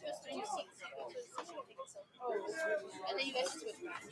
And then you guys switch back.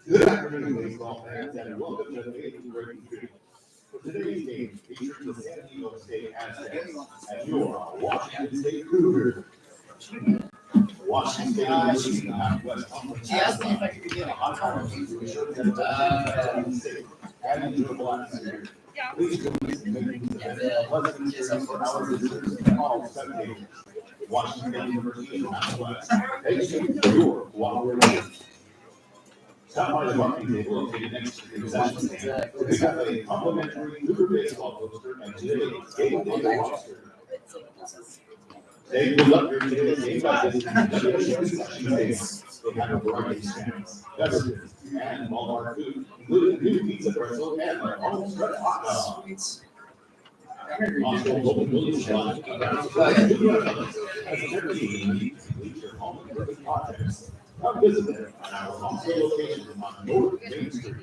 Good afternoon, baseball fans, and welcome to the Major Breaking Street. For today's game, featuring the San Diego State Aztecs and your Washington State Cougars. Washington State University West Conference. She asked me if I could get a hot dog. And enjoyable atmosphere. Please join us in making this event pleasant for our visitors and all spectators. Washington State University West. Thank you for your cooperation. Stop by the marketing table located next to the concession stand to pick up a complimentary Cougar baseball poster and today's game day roster. Say good luck during today's game by visiting the WSU. They have a variety of snacks, beverages, and Walmart food, including new pizza pretzel and their own stretch hot dogs. Also, local building shop as a member team leads your home and living projects. Come visit them on our also location on North Main Street.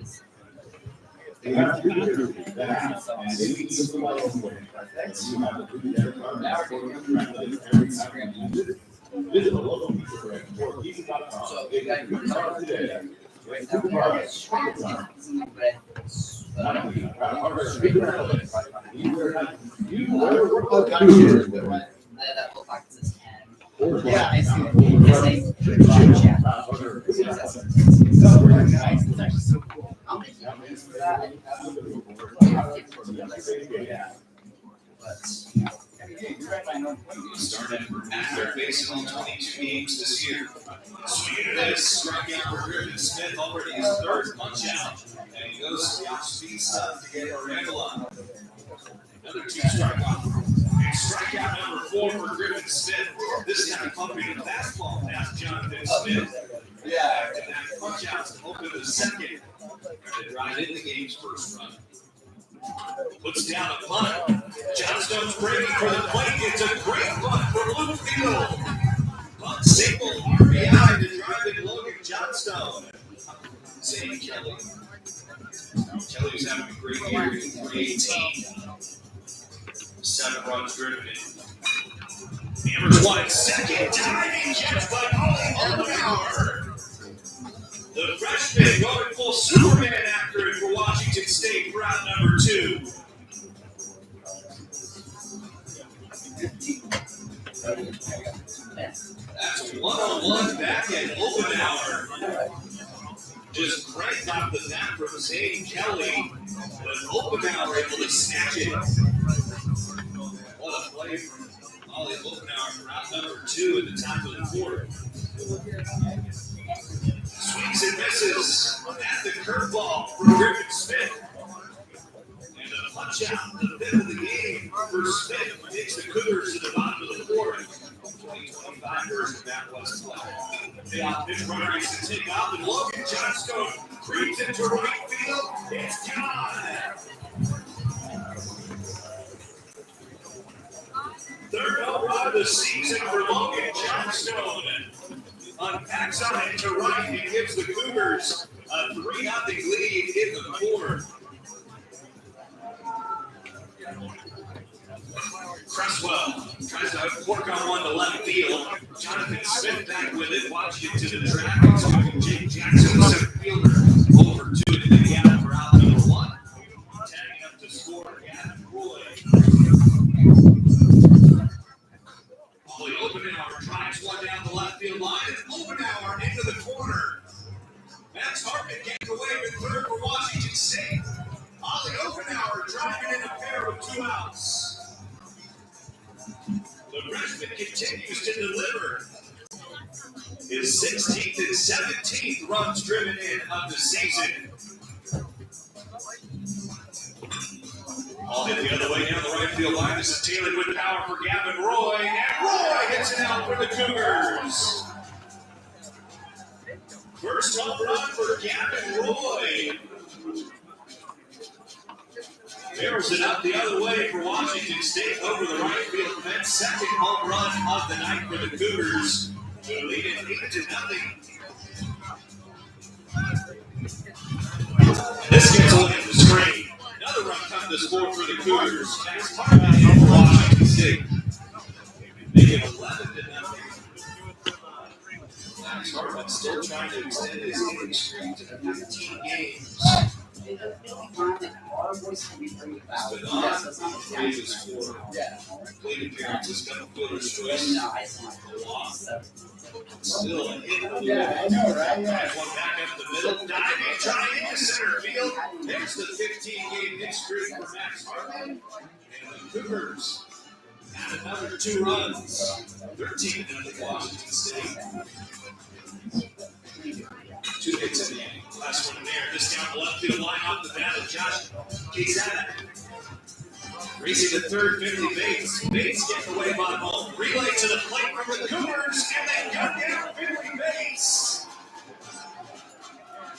They have two distributors, the house, and they need some license plate. You have the food there, every time you visit. Visit a local pizza brand or pizza.com. They got good start today. With two products, Yeah, I see. It's actually so cool. I'll make you for that. Started at third base in all 22 games this year. Swinging and a miss, strikeout for Griffin Smith, already his third punch out. And he goes to the off-speed stuff to get a wrangle on. Another 2 strikeout. And strikeout number 4 for Griffin Smith. This time pumping a fastball past Jonathan Smith. Yeah, and that punch out to open the second. To drive in the game's first run. Puts down a punt. Johnstone's breaking for the plate. It's a great punt for Luke Field. Punt single RBI to drive in Logan Johnstone. Zane Kelly. Kelly's having a great year in 318. 7 runs driven in. Hammers one second. Diving catch by Ollie Omenauer. The freshman going full Superman after it for Washington State for out number 2. That's a 1-on-1 back at Openauer. Just cranked off the bat from Zane Kelly, but Openauer able to snatch it. What a play from Ollie Openauer for out number 2 at the top of the 4th. Swings and misses at the curveball for Griffin Smith. And a punch out, the 5th of the game for Smith takes the Cougars to the bottom of the 4th. 20-25 version that was play. The pitch runner is to take off, and Logan Johnstone creeps into right field. It's gone. Third home run of the season for Logan Johnstone. Unpacks on it to right and gives the Cougars a 3-0 lead in the 4th. Cresswell tries to work on one to left field. Jonathan Smith back with it, watching it to the track. It's moving Jake Jackson, the center fielder, over 2 to the out for out number 1. Tagging up to score, Gavin Roy. Ollie Openauer drives one down the left field line. It's Openauer into the corner. Max Hartman getting away with third for Washington State. Ollie Openauer driving in a pair with 2 outs. The freshman continues to deliver. His 16th and 17th runs driven in of the season. All hit the other way down the right field line. This is tailing with power for Gavin Roy. And Roy hits it out for the Cougars. First home run for Gavin Roy. Barrels it up the other way for Washington State over the right field fence. Second home run of the night for the Cougars. Lead it 8-0. This gets away from the screen. Another run comes to score for the Cougars. Max Hartman in for Washington State. Make it 11-0. Max Hartman still trying to extend his hitting streak to 15 games. He's been on Davis for plate appearances, got a fielder's choice. Still a hit. I know, right? Yeah. One back up the middle, diving, trying into center field. There's the 15-game hit streak for Max Hartman. And the Cougars add another 2 runs. 13-0 Washington State. 2 hits in the inning. Last one in there. This down the left field line off the bat of Josh Quezada. Racing to third, 50 Bates. Bates getting away by home. Relay to the plate from the Cougars, and they cut down 50 Bates.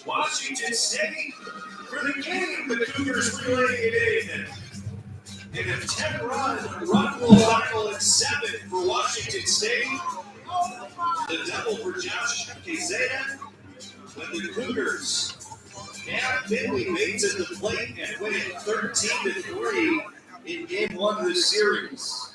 Washington State for the game. The Cougars relaying it in. In a 10-run run rule final at 7 for Washington State. The double for Josh Quezada. But the Cougars now Finley Bates at the plate and winning 13-3 in game 1 of the series.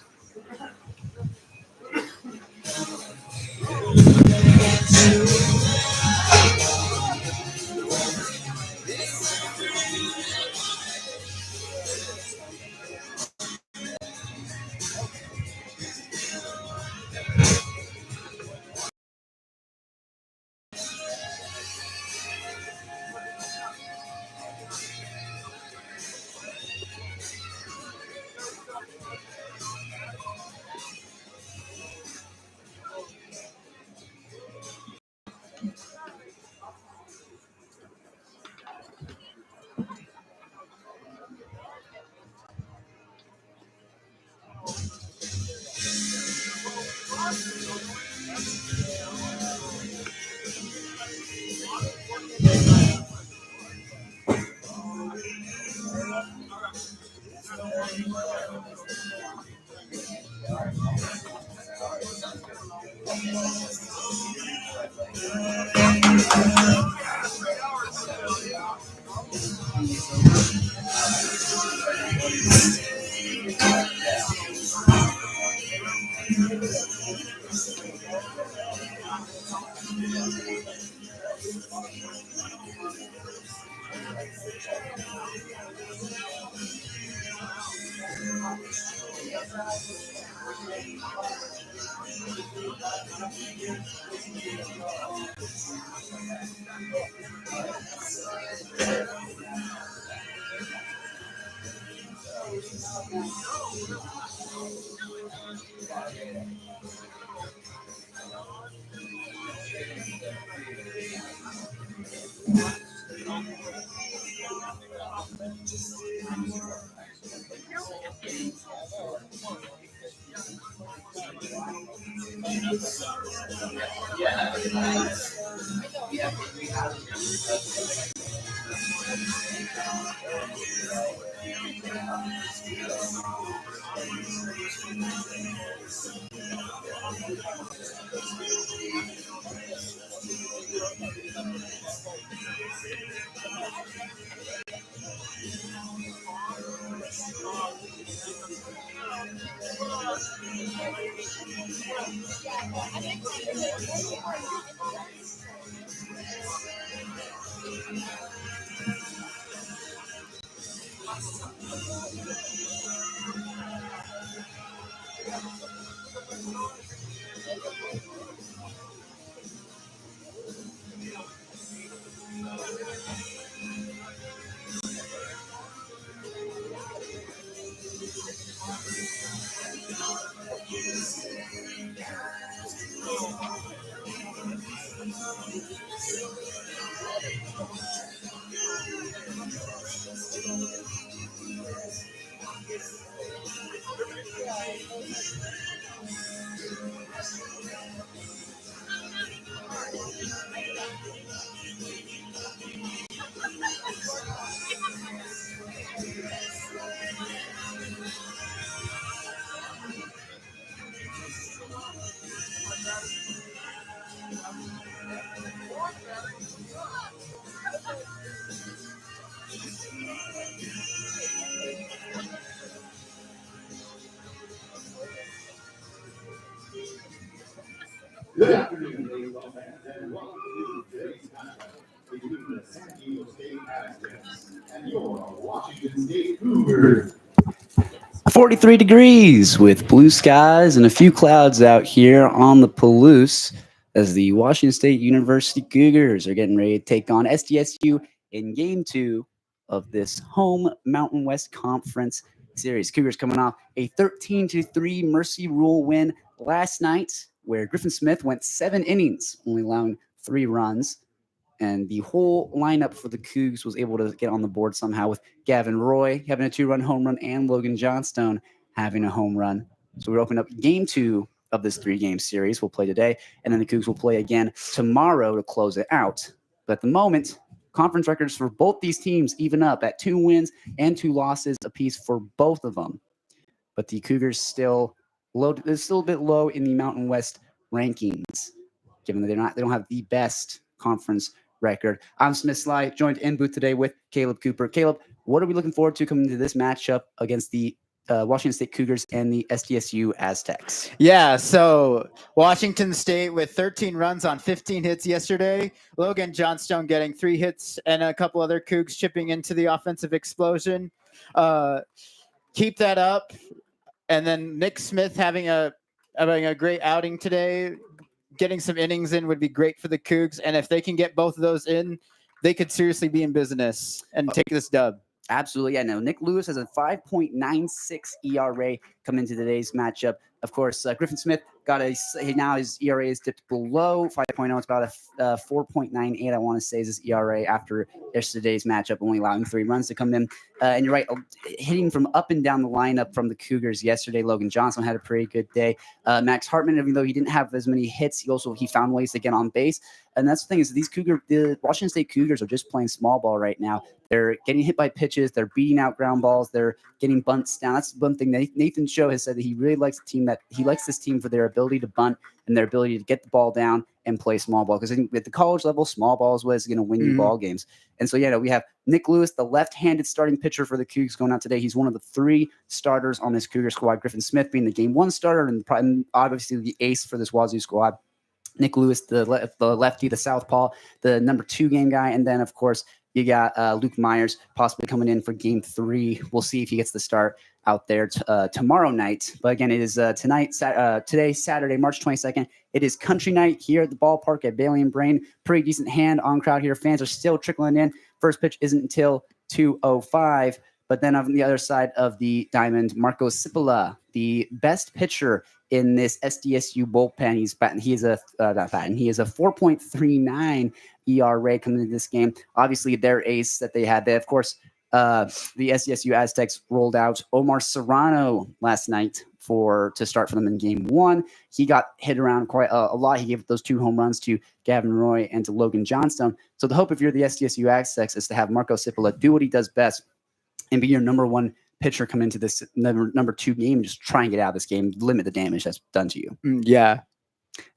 Good afternoon, baseball fans, and welcome to today's matchup between the San Diego State Aztecs and your Washington State Cougars. 43 degrees with blue skies and a few clouds out here on the Palouse as the Washington State University Cougars are getting ready to take on SDSU in Game 2 of this home Mountain West Conference series. Cougars coming off a 13-3 Mercy Rule win last night where Griffin Smith went 7 innings, only allowing 3 runs. And the whole lineup for the Cougs was able to get on the board somehow with Gavin Roy having a 2-run home run and Logan Johnstone having a home run. So we're opening up Game 2 of this 3-game series. We'll play today, and then the Cougs will play again tomorrow to close it out. But at the moment, conference records for both these teams even up at 2 wins and 2 losses apiece for both of them. But the Cougars still a bit low in the Mountain West rankings, given that they don't have the best conference record. I'm Smith Sly, joined in booth today with Caleb Cooper. Caleb, what are we looking forward to coming into this matchup against the Washington State Cougars and the SDSU Aztecs? Yeah, so Washington State with 13 runs on 15 hits yesterday. Logan Johnstone getting 3 hits and a couple other Cougs chipping into the offensive explosion. Keep that up. And then Nick Smith having a great outing today. Getting some innings in would be great for the Cougs. And if they can get both of those in, they could seriously be in business and take this dub. Absolutely. Yeah, no, Nick Lewis has a 5.96 ERA coming into today's matchup Of course, Griffin Smith got now his ERA is dipped below 5.0. It's about a 4.98, I want to say, is his ERA after yesterday's matchup, only allowing 3 runs to come in. And you're right, hitting from up and down the lineup from the Cougars yesterday. Logan Johnson had a pretty good day. Max Hartman, even though he didn't have as many hits, he found ways to get on base. And that's the thing is the Washington State Cougars are just playing small ball right now. They're getting hit by pitches. They're beating out ground balls. They're getting bunts down. That's one thing that Nathan Show has said, that he really likes this team for their ability to bunt and their ability to get the ball down and play small ball. Because at the college level, small ball is what is going to win you ball games. And so, we have Nick Lewis, the left-handed starting pitcher for the Cougs, going out today. He's one of the 3 starters on this Cougar squad. Griffin Smith being the game 1 starter and obviously the ace for this Wazoo squad. Nick Lewis, the lefty, the southpaw, the number 2 game guy. And then, of course, you got Luke Myers possibly coming in for game 3. We'll see if he gets the start out there tomorrow night. But again, it is today, Saturday, March 22nd. It is country night here at the ballpark at Bailey and Brain. Pretty decent hand-on crowd here. Fans are still trickling in. First pitch isn't until 2:05. But then on the other side of the diamond, Marco Cipolla, the best pitcher in this SDSU bullpen. He is a 4.39 ERA coming into this game. Obviously, their ace that they had. Of course, the SDSU Aztecs rolled out Omar Serrano last night to start for them in game 1. He got hit around quite a lot. He gave those 2 home runs to Gavin Roy and to Logan Johnstone. So the hope, if you're the SDSU Aztecs, is to have Marco Cipolla do what he does best and be your number 1 pitcher come into this number 2 game and just try and get out of this game, limit the damage that's done to you. Yeah.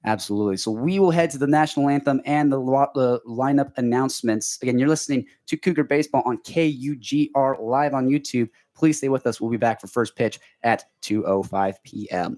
Absolutely. So we will head to the national anthem and the lineup announcements. Again, you're listening to Cougar Baseball on KUGR live on YouTube. Please stay with us. We'll be back for first pitch at 2:05 p.m.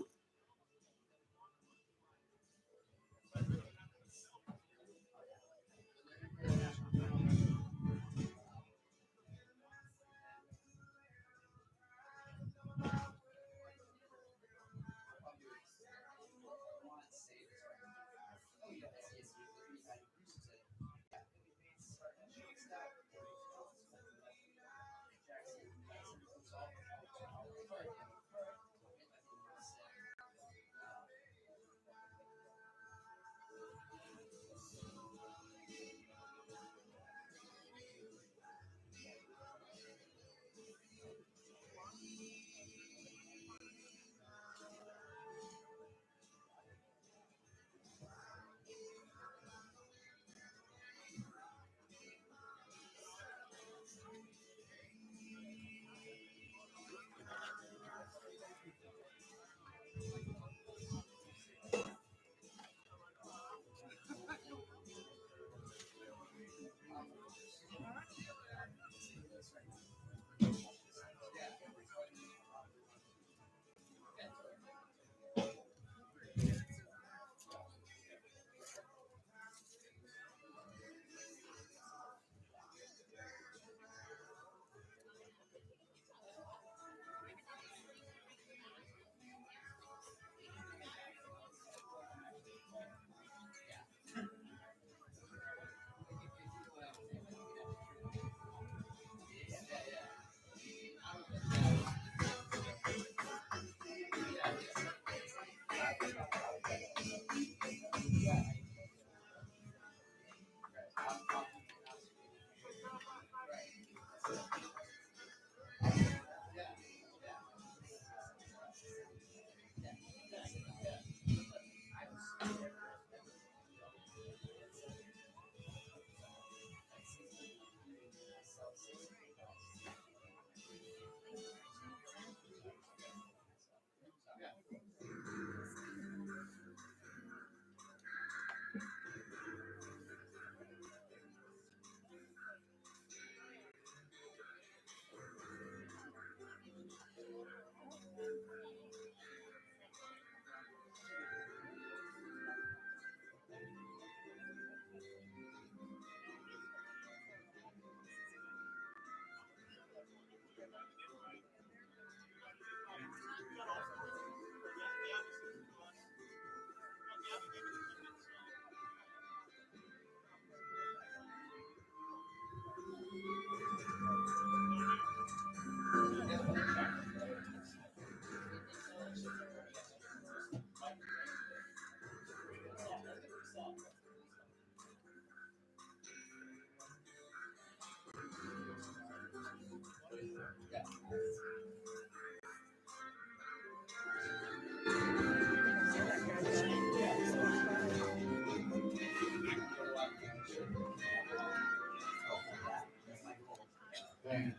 fans,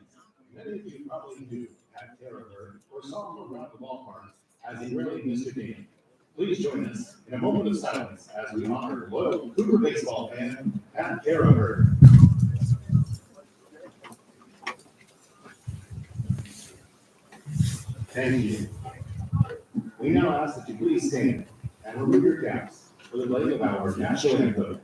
many of you probably knew Pat Carriger or saw him around the ballpark as he rarely missed a game. Please join us in a moment of silence as we honor loyal Cougar baseball fan Pat Carriger. Thank you. We now ask that you please stand and remove your caps for the playing of our national anthem.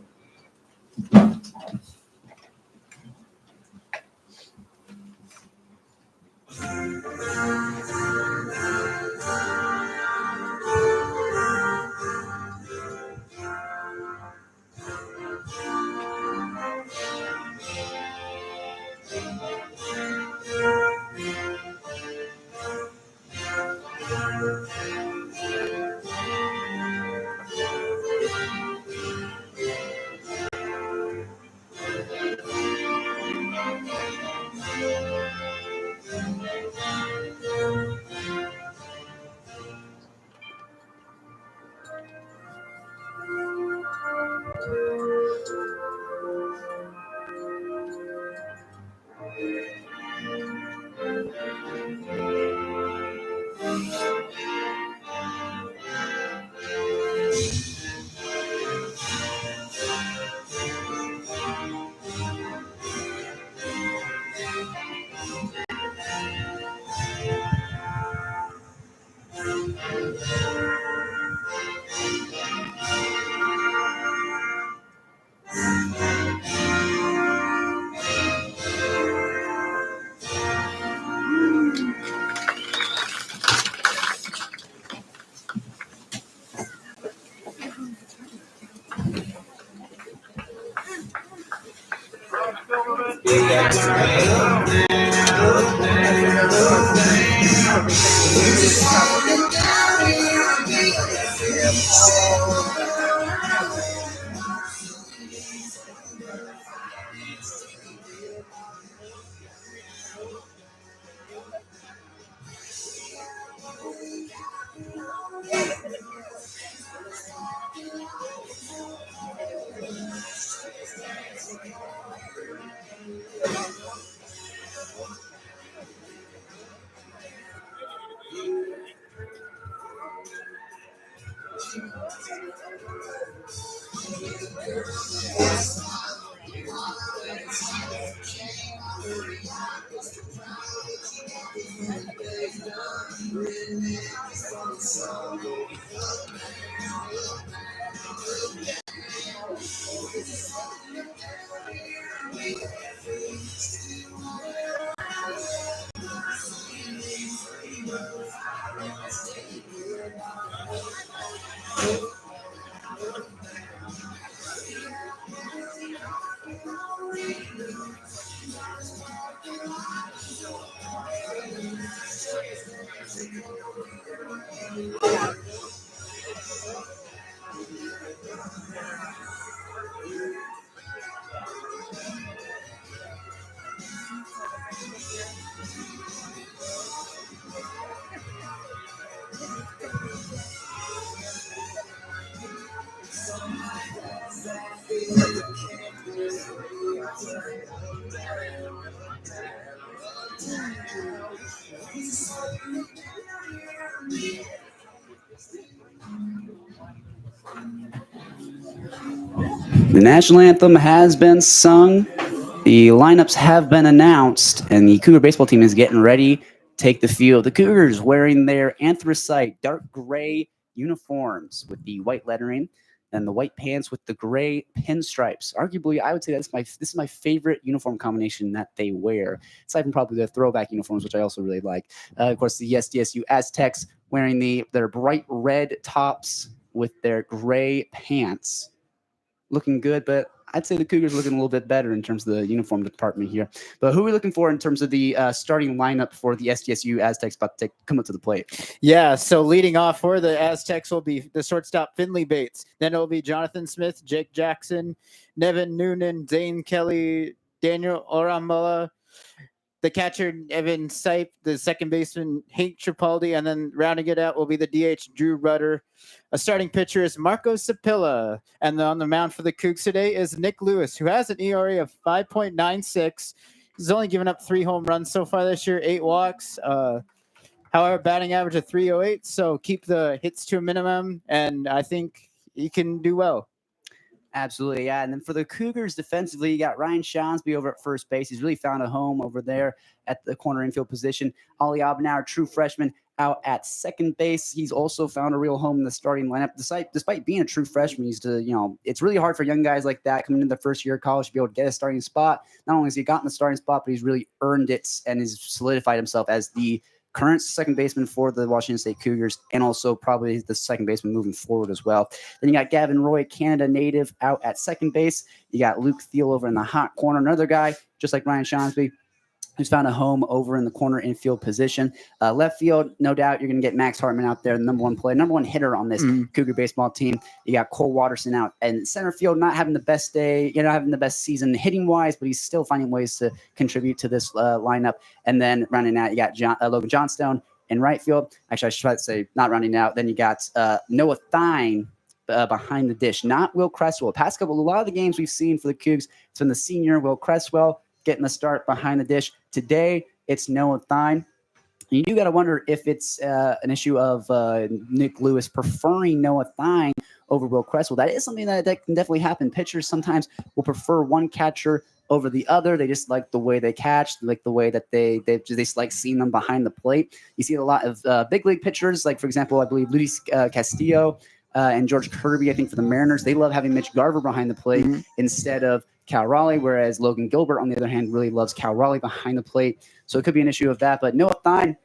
The national anthem has been sung. The lineups have been announced, and the Cougar baseball team is getting ready to take the field. The Cougars wearing their anthracite dark gray uniforms with the white lettering and the white pants with the gray pinstripes. Arguably, I would say this is my favorite uniform combination that they wear. Aside from probably their throwback uniforms, which I also really like. Of course, the SDSU Aztecs wearing their bright red tops with their gray pants. Looking good, but I'd say the Cougars looking a little bit better in terms of the uniform department here. But who are we looking for in terms of the starting lineup for the SDSU Aztecs about to come up to the plate? Yeah, so leading off for the Aztecs will be the shortstop Finley Bates. Then it'll be Jonathan Smith, Jake Jackson, Nevin Noonan, Zane Kelly, Daniel Oramula, the catcher Evan Sipe, the second baseman Hank Tripaldi, and then rounding it out will be the DH Drew Rudder. A starting pitcher is Marco Sapilla, and on the mound for the Cougs today is Nick Lewis, who has an ERA of 5.96. He's only given up 3 home runs so far this year, 8 walks. However, batting average of 308. So keep the hits to a minimum, and I think he can do well. Absolutely, yeah. And then for the Cougars defensively, you got Ryan Shonsby over at first base. He's really found a home over there at the corner infield position. Ollie Abnauer, true freshman, out at second base. He's also found a real home in the starting lineup. Despite being a true freshman, it's really hard for young guys like that coming into the first year of college to be able to get a starting spot. Not only has he gotten the starting spot, but he's really earned it and has solidified himself as the current second baseman for the Washington State Cougars, and also probably the second baseman moving forward as well. Then you got Gavin Roy, Canada native, out at second base. You got Luke Thiel over in the hot corner, another guy just like Ryan Shonsby, who's found a home over in the corner infield position. Left field, no doubt you're going to get Max Hartman out there, the number one hitter on this Cougar baseball team. You got Cole Watterson out. And center field, not having the best day, having the best season hitting-wise, but he's still finding ways to contribute to this lineup. And then rounding out, you got Logan Johnstone in right field. Actually, I should try to say not rounding out. Then you got Noah Thine behind the dish, not Will Cresswell. A lot of the games we've seen for the Cougs, it's been the senior Will Cresswell getting the start behind the dish. Today, it's Noah Thine. You do got to wonder if it's an issue of Nick Lewis preferring Noah Thine over Will Cresswell. That is something that can definitely happen. Pitchers sometimes will prefer one catcher over the other. They just like the way they catch, like the way that they just like seeing them behind the plate. You see a lot of big league pitchers, like, for example, I believe Luis Castillo and George Kirby, I think, for the Mariners. They love having Mitch Garver behind the plate instead of Cal Raleigh, whereas Logan Gilbert, on the other hand, really loves Cal Raleigh behind the plate. So it could be an issue of that. But Noah Thine,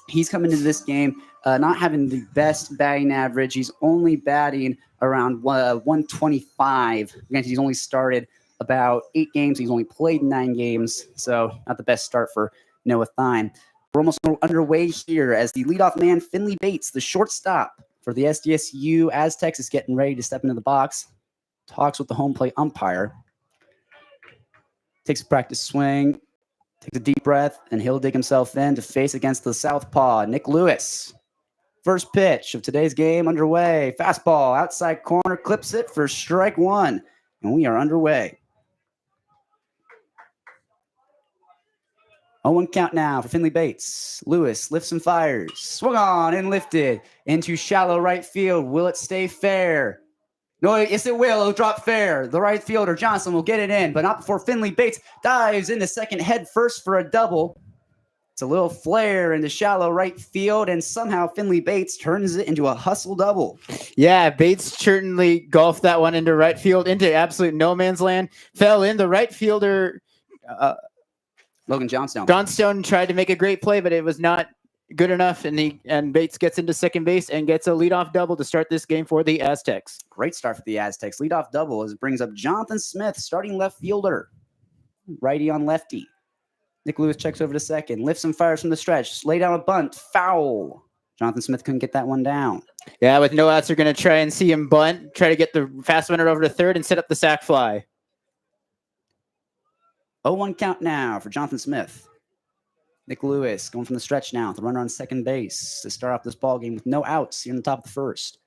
he's coming into this game not having the best batting average. He's only batting around 125. Granted, he's only started about 8 games. He's only played 9 games. So not the best start for Noah Thine. We're almost underway here as the leadoff man, Finley Bates, the shortstop for the SDSU Aztecs, is getting ready to step into the box. Talks with the home plate umpire. Takes a practice swing, takes a deep breath, and he'll dig himself in to face against the southpaw, Nick Lewis. First pitch of today's game underway. Fastball, outside corner, clips it for strike 1. And we are underway. 0-1 count now for Finley Bates. Lewis lifts and fires. Swung on and lifted into shallow right field. Will it stay fair? No, yes, it will. It'll drop fair. The right fielder, Johnson, will get it in, but not before Finley Bates dives into second head first for a double. It's a little flare into shallow right field, and somehow Finley Bates turns it into a hustle double. Yeah, Bates certainly golfed that one into right field, into absolute no man's land. Fell in. The right fielder, Logan Johnstone. Johnstone tried to make a great play, but it was not good enough, and Bates gets into second base and gets a leadoff double to start this game for the Aztecs. Great start for the Aztecs. Leadoff double as it brings up Jonathan Smith, starting left fielder. Righty on lefty. Nick Lewis checks over to second, lifts and fires from the stretch, lay down a bunt, foul. Jonathan Smith couldn't get that one down. Yeah, with no outs, they're going to try and see him bunt, try to get the fast runner over to third and set up the sac fly. 0-1 count now for Jonathan Smith. Nick Lewis going from the stretch now, the runner on second base to start off this ball game with no outs here in the top of the first.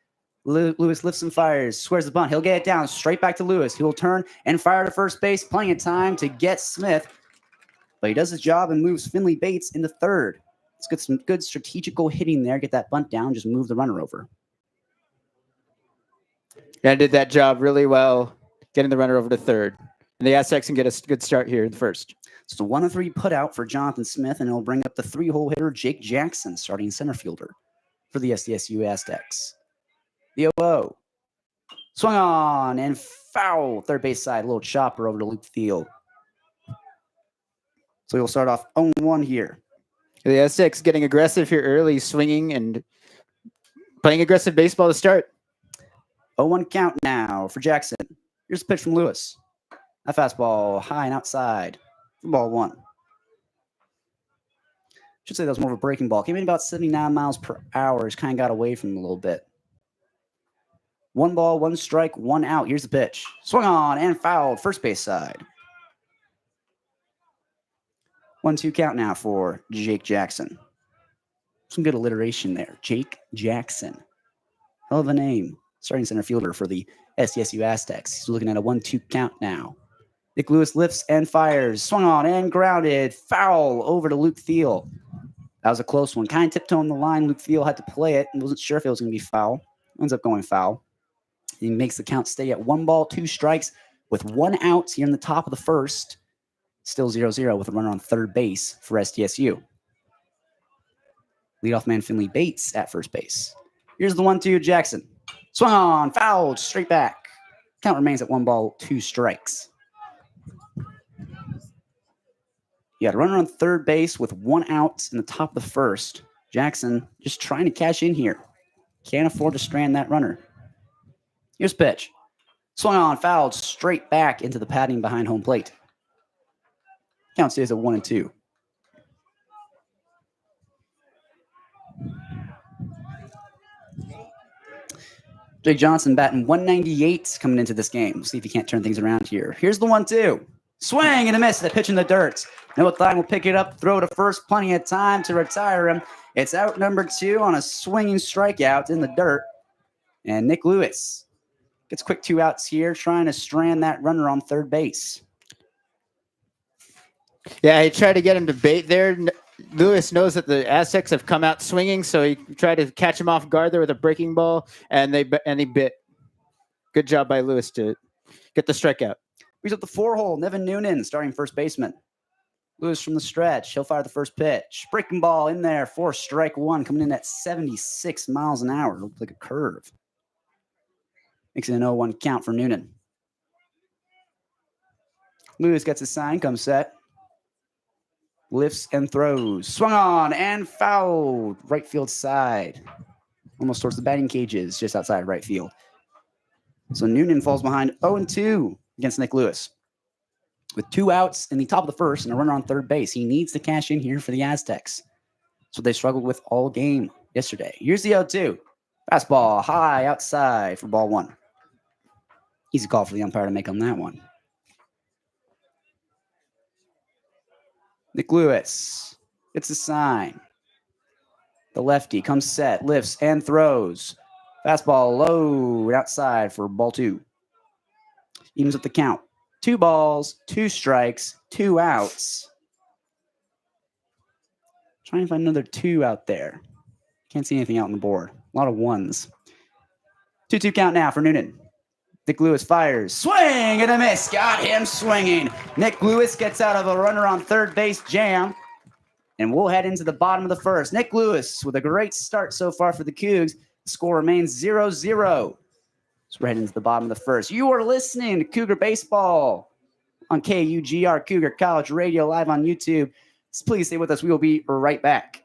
Lewis lifts and fires, squares the bunt. He'll get it down straight back to Lewis. He will turn and fire to first base. Plenty of time to get Smith, but he does his job and moves Finley Bates into third. It's good, some good strategical hitting there. Get that bunt down, just move the runner over. Yeah, did that job really well, getting the runner over to third. And the Aztecs can get a good start here in the first. So it's a 1-3 put out for Jonathan Smith, and it'll bring up the 3-hole hitter, Jake Jackson, starting center fielder for the SDSU Aztecs. The 0-0. Swung on and foul. Third base side, a little chopper over to Luke Thiel. So he'll start off 0-1 here. The Aztecs getting aggressive here early, swinging and playing aggressive baseball to start. 0-1 count now for Jackson. Here's a pitch from Lewis. A fastball high and outside. For ball 1. Should say that was more of a breaking ball. Came in about 79 miles per hour. Just kind of got away from him a little bit. 1 ball, 1 strike, 1 out. Here's the pitch. Swung on and fouled. First base side. 1-2 count now for Jake Jackson. Some good alliteration there. Jake Jackson. Hell of a name. Starting center fielder for the SDSU Aztecs. He's looking at a 1-2 count now. Nick Lewis lifts and fires. Swung on and grounded. Foul over to Luke Thiel. That was a close one. Kind of tiptoeing the line. Luke Thiel had to play it and wasn't sure if it was going to be foul. Ends up going foul. He makes the count stay at 1 ball, 2 strikes with 1 out here in the top of the first. Still 0-0 with a runner on third base for SDSU. Leadoff man Finley Bates at first base. Here's the 1-2 Jackson. Swung on, fouled, straight back. Count remains at 1 ball, 2 strikes. You got a runner on third base with 1 out in the top of the first. Jackson just trying to cash in here. Can't afford to strand that runner. Here's pitch. Swung on, fouled, straight back into the padding behind home plate. Count stays at 1-2. Jake Johnson batting 198 coming into this game. We'll see if he can't turn things around here. Here's the 1-2. Swing and a miss. That pitch in the dirt. Noah Klein will pick it up, throw to first. Plenty of time to retire him. It's out number 2 on a swinging strikeout in the dirt. And Nick Lewis gets quick 2 outs here, trying to strand that runner on third base. Yeah, he tried to get him to bait there. Lewis knows that the Aztecs have come out swinging, so he tried to catch him off guard there with a breaking ball, and he bit. Good job by Lewis to get the strikeout. Brings up the 4-hole. Nevin Noonan, starting first baseman. Lewis from the stretch. He'll fire the first pitch. Breaking ball in there for strike 1, coming in at 76 miles an hour. Looks like a curve. Makes it an 0-1 count for Noonan. Lewis gets his sign, comes set. Lifts and throws. Swung on and fouled. Right field side. Almost towards the batting cages, just outside right field. So Noonan falls behind 0-2 against Nick Lewis. With 2 outs in the top of the first and a runner on third base. He needs to cash in here for the Aztecs. That's what they struggled with all game yesterday. Here's the 0-2. Fastball high outside for ball 1. Easy call for the umpire to make on that one. Nick Lewis gets a sign. The lefty comes set, lifts and throws. Fastball low outside for ball 2. Evens up the count. 2 balls, 2 strikes, 2 outs. Trying to find another 2 out there. Can't see anything out on the board. A lot of 1s. 2-2 count now for Noonan. Nick Lewis fires. Swing and a miss. Got him swinging. Nick Lewis gets out of a runner on third base jam. And we'll head into the bottom of the first. Nick Lewis with a great start so far for the Cougs. The score remains 0-0. So we're heading into the bottom of the first. You are listening to Cougar Baseball on KUGR, Cougar College Radio, live on YouTube. Please stay with us. We will be right back.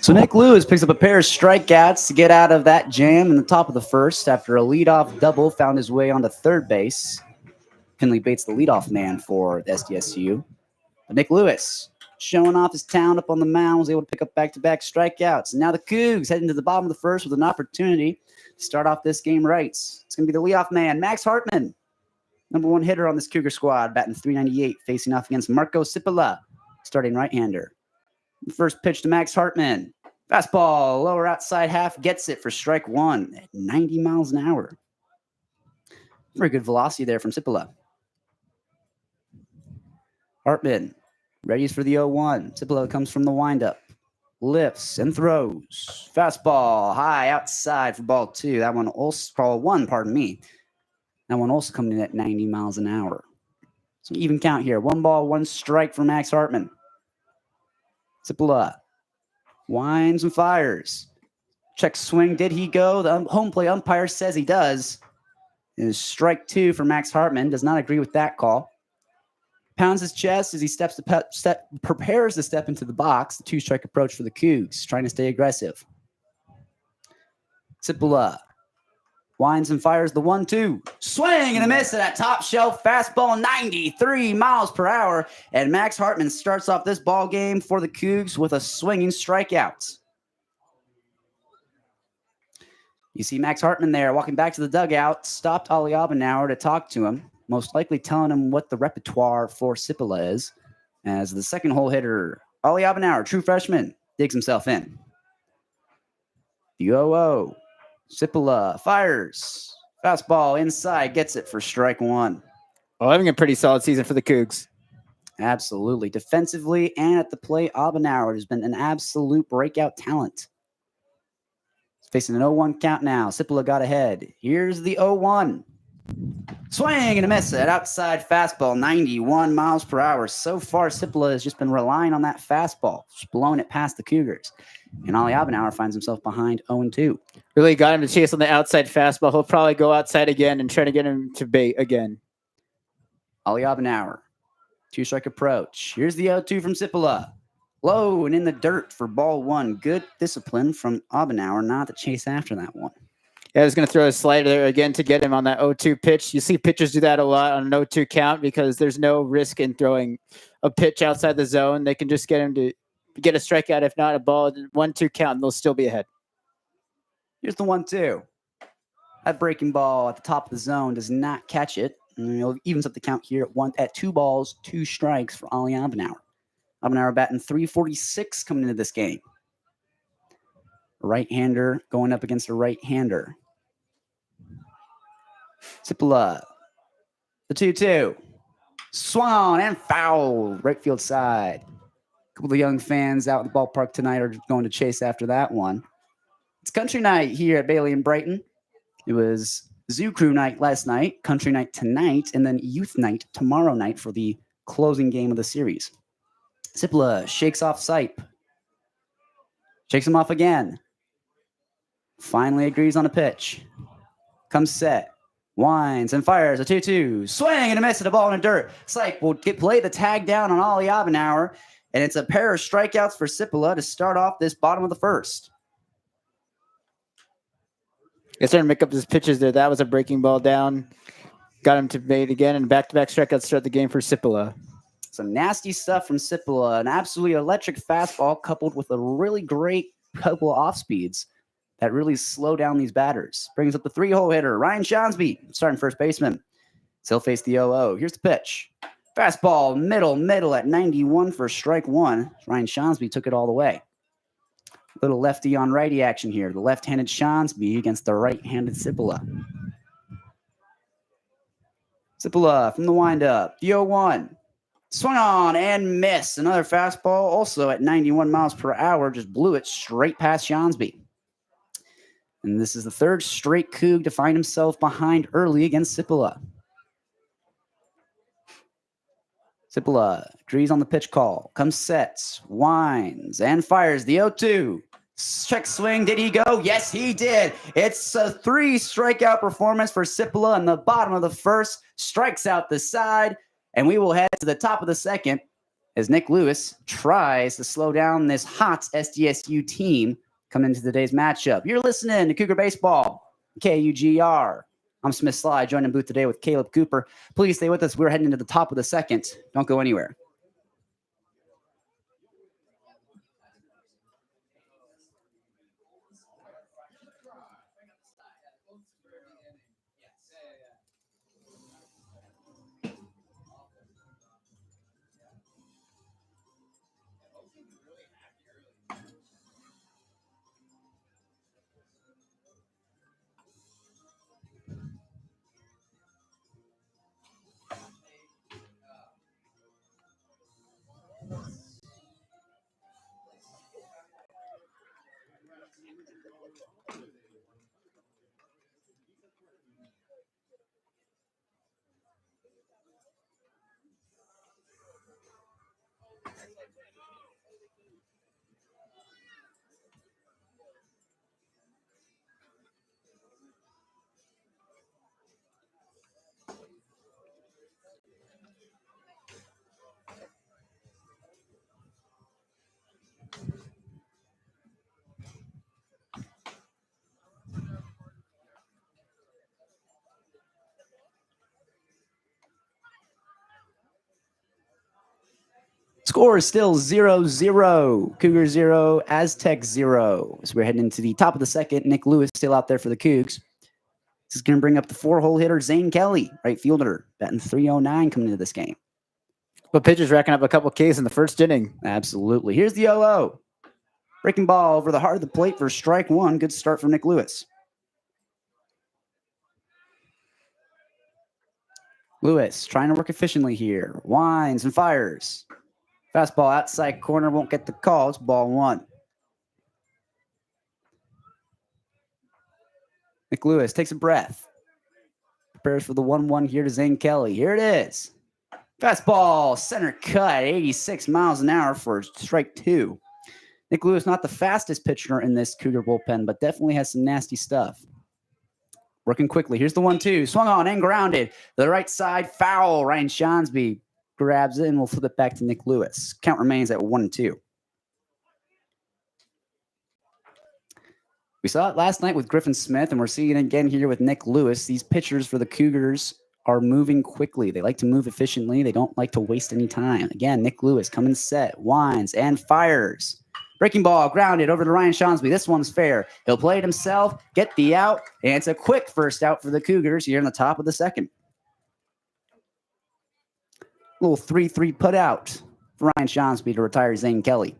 So Nick Lewis picks up a pair of strikeouts to get out of that jam in the top of the first after a leadoff double found his way onto third base. Finley Bates, the leadoff man for the SDSU. But Nick Lewis, showing off his talent up on the mound, was able to pick up back-to-back strikeouts. And now the Cougs heading to the bottom of the first with an opportunity to start off this game right. It's going to be the leadoff man, Max Hartman, number one hitter on this Cougar squad, batting .398, facing off against Marco Cipolla, starting right-hander. The first pitch to Max Hartman. Fastball, lower outside half, gets it for strike one at 90 miles an hour. Very good velocity there from Cipolla. Hartman readies for the 0-1. Cipolla comes from the windup. Lifts and throws. Fastball, high outside for ball two. That one also, ball one, pardon me. That one also coming in at 90 miles an hour. So even count here. 1 ball, 1 strike for Max Hartman. Cipolla winds and fires. Check swing. Did he go? The home plate umpire says he does. It is strike two for Max Hartman. Does not agree with that call. Pounds his chest as he prepares to step into the box. The 2-strike approach for the Cougs, trying to stay aggressive. Cipolla winds and fires the 1-2. Swing and a miss at that top shelf fastball, 93 miles per hour. And Max Hartman starts off this ball game for the Cougs with a swinging strikeout. You see Max Hartman there walking back to the dugout, stopped Ollie Abendauer to talk to him, most likely telling him what the repertoire for Cipolla is. As the second hole hitter, Ollie Abendauer, true freshman, digs himself in. The 0-0. Cipolla fires. Fastball inside, gets it for strike one. Well, having a pretty solid season for the Cougs. Absolutely. Defensively and at the plate, Abendauer has been an absolute breakout talent. Facing an 0-1 count now. Cipolla got ahead. Here's the 0-1. Swing and a miss at outside fastball, 91 miles per hour. So far, Cipolla has just been relying on that fastball, just blowing it past the Cougars. And Ollie Abendauer finds himself behind 0-2. Really got him to chase on the outside fastball. He'll probably go outside again and try to get him to bait again. Ollie Abendauer, 2-strike approach. Here's the 0-2 from Cipolla. Low and in the dirt for ball one. Good discipline from Abendauer not to chase after that one. Yeah, I was going to throw a slider there again to get him on that 0-2 pitch. You see pitchers do that a lot on an 0-2 count because there's no risk in throwing a pitch outside the zone. They can just get him to get a strikeout, if not a ball. 1-2 count, and they'll still be ahead. Here's the 1-2. That breaking ball at the top of the zone does not catch it. And it evens up the count here at 2 balls, 2 strikes for Ollie Abendauer. Abendauer batting .346 coming into this game. Right-hander going up against a right-hander. Cipolla, the 2-2. Swung on and foul, right field side. A couple of young fans out in the ballpark tonight are going to chase after that one. It's country night here at Bailey and Brighton. It was Zoo Crew night last night, country night tonight, and then youth night tomorrow night for the closing game of the series. Cipolla shakes off Sipe. Shakes him off again. Finally agrees on a pitch. Comes set. Winds and fires a 2-2. Swing and a miss at a ball in the dirt. Sipe will play the tag down on Ollie Abendauer. And it's a pair of strikeouts for Cipolla to start off this bottom of the first. He's starting to make up his pitches there. That was a breaking ball down. Got him to bait again, and back-to-back strikeouts start the game for Cipolla. Some nasty stuff from Cipolla. An absolutely electric fastball coupled with a really great couple of off-speeds that really slow down these batters. Brings up the 3-hole hitter, Ryan Shonsby, starting first baseman. He'll face the 0-0. Here's the pitch. Fastball, middle at 91 for strike one. Ryan Shonsby took it all the way. Little lefty on righty action here. The left-handed Shonsby against the right-handed Cipolla. Cipolla from the windup. The 0-1. Swung on and missed. Another fastball also at 91 miles per hour. Just blew it straight past Shonsby. And this is the third straight Coug to find himself behind early against Cipolla. Cipolla agrees on the pitch call. Comes sets, winds, and fires the 0-2. Check swing. Did he go? Yes, he did. It's a 3-strikeout performance for Cipolla in the bottom of the first. Strikes out the side. And we will head to the top of the second as Nick Lewis tries to slow down this hot SDSU team coming into today's matchup. You're listening to Cougar Baseball, KUGR. I'm Smith Sly, joined in booth today with Caleb Cooper. Please stay with us. We're heading into the top of the second. Don't go anywhere. Score is still 0-0. Cougar 0, Aztecs 0. So we're heading into the top of the second. Nick Lewis still out there for the Cougs. This is going to bring up the 4-hole hitter, Zane Kelly, right fielder, batting .309 coming into this game. But pitchers racking up a couple Ks in the first inning. Absolutely. Here's the 0-0. Breaking ball over the heart of the plate for strike one. Good start from Nick Lewis. Lewis trying to work efficiently here. Winds and fires. Fastball outside corner, won't get the call. It's ball one. Nick Lewis takes a breath. Prepares for the 1-1 here to Zane Kelly. Here it is. Fastball, center cut, 86 miles an hour for strike two. Nick Lewis, not the fastest pitcher in this Cougar bullpen, but definitely has some nasty stuff. Working quickly. Here's the 1-2. Swung on and grounded. The right side, foul. Ryan Shonsby grabs it and we'll flip it back to Nick Lewis. Count remains at 1-2. We saw it last night with Griffin Smith, and we're seeing it again here with Nick Lewis. These pitchers for the Cougars are moving quickly. They like to move efficiently. They don't like to waste any time. Again, Nick Lewis coming set, winds, and fires. Breaking ball, grounded over to Ryan Shonsby. This one's fair. He'll play it himself, get the out, and it's a quick first out for the Cougars here in the top of the second. Little 3-3 put out for Ryan Shonsby to retire Zane Kelly.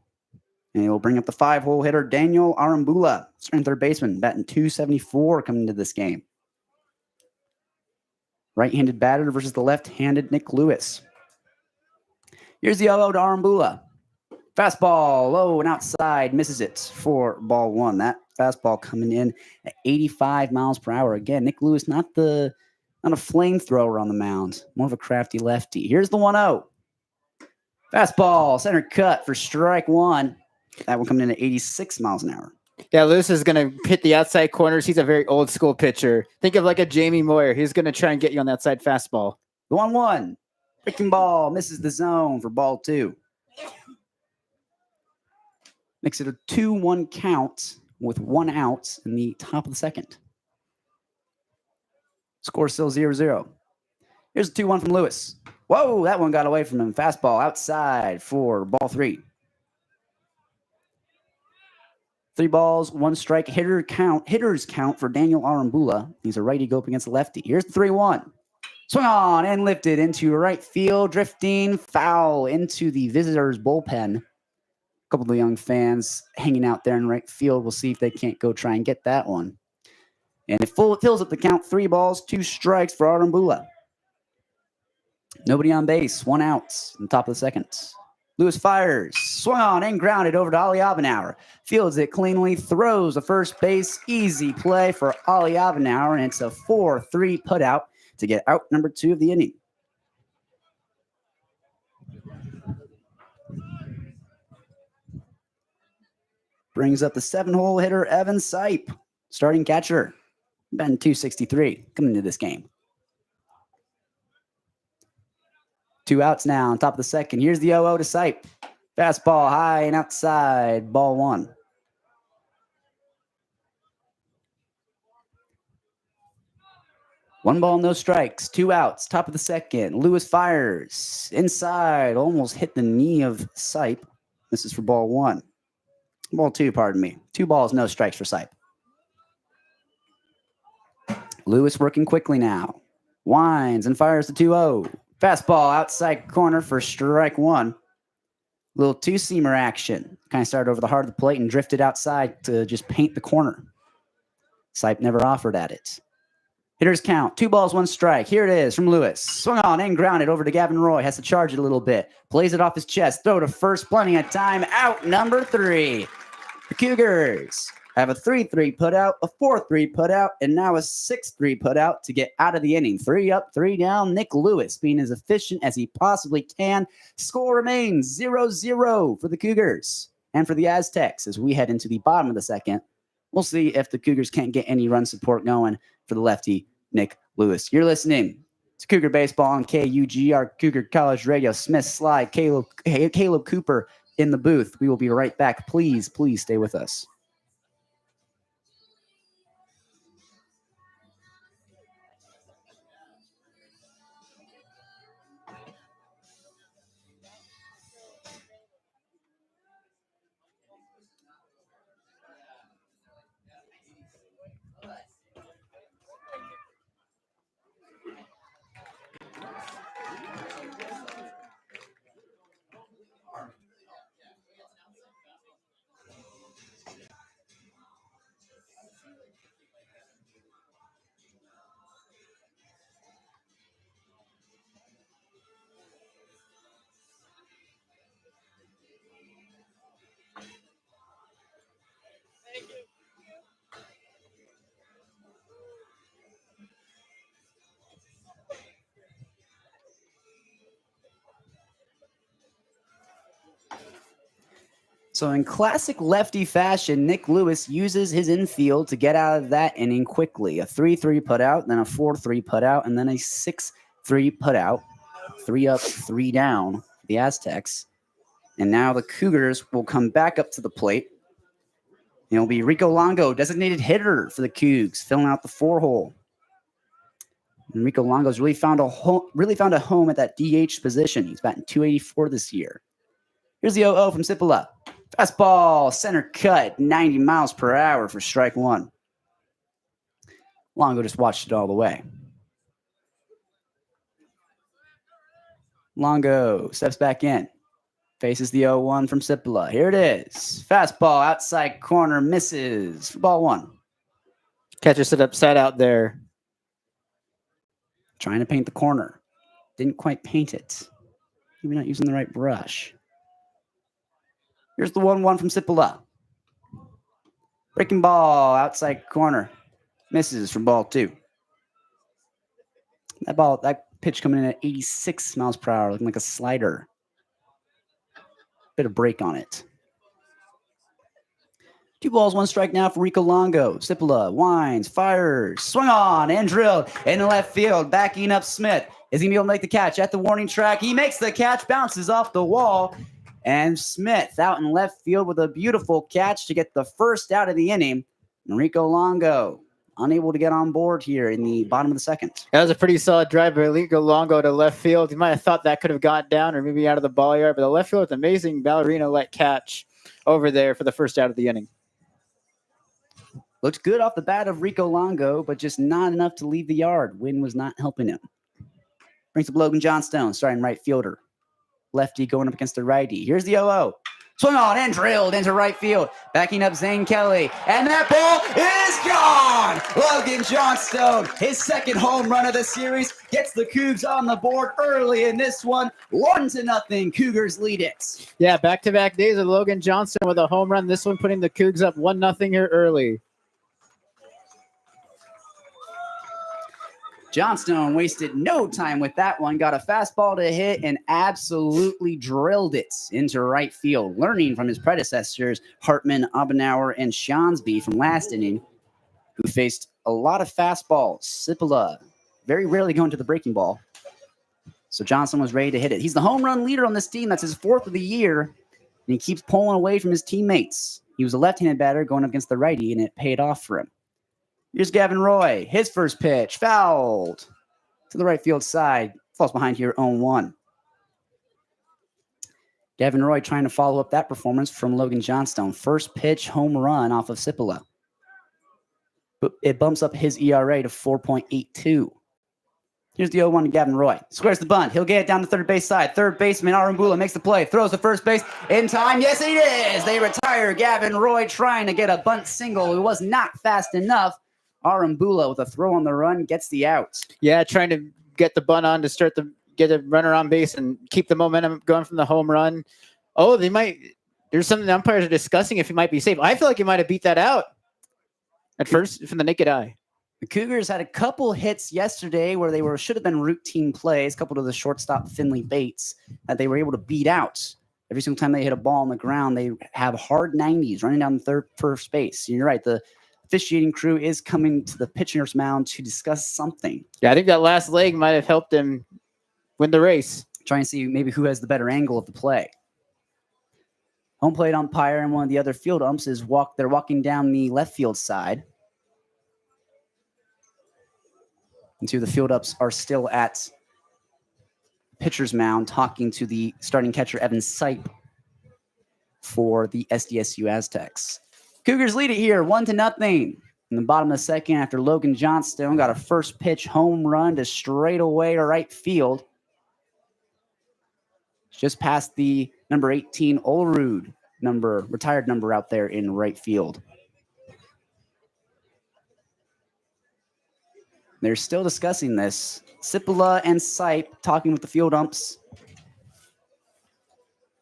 And he will bring up the 5-hole hitter, Daniel Arambula, starting third baseman, batting .274 coming into this game. Right-handed batter versus the left-handed Nick Lewis. Here's the 0-0 to Arambula. Fastball, low and outside, misses it for ball one. That fastball coming in at 85 miles per hour. Again, Nick Lewis, not a flamethrower on the mound, more of a crafty lefty. Here's the 1-0. Fastball, center cut for strike one. That one coming in at 86 miles an hour. Yeah, Lewis is going to hit the outside corners. He's a very old school pitcher. Think of like a Jamie Moyer. He's going to try and get you on that side fastball. The 1-1. Breaking ball misses the zone for ball two. Makes it a 2-1 count with 1 out in the top of the second. Score still 0-0. Here's a 2-1 from Lewis. Whoa, that one got away from him. Fastball outside for ball three. 3 balls, 1 strike. Hitters count for Daniel Arambula. He's a righty go up against a lefty. Here's the 3-1. Swung on and lifted into right field, drifting foul into the visitors' bullpen. A couple of the young fans hanging out there in right field. We'll see if they can't go try and get that one. And it fills up the count. 3 balls, 2 strikes for Arambula. Nobody on base, 1 out in the top of the second. Lewis fires, swung on and grounded over to Ali Abenauer. Fields it cleanly, throws the first base. Easy play for Ali Abenauer, and it's a 4-3 putout to get out number 2 of the inning. Brings up the 7-hole hitter, Evan Sipe, starting catcher. Batting .263 coming into this game. 2 outs now on top of the second. Here's the 0-0 to Sipe. Fastball high and outside. Ball 1. One ball, no strikes. 2 outs. Top of the second. Lewis fires. Inside. Almost hit the knee of Sipe. This is for ball 1. Ball 2, pardon me. 2 balls, no strikes for Sipe. Lewis working quickly now. Winds and fires the 2-0. Fastball outside corner for strike 1. Little two-seamer action. Kind of started over the heart of the plate and drifted outside to just paint the corner. Sipe never offered at it. Hitters count. 2 balls, 1 strike. Here it is from Lewis. Swung on and grounded over to Gavin Roy. Has to charge it a little bit. Plays it off his chest. Throw to first. Plenty of time. Out number 3. The Cougars have a 3-3 put out, a 4-3 put out, and now a 6-3 put out to get out of the inning. 3 up, 3 down. Nick Lewis being as efficient as he possibly can. Score remains 0-0 for the Cougars and for the Aztecs as we head into the bottom of the second. We'll see if the Cougars can't get any run support going for the lefty, Nick Lewis. You're listening to Cougar Baseball on KUGR, Cougar College Radio. Smith, Sly, Caleb Cooper in the booth. We will be right back. Please stay with us. So in classic lefty fashion, Nick Lewis uses his infield to get out of that inning quickly. A 3-3 put out, then a 4-3 put out, and then a 6-3 put out. 3 up, 3 down, the Aztecs. And now the Cougars will come back up to the plate. It'll be Rico Longo, designated hitter for the Cougs, filling out the 4-hole. And Rico Longo's really found a home at that DH position. He's batting .284 this year. Here's the 0-0 from Cipolla. Fastball, center cut, 90 miles per hour for strike 1. Longo just watched it all the way. Longo steps back in. Faces the 0-1 from Cipolla. Here it is. Fastball, outside corner, misses for ball 1. Catcher sit upside out there. Trying to paint the corner. Didn't quite paint it. Maybe not using the right brush. Here's the 1-1 from Cipolla. Breaking ball, outside corner. Misses from ball 2. That pitch coming in at 86 miles per hour, looking like a slider. Bit of break on it. 2 balls, 1 strike now for Rico Longo. Cipolla winds, fires, swung on and drilled in the left field, backing up Smith. Is he going to be able to make the catch at the warning track? He makes the catch, bounces off the wall. And Smith out in left field with a beautiful catch to get the first out of the inning. Rico Longo unable to get on board here in the bottom of the second. That was a pretty solid drive by Rico Longo to left field. You might have thought that could have got down or maybe out of the ball yard, but the left field with amazing ballerina-like catch over there for the first out of the inning. Looked good off the bat of Rico Longo, but just not enough to leave the yard. Wind was not helping him. Brings up Logan Johnstone, starting right fielder. Lefty going up against the righty. Here's the 0-0. Swung on and drilled into right field. Backing up Zane Kelly. And that ball is gone! Logan Johnstone, his second home run of the series, gets the Cougs on the board early in this one. 1-0. Cougars lead it. Yeah, back-to-back days of Logan Johnstone with a home run. This one putting the Cougs up 1-0 here early. Johnstone wasted no time with that one, got a fastball to hit and absolutely drilled it into right field, learning from his predecessors, Hartman, Abenauer, and Shonsby from last inning, who faced a lot of fastballs. Cipolla very rarely going to the breaking ball. So Johnson was ready to hit it. He's the home run leader on this team. That's his 4th of the year, and he keeps pulling away from his teammates. He was a left-handed batter going up against the righty, and it paid off for him. Here's Gavin Roy. His first pitch, fouled to the right field side. Falls behind here, 0-1. Gavin Roy trying to follow up that performance from Logan Johnstone. First pitch, home run off of Sipola. But it bumps up his ERA to 4.82. Here's the 0-1 to Gavin Roy. Squares the bunt. He'll get it down the third base side. Third baseman Arambula makes the play. Throws to first base in time. Yes, it is. They retire Gavin Roy trying to get a bunt single. It was not fast enough. Arambula with a throw on the run gets the out. Yeah, trying to get the bunt on to get a runner on base and keep the momentum going from the home run. Oh, there's something the umpires are discussing if he might be safe. I feel like he might have beat that out at first from the naked eye. The Cougars had a couple hits yesterday where they should have been routine plays, a couple to the shortstop Finley Bates, that they were able to beat out. Every single time they hit a ball on the ground, they have hard 90s running down the first base. You're right. The officiating crew is coming to the pitcher's mound to discuss something. Yeah, I think that last leg might have helped him win the race. Trying to see maybe who has the better angle of the play. Home plate umpire and one of the other field umps they're walking down the left field side. And two of the field ups are still at pitcher's mound talking to the starting catcher Evan Sipe for the SDSU Aztecs. Cougars lead it here 1-0 in the bottom of the second after Logan Johnstone got a first pitch home run to straightaway to right field. Just past the number 18 Olrud retired number out there in right field. They're still discussing this. Sipola and Sipe talking with the field umps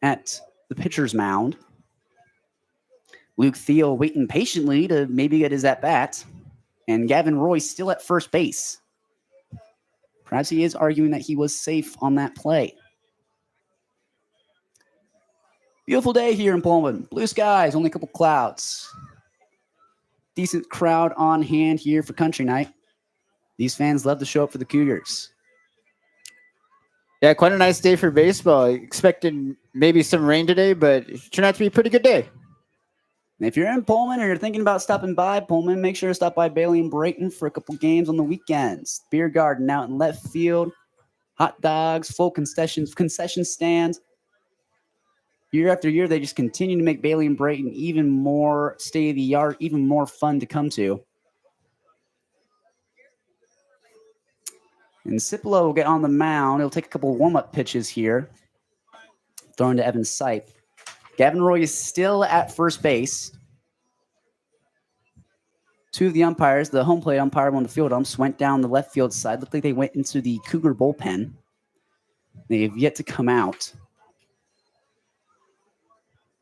at the pitcher's mound. Luke Thiel waiting patiently to maybe get his at-bat. And Gavin Roy still at first base. Perhaps he is arguing that he was safe on that play. Beautiful day here in Pullman. Blue skies, only a couple clouds. Decent crowd on hand here for country night. These fans love to show up for the Cougars. Yeah, quite a nice day for baseball. I expected maybe some rain today, but it turned out to be a pretty good day. And if you're in Pullman or you're thinking about stopping by Pullman, make sure to stop by Bailey and Brayton for a couple games on the weekends. Beer garden out in left field. Hot dogs, full concession stands. Year after year, they just continue to make Bailey and Brayton even more state-of-the-art, even more fun to come to. And Sipola will get on the mound. He'll take a couple warm-up pitches here. Thrown to Evan Sipe. Gavin Roy is still at first base. Two of the umpires, the home plate umpire, one of the field umps, went down the left field side. Looked like they went into the Cougar bullpen. They have yet to come out.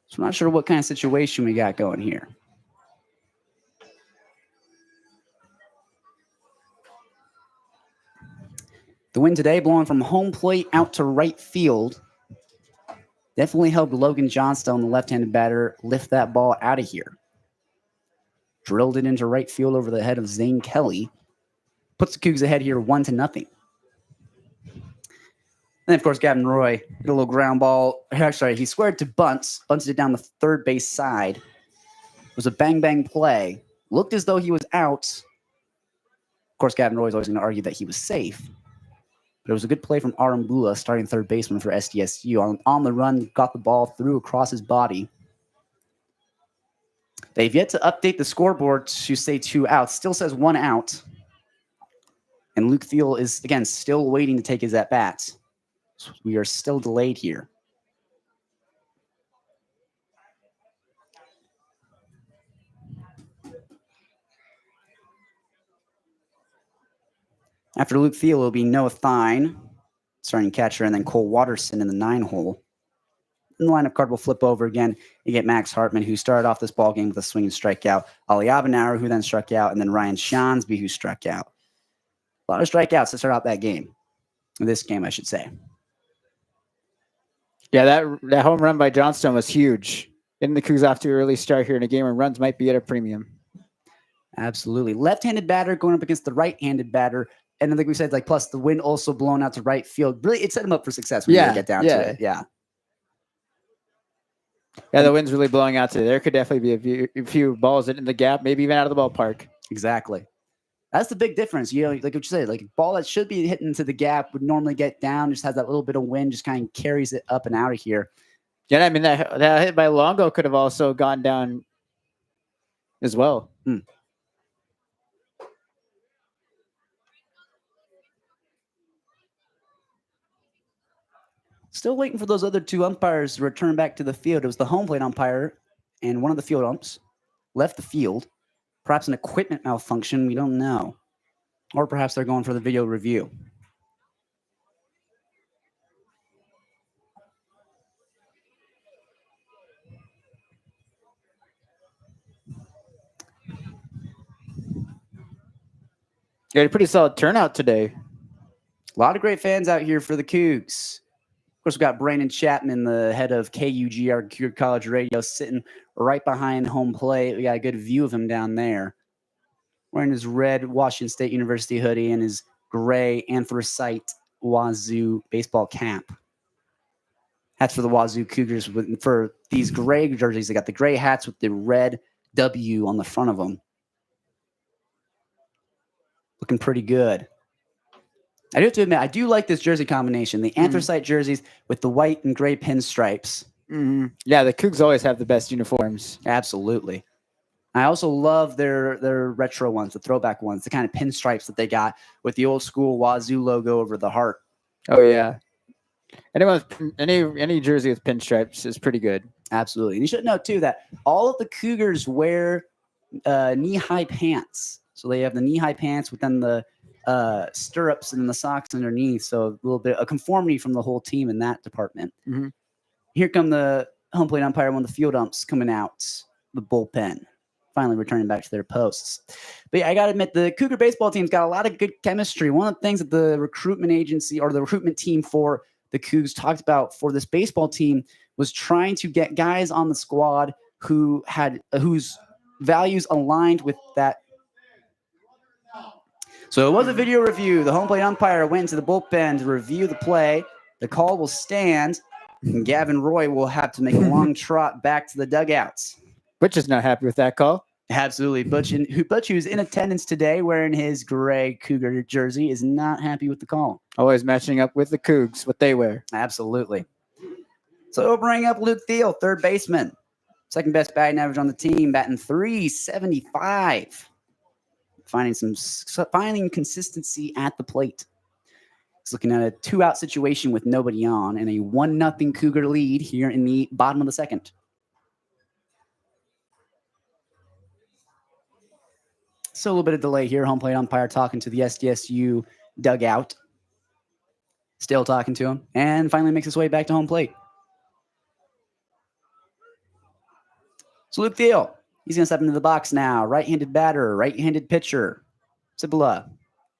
So I'm not sure what kind of situation we got going here. The wind today blowing from home plate out to right field. Definitely helped Logan Johnstone, the left-handed batter, lift that ball out of here. Drilled it into right field over the head of Zane Kelly. Puts the Cougs ahead here 1-0. Then, of course, Gavin Roy hit a little ground ball. Sorry, he squared to bunted it down the third base side. It was a bang-bang play. Looked as though he was out. Of course, Gavin Roy is always going to argue that he was safe. But it was a good play from Arambula, starting third baseman for SDSU. On the run, got the ball through across his body. They've yet to update the scoreboard to say 2 outs. Still says 1 out. And Luke Thiel is, again, still waiting to take his at-bat. So we are still delayed here. After Luke Thiel, it'll be Noah Thine, starting catcher, and then Cole Watterson in the 9-hole. In the lineup card will flip over again. You get Max Hartman, who started off this ball game with a swing and strikeout. Ali Abenauer, who then struck out, and then Ryan Shansby, who struck out. A lot of strikeouts to start out that game. This game, I should say. Yeah, that home run by Johnstone was huge. Getting the Cougs off to an early start here in a game where runs might be at a premium. Absolutely. Left-handed batter going up against the right-handed batter. And then, like we said, like plus the wind also blown out to right field. Really, it set him up for success when Yeah, you get down yeah. to it. Yeah. Yeah, the wind's really blowing out today. There could definitely be a few balls in the gap, maybe even out of the ballpark. Exactly. That's the big difference. You know, like what you said, like a ball that should be hitting to the gap would normally get down, just has that little bit of wind, just kind of carries it up and out of here. Yeah, I mean that hit by Longo could have also gone down as well. Still waiting for those other two umpires to return back to the field. It was the home plate umpire and one of the field umps left the field. Perhaps an equipment malfunction. We don't know. Or perhaps they're going for the video review. You had a pretty solid turnout today. A lot of great fans out here for the Cougs. Of course, we've got Brandon Chapman, the head of KUGR, Cougar College Radio, sitting right behind home plate. We got a good view of him down there, wearing his red Washington State University hoodie and his gray anthracite Wazoo baseball cap. That's for the Wazoo Cougars. For these gray jerseys, they got the gray hats with the red W on the front of them. Looking pretty good. I do have to admit, I do like this jersey combination. The anthracite jerseys with the white and gray pinstripes. Mm-hmm. Yeah, the Cougs always have the best uniforms. Absolutely. I also love their retro ones, the throwback ones, the kind of pinstripes that they got with the old school Wazoo logo over the heart. Oh yeah. Any jersey with pinstripes is pretty good. Absolutely. And you should know too that all of the Cougars wear knee-high pants. So they have the knee-high pants with then the stirrups and the socks underneath. So a little bit of conformity from the whole team in that department. Mm-hmm. Here come the home plate umpire, one of the field umps coming out the bullpen, finally returning back to their posts. But yeah, I got to admit, the Cougar baseball team's got a lot of good chemistry. One of the things that the recruitment agency or the recruitment team for the Cougs talked about for this baseball team was trying to get guys on the squad who had whose values aligned with that. So it was a video review. The home plate umpire went to the bullpen to review the play. The call will stand, and Gavin Roy will have to make a long trot back to the dugouts. Butch is not happy with that call. Absolutely. Butch, who's in attendance today wearing his gray Cougar jersey, is not happy with the call. Always matching up with the Cougs, what they wear. Absolutely. So we'll bring up Luke Thiel, third baseman. Second best batting average on the team, batting .375. Finding consistency at the plate. He's looking at a 2-out situation with nobody on and a 1-0 Cougar lead here in the bottom of the second. So a little bit of delay here. Home plate umpire talking to the SDSU dugout. Still talking to him. And finally makes his way back to home plate. So Luke Thiel, he's going to step into the box now. Right-handed batter, right-handed pitcher. Cibola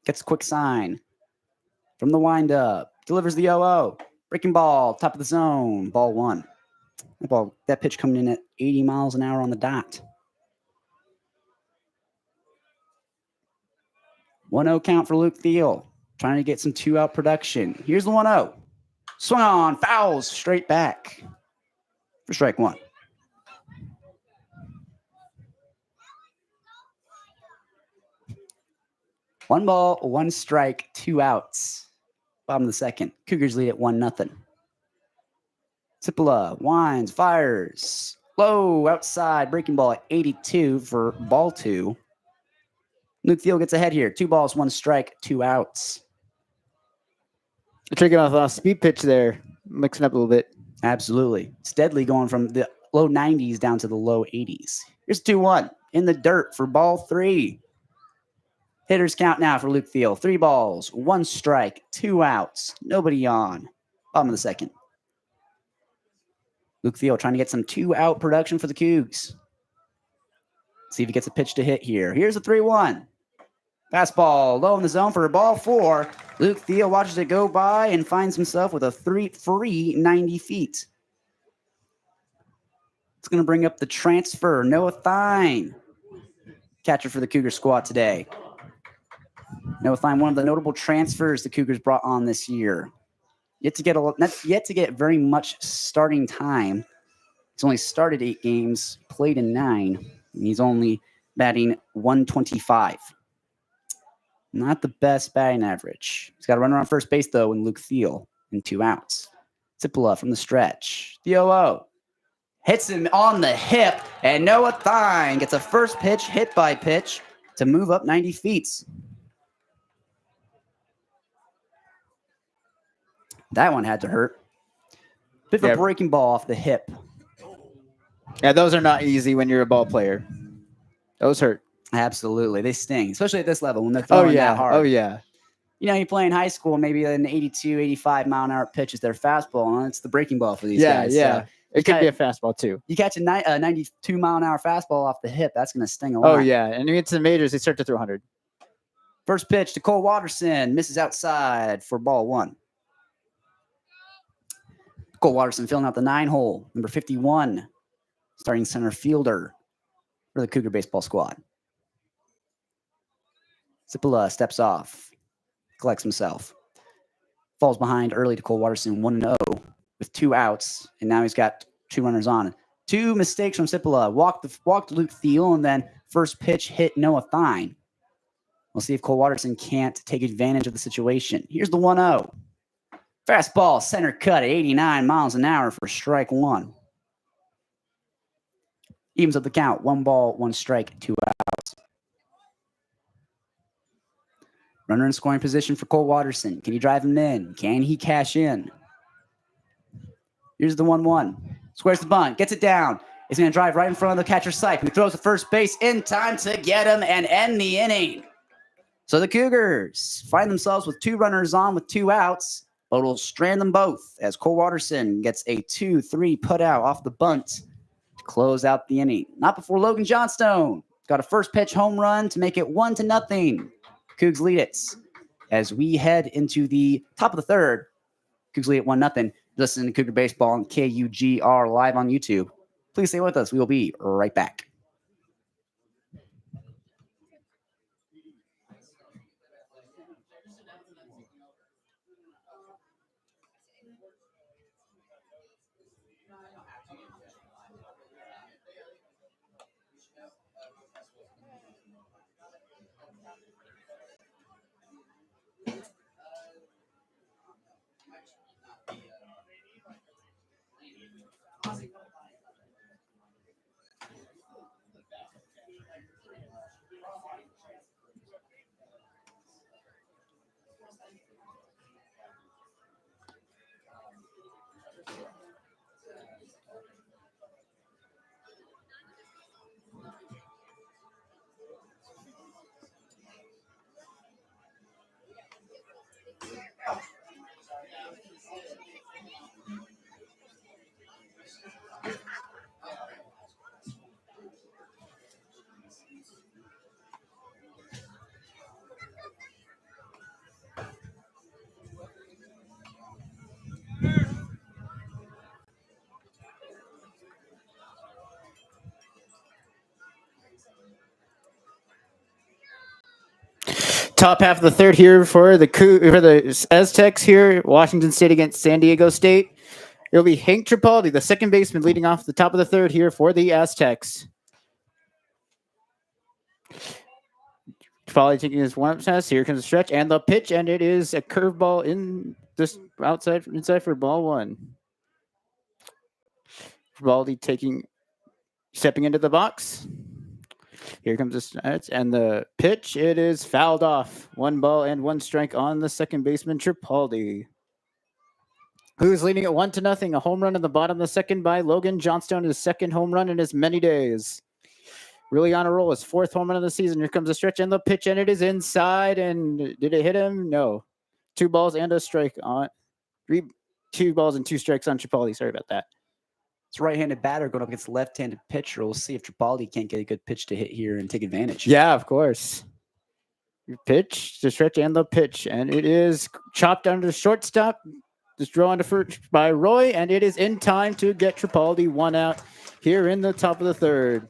gets a quick sign from the windup. Delivers the 0-0. Breaking ball, top of the zone. Ball 1. That pitch coming in at 80 miles an hour on the dot. 1-0 count for Luke Thiel. Trying to get some 2-out production. Here's the 1-0. Swung on, fouls straight back for strike 1. One ball, 1 strike, 2 outs. Bottom of the second. Cougars lead at 1-0. Cipolla winds, fires. Low outside, breaking ball at 82 for ball 2. Luke Thiel gets ahead here. 2 balls, 1 strike, 2 outs. Tricking off a speed pitch there, mixing up a little bit. Absolutely. Steadily going from the low 90s down to the low 80s. Here's 2-1 in the dirt for ball 3. Hitters count now for Luke Thiel. 3 balls, 1 strike, 2 outs. Nobody on. Bottom of the second. Luke Thiel trying to get some 2-out production for the Cougs. See if he gets a pitch to hit here. Here's a 3-1. Fastball low in the zone for a ball 4. Luke Thiel watches it go by and finds himself with a free 90 feet. It's going to bring up the transfer, Noah Thine. Catcher for the Cougar squad today. Noah Fine, one of the notable transfers the Cougars brought on this year. Yet to get very much starting time. He's only started 8 games, played in 9, and he's only batting .125. Not the best batting average. He's got a runner on first base, though, in Luke Thiel and 2 outs. Zippala from the stretch. The 0-0. Hits him on the hip, and Noah Thine gets a first pitch hit by pitch to move up 90 feet. That one had to hurt. Bit of a breaking ball off the hip. Yeah, those are not easy when you're a ball player. Those hurt. Absolutely. They sting, especially at this level when they're throwing that hard. Oh, yeah. You know, you play in high school, maybe an 82, 85 mile an hour pitch is their fastball, and it's the breaking ball for these guys. Yeah. So it could be a fastball, too. You catch a 92 mile an hour fastball off the hip, that's going to sting a lot. Oh, yeah. And you get to the majors, they start to throw 100. First pitch to Cole Watterson, misses outside for ball 1. Cole Watterson filling out the 9-hole, number 51, starting center fielder for the Cougar baseball squad. Zippala steps off, collects himself, falls behind early to Cole Watterson, 1-0 with 2 outs, and now he's got 2 runners on. 2 mistakes from Zippala. Walked Luke Thiel, and then first pitch hit Noah Thine. We'll see if Cole Watterson can't take advantage of the situation. Here's the 1-0. Fastball, center cut at 89 miles an hour for strike 1. Evens up the count. 1 ball, 1 strike, 2 outs. Runner in scoring position for Cole Watterson. Can he drive him in? Can he cash in? Here's the 1-1. Squares the bunt. Gets it down. He's going to drive right in front of the catcher's sight, who throws to first base in time to get him and end the inning. So the Cougars find themselves with 2 runners on with 2 outs, but will strand them both as Cole Watterson gets a 2-3 put out off the bunt to close out the inning. Not before Logan Johnstone got a first pitch home run to make it 1-0. Cougs lead it as we head into the top of the 3rd. Cougs lead it 1-0. Listen to Cougar Baseball on KUGR live on YouTube. Please stay with us. We will be right back. Top half of the 3rd here for the Aztecs here. Washington State against San Diego State. It'll be Hank Tripaldi, the second baseman, leading off the top of the 3rd here for the Aztecs. Tripaldi taking his warm-up test. Here comes the stretch and the pitch, and it is a curveball in this inside for ball 1. Tripaldi stepping into the box. Here comes the stretch and the pitch. It is fouled off. 1 ball and 1 strike on the second baseman, Tripaldi, who's leading it 1-0. A home run in the bottom of the 2nd by Logan Johnstone, his 2nd home run in as many days. Really on a roll. His 4th home run of the season. Here comes the stretch and the pitch, and it is inside. And did it hit him? No. 2 balls and a strike on 2 balls and 2 strikes on Tripaldi. Sorry about that. It's right-handed batter going up against left-handed pitcher. We'll see if Tripaldi can't get a good pitch to hit here and take advantage. Yeah, of course. Pitch, the stretch, and the pitch. And it is chopped under the shortstop. Just drawn to first by Roy, and it is in time to get Tripaldi 1 out here in the top of the 3rd.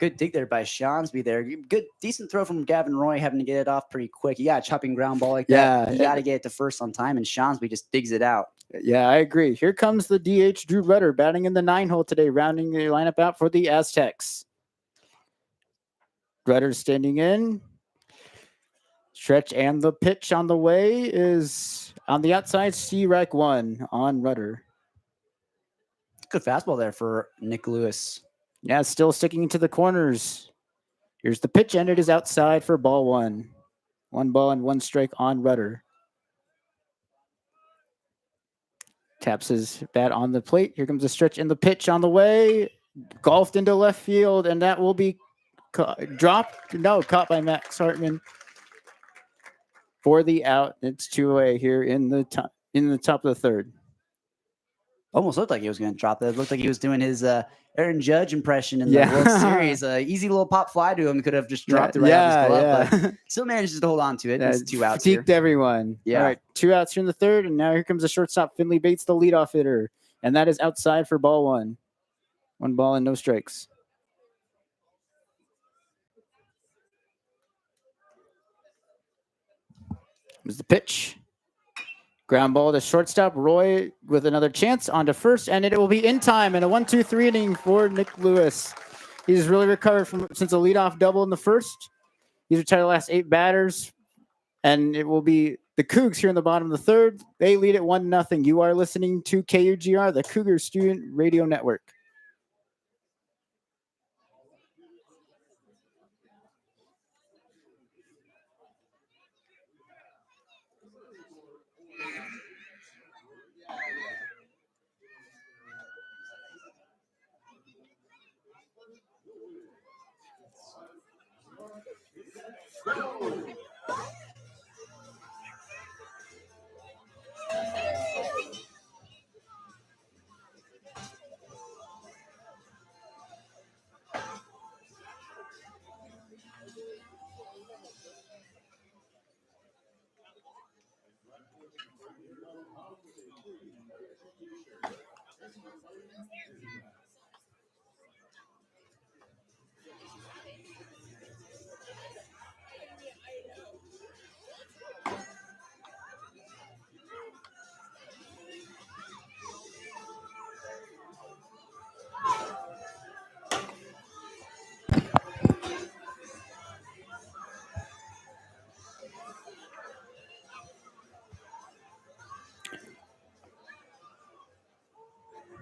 Good dig there by Shawnsby there. Good, decent throw from Gavin Roy, having to get it off pretty quick. You got a chopping ground ball like that. You got to get it to first on time, and Shawnsby just digs it out. Yeah, I agree. Here comes the DH Drew Rudder batting in the 9 hole today, rounding the lineup out for the Aztecs. Rudder standing in. Stretch and the pitch on the way is on the outside. Strike 1 on Rudder. Good fastball there for Nick Lewis. Yeah, still sticking to the corners. Here's the pitch, and it is outside for ball 1. 1 ball and 1 strike on Rudder. Taps his bat on the plate. Here comes the stretch and the pitch on the way. Golfed into left field, and that will be dropped. No, caught by Max Hartman for the out. It's 2-away here in the top of the 3rd. Almost looked like he was going to drop that. It looked like he was doing his Aaron Judge impression in the World Series. Easy little pop fly to him. Could have just dropped it right out of his glove, but still manages to hold on to it. It's 2 outs here. Peaked everyone. Yeah. All right, 2 outs here in the 3rd, and now here comes the shortstop, Finley Bates, the leadoff hitter, and that is outside for ball 1. 1 ball and no strikes. Here's the pitch. Ground ball to shortstop. Roy with another chance onto first, and it will be in time in a 1-2-3 inning for Nick Lewis. He's really recovered since a leadoff double in the 1st. He's retired the last 8 batters, and it will be the Cougs here in the bottom of the 3rd. They lead it 1-0. You are listening to KUGR, the Cougar Student Radio Network.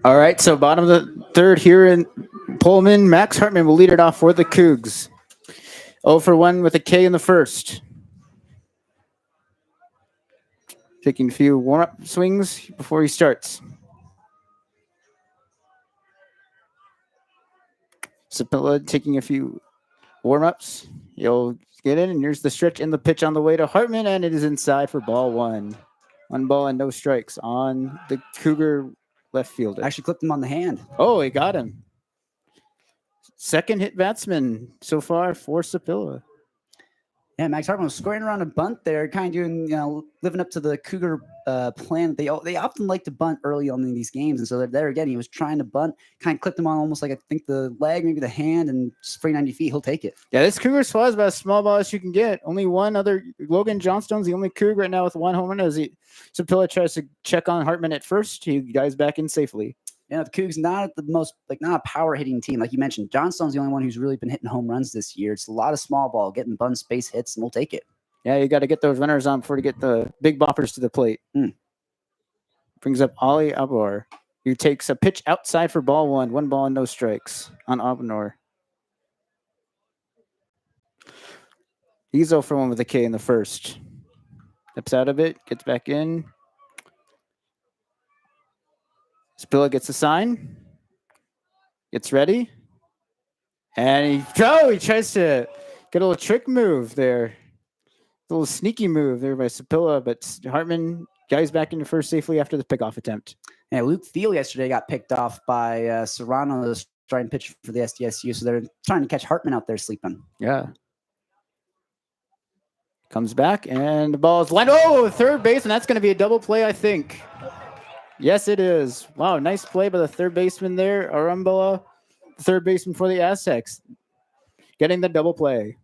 All right, so bottom of the 3rd here in Pullman. Max Hartman will lead it off for the Cougs. 0 for 1 with a K in the 1st. Taking a few warm-up swings before he starts. Sapilla taking a few warm-ups. He'll get in, and here's the stretch and the pitch on the way to Hartman, and it is inside for ball 1. 1 ball and no strikes on the Cougar left fielder. Actually clipped him on the hand. Oh, he got him. 2nd hit batsman so far for Sapilla. Yeah, Max Hartman was scoring around a bunt there, kind of doing, living up to the Cougar plan. They often like to bunt early on in these games, and so there again, he was trying to bunt, kind of clipped him on almost like I think the leg, maybe the hand, and spray 90 feet. He'll take it. Yeah, this Cougar squad is about as small ball as you can get. Only one other, Logan Johnstone's the only Cougar right now with 1 home run. As Sapilla tries to check on Hartman at first, he dives back in safely. Yeah, the Cougs not the most not a power hitting team like you mentioned. Johnstone's the only one who's really been hitting home runs this year. It's a lot of small ball, getting bunt space hits, and we'll take it. Yeah, you got to get those runners on before you get the big boppers to the plate. Brings up Ali Abor, who takes a pitch outside for ball 1. 1 ball and no strikes on Abnor. He's 0 for 1 with a K in the 1st. Steps out of it, gets back in. Spilla gets a sign, gets ready, and he tries to get a little trick move there. A little sneaky move there by Sapilla, but Hartman guys back into first safely after the pickoff attempt. Yeah, Luke Thiel yesterday got picked off by Serrano, the starting pitcher for the SDSU, so they're trying to catch Hartman out there sleeping. Yeah. Comes back, and the ball is lined. Oh, 3rd base, and that's going to be a double play, I think. Yes, it is. Wow, nice play by the 3rd baseman there, Arumbola, the 3rd baseman for the Aztecs. getting the double play.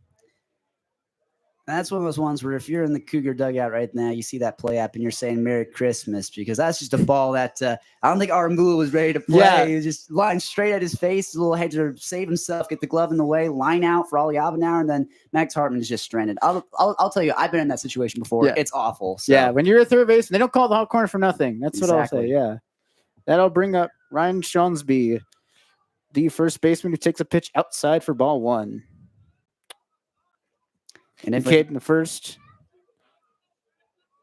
That's one of those ones where if you're in the Cougar dugout right now, you see that play happen, you're saying Merry Christmas, because that's just a ball that I don't think Arambula was ready to play. Yeah. He was just lying straight at his face. A little had to save himself, get the glove in the way, line out for Ali Abenauer, and then Max Hartman is just stranded. I'll tell you, I've been in that situation before. Yeah. It's awful. So. Yeah, when you're a third baseman, they don't call the hot corner for nothing. That's what I'll Exactly. say. Yeah, that'll bring up Ryan Schonsby, the first baseman who takes a pitch outside for ball one. And if Kincaid in the first,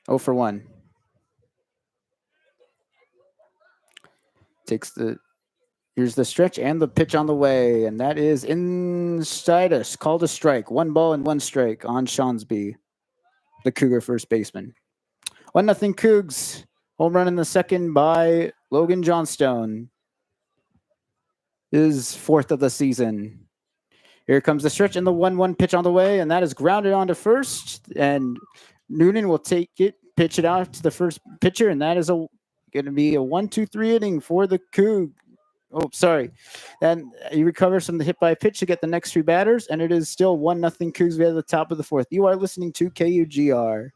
0 for 1. Here's the stretch and the pitch on the way, and that is inside us. Called a strike. 1 ball and 1 strike on Schonsby, the Cougar first baseman. 1-0 Cougs. Home run in the second by Logan Johnstone. His 4th of the season. Here comes the stretch and the 1-1 pitch on the way, and that is grounded onto first. And Noonan will take it, pitch it out to the first pitcher, and that is going to be a 1-2-3 inning for the Coug. Oh, sorry. And he recovers from the hit by pitch to get the next 3 batters, and it is still 1-0 Cougs at the top of the 4th. You are listening to KUGR.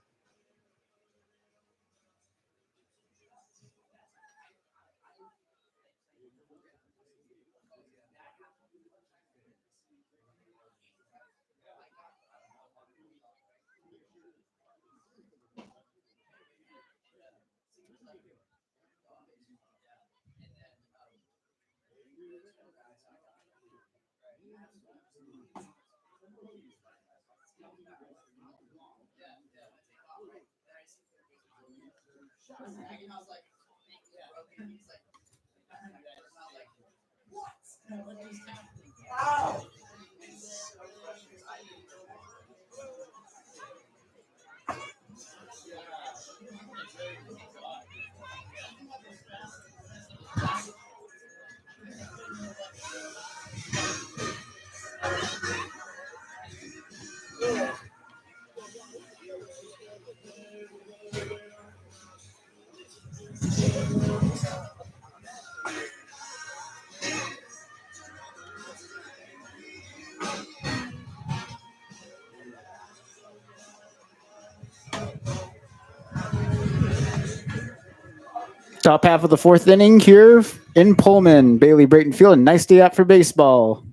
Top half of the 4th inning here in Pullman, Bailey Brayton Field. A nice day out for baseball.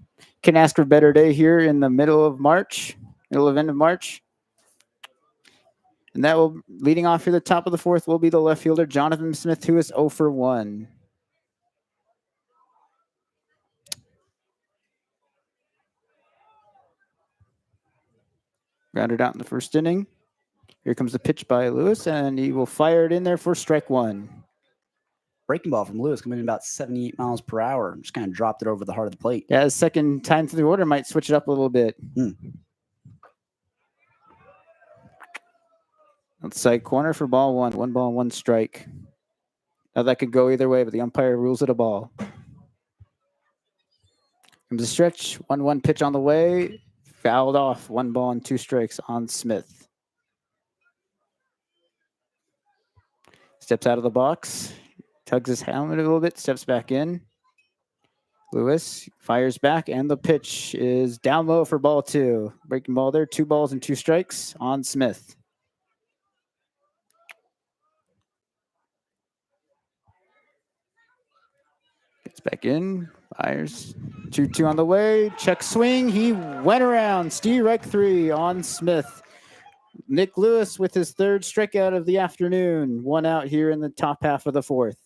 Can ask for a better day here in the middle of end of March. And that will, leading off here, the top of the 4th will be the left fielder, Jonathan Smith, who is 0 for 1. Grounded out in the first inning. Here comes the pitch by Lewis, and he will fire it in there for strike 1. breaking ball from Lewis coming in about 78 miles per hour. Just kind of dropped it over the heart of the plate. Yeah, his second time through the order might switch it up a little bit. Outside corner for ball 1. 1 ball, 1 strike. Now that could go either way, but the umpire rules it a ball. Comes a stretch. 1-1 pitch on the way. Fouled off. 1 ball and 2 strikes on Smith. Steps out of the box. Tugs his helmet a little bit. Steps back in. Lewis fires back, and the pitch is down low for ball 2. Breaking ball there. 2 balls and 2 strikes on Smith. Gets back in. Fires. 2-2 on the way. Check swing. He went around. Strike 3 on Smith. Nick Lewis with his 3rd strikeout of the afternoon. 1 out here in the top half of the 4th.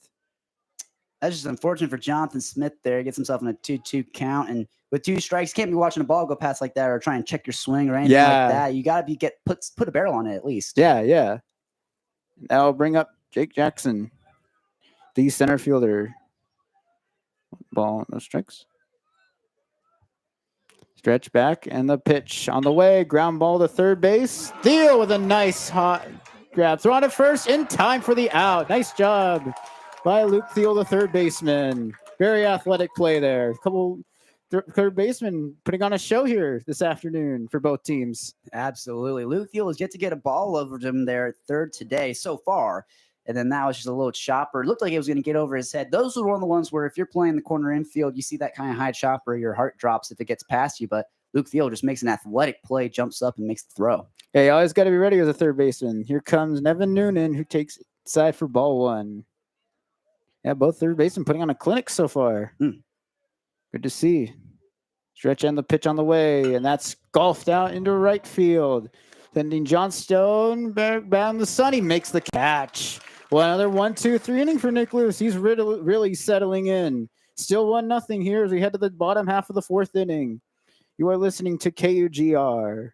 That's just unfortunate for Jonathan Smith there. He gets himself in a 2-2 count. And with 2 strikes, can't be watching a ball go past like that or try and check your swing or anything like that. You got to put a barrel on it at least. Yeah. Now I'll bring up Jake Jackson, the center fielder. Ball, no strikes. Stretch back, and the pitch on the way. Ground ball to third base. Thiel with a nice hot grab. Thrown at first in time for the out. Nice job by Luke Thiel, the third baseman. Very athletic play there. A couple third basemen putting on a show here this afternoon for both teams. Absolutely. Luke Thiel has yet to get a ball over to him there at third today so far. And then that was just a little chopper. It looked like it was going to get over his head. Those are one of the ones where if you're playing the corner infield, you see that kind of high chopper, your heart drops if it gets past you. But Luke Thiel just makes an athletic play, jumps up, and makes the throw. Yeah, you always got to be ready as a third baseman. Here comes Nevin Noonan, who takes side for ball one. Yeah, both third basemen putting on a clinic so far. Good to see. Stretch and the pitch on the way, and that's golfed out into right field. Sending Johnstone back down the sun. He makes the catch. Well, another 1-2-3 inning for Nick Lewis. He's really settling in. Still 1-0 here as we head to the bottom half of the fourth inning. You are listening to KUGR.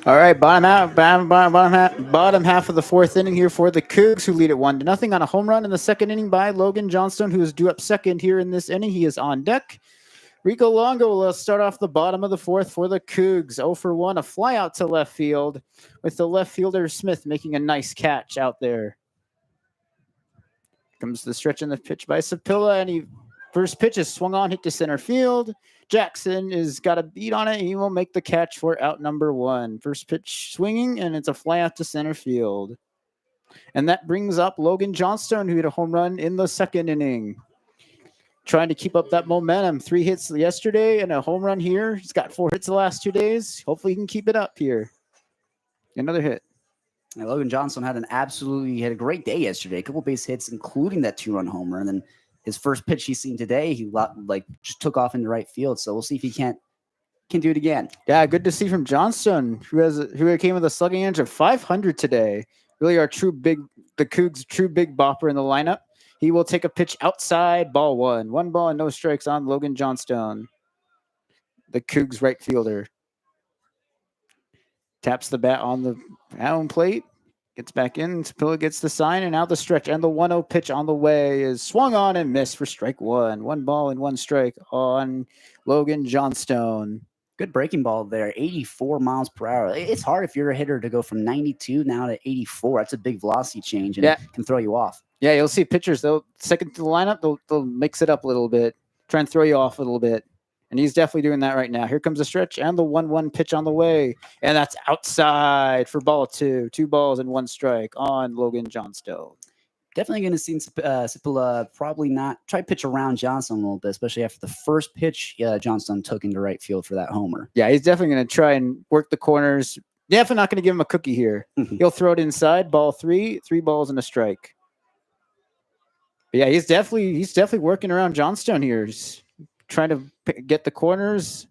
All right, bottom half of the fourth inning here for the Cougs, who lead it 1-0 on a home run in the second inning by Logan Johnstone, who is due up second here in this inning. He is on deck. Rico Longo will start off the bottom of the fourth for the Cougs. 0 for 1, a fly out to left field, with the left fielder Smith making a nice catch out there. Comes the stretch in the pitch by Sapilla, and first pitch is swung on, hit to center field. Jackson has got a beat on it. He will make the catch for out number 1. First pitch swinging, and it's a fly out to center field. And that brings up Logan Johnstone, who hit a home run in the second inning. Trying to keep up that momentum. 3 hits yesterday and a home run here. He's got 4 hits the last 2 days. Hopefully he can keep it up here. Another hit. And Logan Johnstone had a great day yesterday. A couple base hits, including that 2-run homer. And then his first pitch he's seen today, he just took off into right field. So we'll see if he can do it again. Yeah, good to see from Johnstone, who came with a slugging average of 500 today. Really the Cougs' true big bopper in the lineup. He will take a pitch outside, ball 1. 1 ball and no strikes on Logan Johnstone, the Cougs right fielder. Taps the bat on the home plate. Gets back in. Sapilla gets the sign, and now the stretch. And the 1-0 pitch on the way is swung on and missed for strike 1. 1 ball and 1 strike on Logan Johnstone. Good breaking ball there, 84 miles per hour. It's hard if you're a hitter to go from 92 now to 84. That's a big velocity change, and it can throw you off. Yeah, you'll see pitchers, second to the lineup, they'll mix it up a little bit, try and throw you off a little bit. And he's definitely doing that right now. Here comes the stretch and the 1-1 pitch on the way. And that's outside for ball 2. 2 balls and 1 strike on Logan Johnstone. Definitely going to see Sapilla probably not try to pitch around Johnstone a little bit, especially after the first pitch Johnstone took into right field for that homer. Yeah, he's definitely going to try and work the corners. Definitely not going to give him a cookie here. He'll throw it inside, ball 3, 3 balls and a strike. But yeah, he's definitely working around Johnstone here. He's trying to get the corners,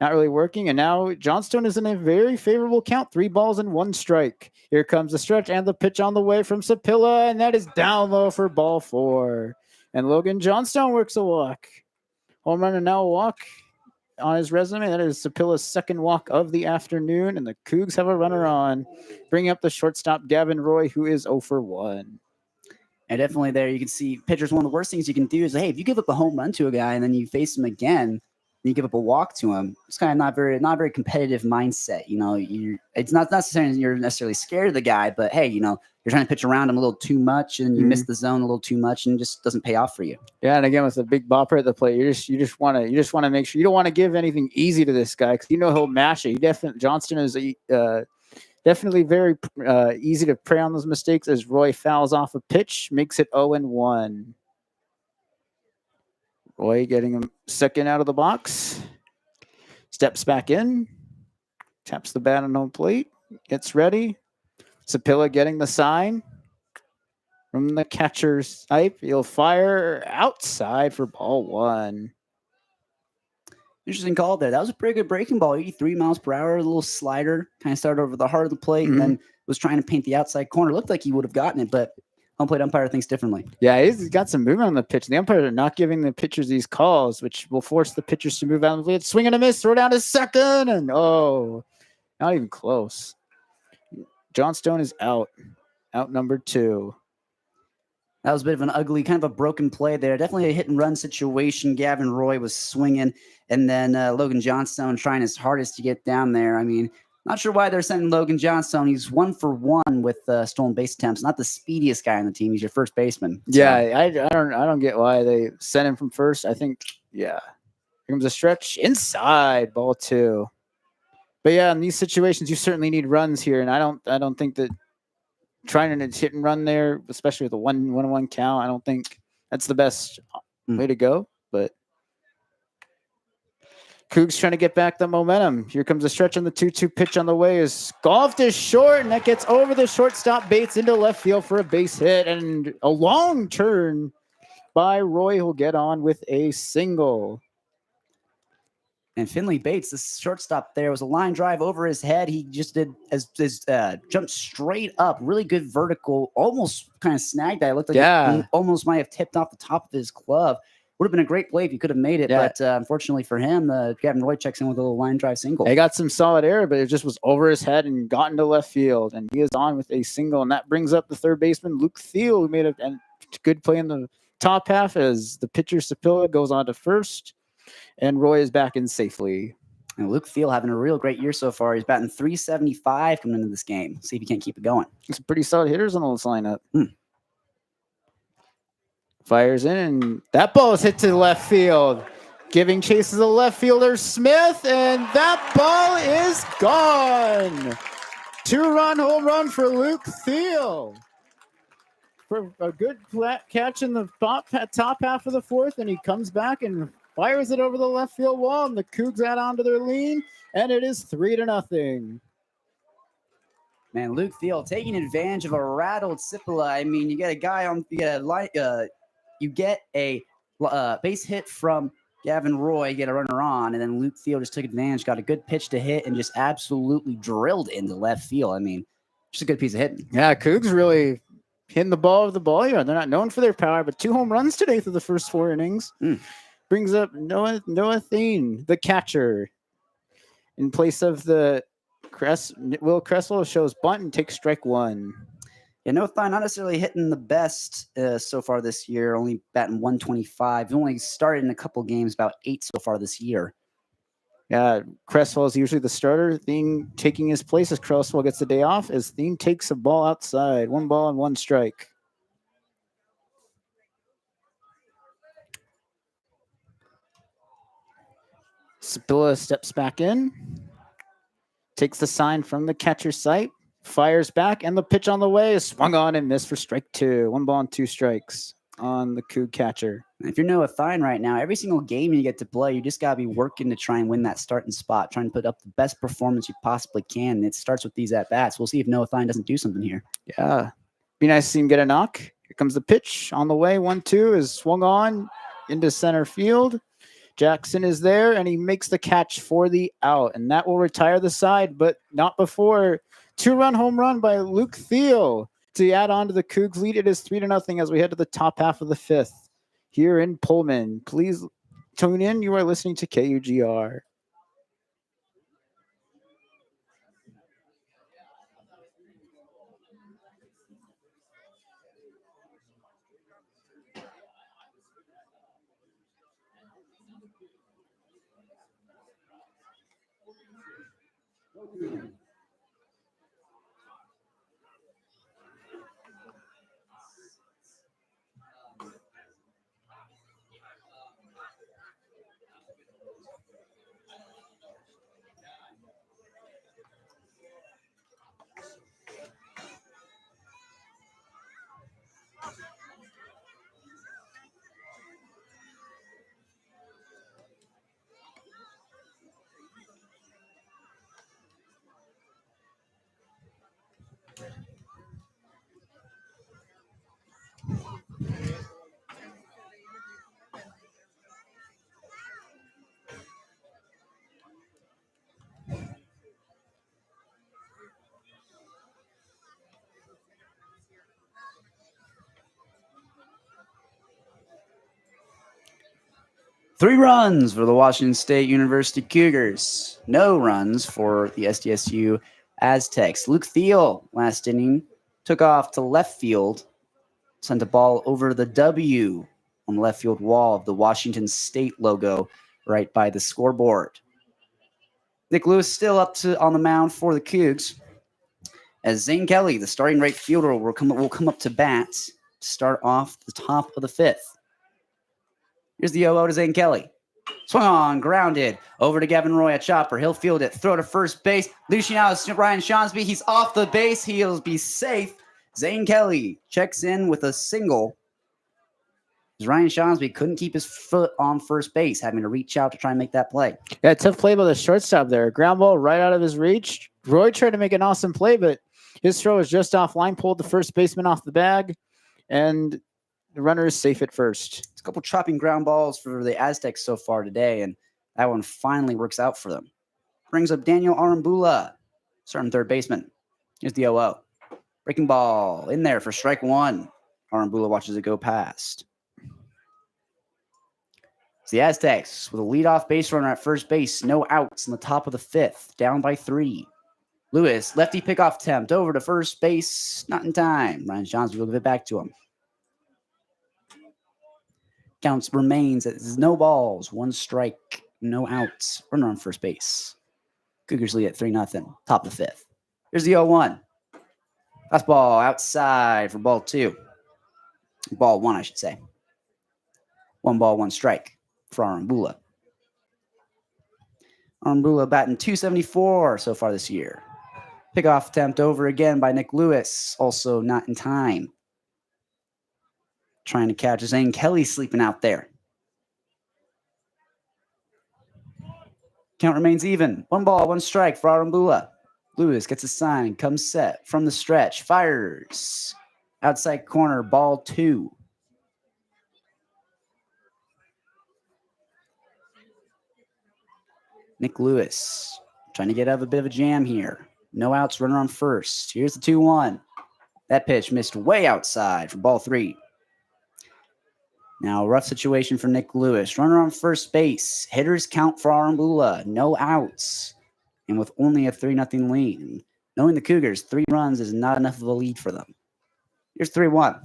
not really working. And now Johnstone is in a very favorable count, 3 balls and 1 strike. Here comes the stretch and the pitch on the way from Sapilla, and that is down low for ball 4. And Logan Johnstone works a walk. Home run and now a walk on his resume. That is Sapilla's second walk of the afternoon, and the Cougs have a runner on, bringing up the shortstop Gavin Roy, who is 0 for 1. And definitely there you can see pitchers, one of the worst things you can do is, hey, if you give up a home run to a guy and then you face him again, and you give up a walk to him, it's kind of not very competitive mindset. It's not necessarily you're necessarily scared of the guy, but hey, you're trying to pitch around him a little too much and you miss the zone a little too much and it just doesn't pay off for you. Yeah, and again with the big bopper at the plate, you just want to make sure you don't want to give anything easy to this guy because he'll mash it. Johnston is definitely very easy to prey on those mistakes as Roy fouls off a pitch, makes it 0-1. Roy getting him second out of the box. steps back in, taps the bat on home plate, gets ready. Sapilla getting the sign from the catcher's type. He'll fire outside for ball one. Interesting call there. That was a pretty good breaking ball. 83 miles per hour, a little slider. Kind of started over the heart of the plate and then was trying to paint the outside corner. Looked like he would have gotten it, but home plate umpire thinks differently. Yeah, he's got some movement on the pitch. The umpires are not giving the pitchers these calls, which will force the pitchers to move out of the plate. Swing and a miss, throw down to second, and not even close. Johnstone is out. Out number 2. That was a bit of an ugly, kind of a broken play there. Definitely a hit and run situation. Gavin Roy was swinging, and then Logan Johnstone trying his hardest to get down there. I mean, not sure why they're sending Logan Johnstone. He's 1 for 1 with stolen base attempts. Not the speediest guy on the team. He's your first baseman. So. Yeah, I don't get why they sent him from first. I think, yeah. Here comes a stretch inside, ball 2. But yeah, in these situations, you certainly need runs here, and I don't think that trying to hit and run there, especially with a 1-1 count, I don't think that's the best way to go. But Cougs trying to get back the momentum. Here comes a stretch on the 2-2 pitch on the way. Is golfed is short, and that gets over the shortstop Bates into left field for a base hit, and a long turn by Roy who'll get on with a single. And Finley Bates, the shortstop there, was a line drive over his head. He just did jumped straight up, really good vertical, almost kind of snagged that. It looked like it almost might have tipped off the top of his glove. Would have been a great play if he could have made it, but unfortunately for him, Gavin Roy checks in with a little line drive single. He got some solid air, but it just was over his head and got into left field, and he is on with a single, and that brings up the third baseman, Luke Thiel, who made a good play in the top half as the pitcher Sapilla goes on to first. And Roy is back in safely. And Luke Thiel having a real great year so far. He's batting .375 coming into this game. See if he can't keep it going. Some pretty solid hitters on this lineup. Fires in, and that ball is hit to left field. Giving chase to the left fielder, Smith, and that ball is gone. 2-run home run for Luke Thiel. For a good catch in the top half of the fourth, and he comes back and fires it over the left field wall, and the Cougs add on to their lead, and it is 3-0. Man, Luke Thiel taking advantage of a rattled Cipula. I mean, you get a guy on, you get a base hit from Gavin Roy, you get a runner on, and then Luke Thiel just took advantage, got a good pitch to hit, and just absolutely drilled into left field. I mean, just a good piece of hitting. Yeah, Cougs really hitting the ball with the ball here. They're not known for their power, but 2 home runs today through the first 4 innings. Brings up Noah Thien, the catcher, in place of the Will Kressel shows bunt and takes strike 1. Yeah, Noah Thien not necessarily hitting the best so far this year, only batting .125. He only started in a couple games, about 8 so far this year. Yeah, Cresswell is usually the starter. Thien taking his place as Cresswell gets the day off as Thien takes a ball outside. 1 ball and 1 strike. Sapilla steps back in, takes the sign from the catcher's sight, fires back, and the pitch on the way is swung on and missed for strike 2. 1 ball and 2 strikes on the Coug catcher. If you're Noah Thien right now, every single game you get to play, you just got to be working to try and win that starting spot, trying to put up the best performance you possibly can. And it starts with these at-bats. We'll see if Noah Thien doesn't do something here. Yeah. Be nice to see him get a knock. Here comes the pitch on the way. 1-2 is swung on into center field. Jackson is there, and he makes the catch for the out, and that will retire the side, but not before 2-run home run by Luke Thiel to add on to the Cougs lead. It is 3-0 as we head to the top half of the 5th here in Pullman. Please tune in. You are listening to KUGR. 3 runs for the Washington State University Cougars. No runs for the SDSU Aztecs. Luke Thiel, last inning, took off to left field, sent a ball over the W on the left field wall of the Washington State logo right by the scoreboard. Nick Lewis still on the mound for the Cougs, as Zane Kelly, the starting right fielder, will come up to bat to start off the top of the 5th. Here's the 0-0 to Zane Kelly. Swung on, grounded, over to Gavin Roy, a chopper. He'll field it, throw to first base. Lucian out is Ryan Shawnsby. He's off the base. He'll be safe. Zane Kelly checks in with a single. As Ryan Shawnsby couldn't keep his foot on first base, having to reach out to try and make that play. Yeah, tough play by the shortstop there. Ground ball right out of his reach. Roy tried to make an awesome play, but his throw was just offline, pulled the first baseman off the bag, and the runner is safe at first. It's a couple chopping ground balls for the Aztecs so far today, and that one finally works out for them. Brings up Daniel Arambula, starting third baseman. Here's the 0-0. Breaking ball in there for strike 1. Arambula watches it go past. It's the Aztecs with a leadoff base runner at first base. No outs in the top of the 5th. Down by 3. Lewis, lefty pickoff attempt over to first base. Not in time. Ryan Johns will give it back to him. Counts remains at no balls, 1 strike, no outs. Runner on first base. Cougars lead at 3-0. Top of the 5th. Here's the 0-1. Fastball outside for ball 2. Ball 1, I should say. 1 ball, 1 strike for Arambula. Arambula batting .274 so far this year. Pickoff attempt over again by Nick Lewis. Also not in time. Trying to catch Zane Kelly sleeping out there. Count remains even. 1 ball, 1 strike for Arambula. Lewis gets a sign, comes set from the stretch, fires. Outside corner, ball 2. Nick Lewis trying to get out of a bit of a jam here. No outs, runner on first. Here's the 2-1. That pitch missed way outside for ball 3. Now, rough situation for Nick Lewis. Runner on first base. Hitters count for Arambula. No outs. And with only a 3-0 lead. Knowing the Cougars, 3 runs is not enough of a lead for them. Here's 3-1.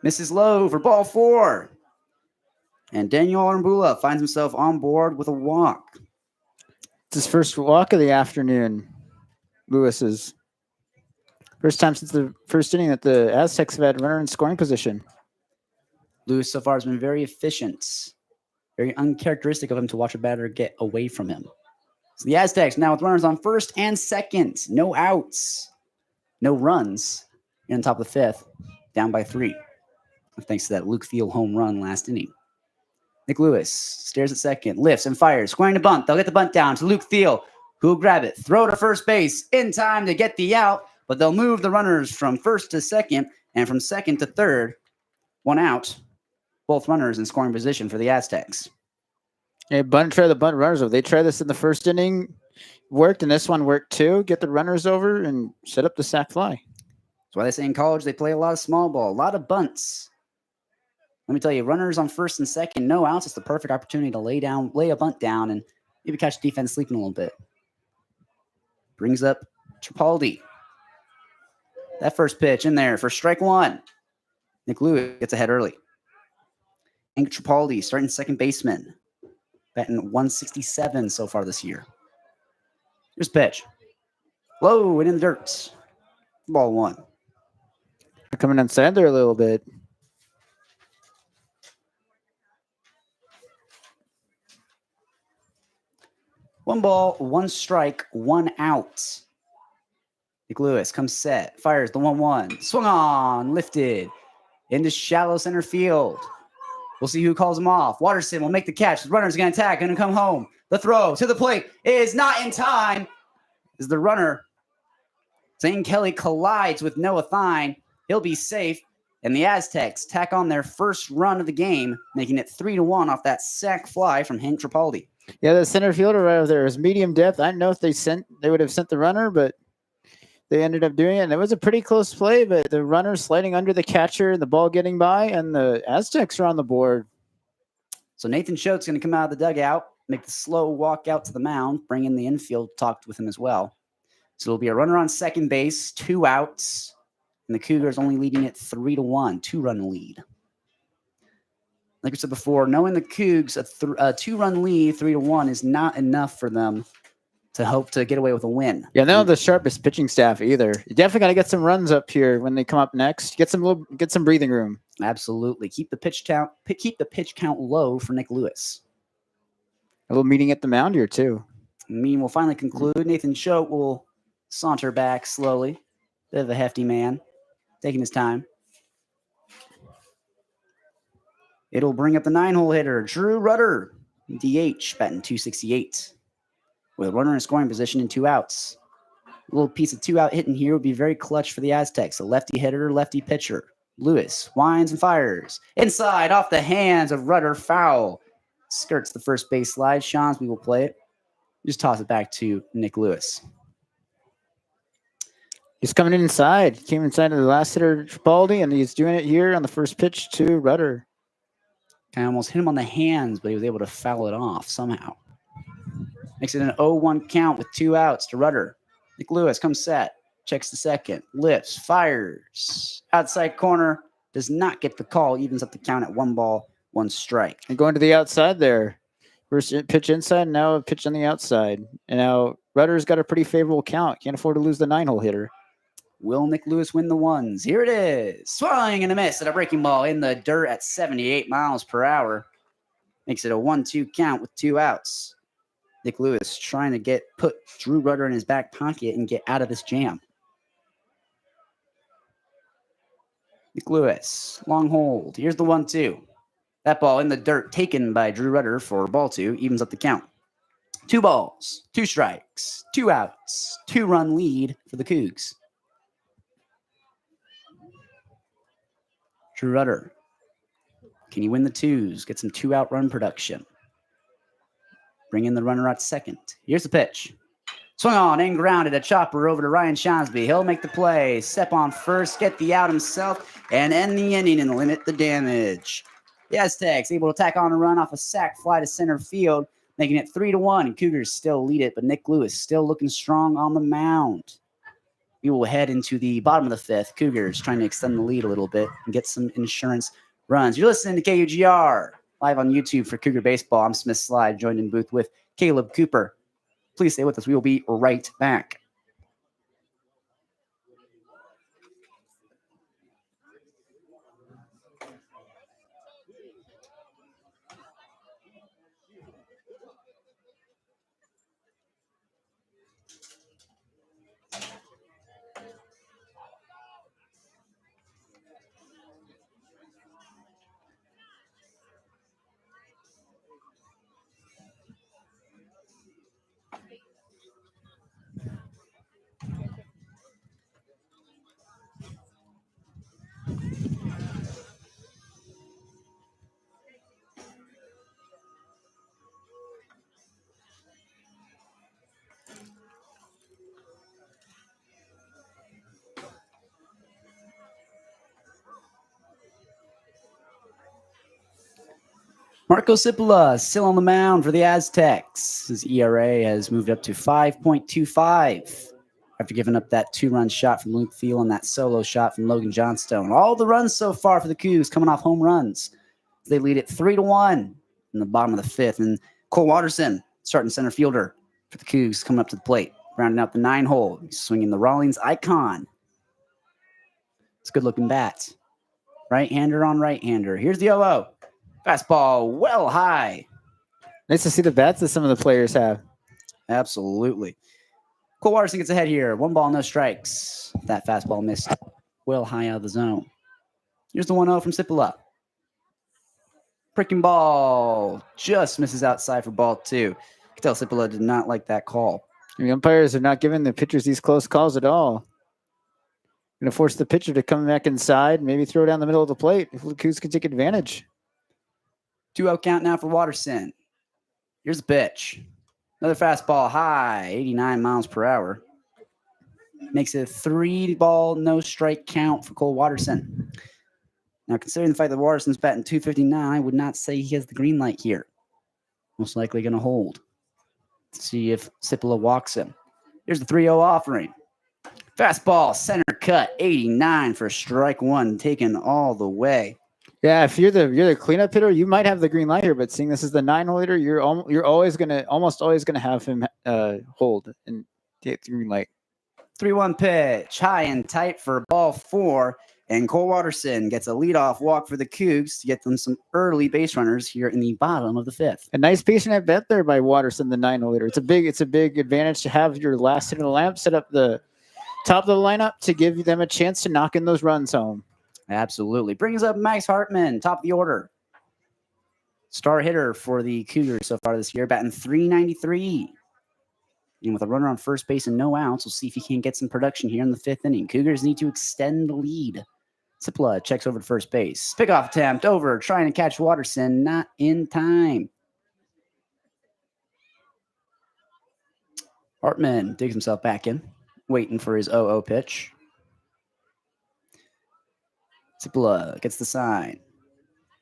Misses low for ball 4. And Daniel Arambula finds himself on board with a walk. It's his first walk of the afternoon. Lewis's. First time since the first inning that the Aztecs have had runner in scoring position. Lewis so far has been very efficient. Very uncharacteristic of him to watch a batter get away from him. So the Aztecs now with runners on first and second. No outs. No runs. On top of the 5th. Down by 3. Thanks to that Luke Thiel home run last inning. Nick Lewis stares at second. Lifts and fires. Squaring to bunt. They'll get the bunt down to Luke Thiel, who will grab it. Throw to first base in time to get the out. But they'll move the runners from first to second and from second to third. 1 out. Both runners in scoring position for the Aztecs. Hey, try the bunt runners over. They tried this in the first inning, worked, and this one worked too. Get the runners over and set up the sac fly. That's why they say in college they play a lot of small ball, a lot of bunts. Let me tell you, runners on first and second, no outs. It's the perfect opportunity to lay a bunt down and maybe catch defense sleeping a little bit. Brings up Tripaldi. That first pitch in there for strike 1. Nick Lewis gets ahead early. Hank Tripaldi, starting second baseman. Batting 167 so far this year. Here's pitch. Low and in the dirt. Ball 1. They're coming inside there a little bit. One ball, 1 strike, 1 out. Nick Lewis comes set, fires the 1-1. Swung on, lifted into shallow center field. We'll see who calls him off. Watterson will make the catch. The runner's going to attack, going to come home. The throw to the plate is not in time. As the runner, Zane Kelly, collides with Noah Thine. He'll be safe. And the Aztecs tack on their first run of the game, making it 3-1 off that sac fly from Hank Tripaldi. Yeah, the center fielder right over there is medium depth. I don't know if they would have sent the runner, but they ended up doing it. And it was a pretty close play, but the runner sliding under the catcher, the ball getting by, and the Aztecs are on the board. So Nathan Choate's going to come out of the dugout, make the slow walk out to the mound, bring in the infield, talked with him as well. So it'll be a runner on second base, 2 outs, and the Cougars only leading it 3-1, 2-run lead. Like I said before, knowing the Cougs, a 2-run lead, 3-1, is not enough for them to hope to get away with a win. Yeah, they're not the sharpest pitching staff either. You definitely got to get some runs up here when they come up next. Get some breathing room. Absolutely. Keep the pitch count low for Nick Lewis. A little meeting at the mound here too. Meeting will finally conclude. Nathan Choate will saunter back slowly. Bit of a hefty man, taking his time. It'll bring up the 9-hole hitter, Drew Rudder, DH, batting .268. With a runner in scoring position and 2 outs. A little piece of 2-out hitting here would be very clutch for the Aztecs. A lefty hitter, lefty pitcher. Lewis winds and fires. Inside, off the hands of Rudder, foul. Skirts the first base slide. Shawnsby will play it. Just toss it back to Nick Lewis. He's coming inside. He came inside to the last hitter, Tripaldi, and he's doing it here on the first pitch to Rudder. Kind of almost hit him on the hands, but he was able to foul it off somehow. Makes it an 0-1 count with 2 outs to Rudder. Nick Lewis comes set. Checks the second. Lifts. Fires. Outside corner. Does not get the call. Evens up the count at 1 ball, 1 strike. And going to the outside there. First pitch inside, now a pitch on the outside. And now Rudder's got a pretty favorable count. Can't afford to lose the 9-hole hitter. Will Nick Lewis win the ones? Here it is. Swing and a miss at a breaking ball in the dirt at 78 miles per hour. Makes it a 1-2 count with 2 outs. Nick Lewis trying to put Drew Rudder in his back pocket and get out of this jam. Nick Lewis, long hold. Here's the 1-2. That ball in the dirt taken by Drew Rudder for ball 2, evens up the count. 2 balls, 2 strikes, 2 outs, 2-run lead for the Cougs. Drew Rudder, can he win the 2s? Get some 2-out run production. Bring in the runner at second. Here's the pitch. Swung on and grounded. A chopper over to Ryan Shawnsby. He'll make the play. Step on first, get the out himself, and end the inning and limit the damage. The Aztecs able to tack on a run off a sac fly to center field, making it 3-1. Cougars still lead it, but Nick Lewis still looking strong on the mound. We will head into the bottom of the 5th. Cougars trying to extend the lead a little bit and get some insurance runs. You're listening to KUGR. Live on YouTube for Cougar Baseball. I'm Smith Slide, joined in booth with Caleb Cooper. Please stay with us. We will be right back. Marco Cipolla still on the mound for the Aztecs. His ERA has moved up to 5.25 after giving up that 2-run shot from Luke Thiel and that solo shot from Logan Johnstone. All the runs so far for the Cougs coming off home runs. They lead it 3-1 in the bottom of the 5th. And Cole Watterson, starting center fielder for the Cougs, coming up to the plate, rounding out the 9-hole. He's swinging the Rawlings Icon. It's a good-looking bat. Right-hander on right-hander. Here's the 0-0. Fastball well high. Nice to see the bats that some of the players have. Absolutely. Cole Watterson gets ahead here. 1 ball, no strikes. That fastball missed well high out of the zone. Here's the 1-0 from Cipolla. Pricking ball just misses outside for ball 2. You can tell Cipolla did not like that call. The umpires are not giving the pitchers these close calls at all. Going to force the pitcher to come back inside, maybe throw down the middle of the plate if the Cougs can take advantage. 2-0 count now for Watterson. Here's the pitch. Another fastball high, 89 miles per hour. Makes it a 3-ball, no strike count for Cole Watterson. Now, considering the fact that Waterson's batting 259, I would not say he has the green light here. Most likely going to hold. Let's see if Cipolla walks him. Here's the 3-0 offering. Fastball, center cut, 89 for strike one, taken all the way. Yeah, if you're the cleanup hitter, you might have the green light here, but seeing this is the 9-hole hitter, you're almost always gonna have him hold and get the green light. 3-1 pitch, high and tight for ball 4, and Cole Watterson gets a leadoff walk for the Cougs to get them some early base runners here in the bottom of the 5th. A nice patient at bat there by Watterson, the 9-hole hitter. It's a big advantage to have your last hit of the lineup set up the top of the lineup to give them a chance to knock in those runs home. Absolutely. Brings up Max Hartman, top of the order. Star hitter for the Cougars so far this year, batting .393. And with a runner on first base and no outs, we'll see if he can get some production here in the 5th inning. Cougars need to extend the lead. Cipolla checks over to first base. Pickoff attempt over, trying to catch Watterson, not in time. Hartman digs himself back in, waiting for his 0-0 pitch. Cipolla gets the sign.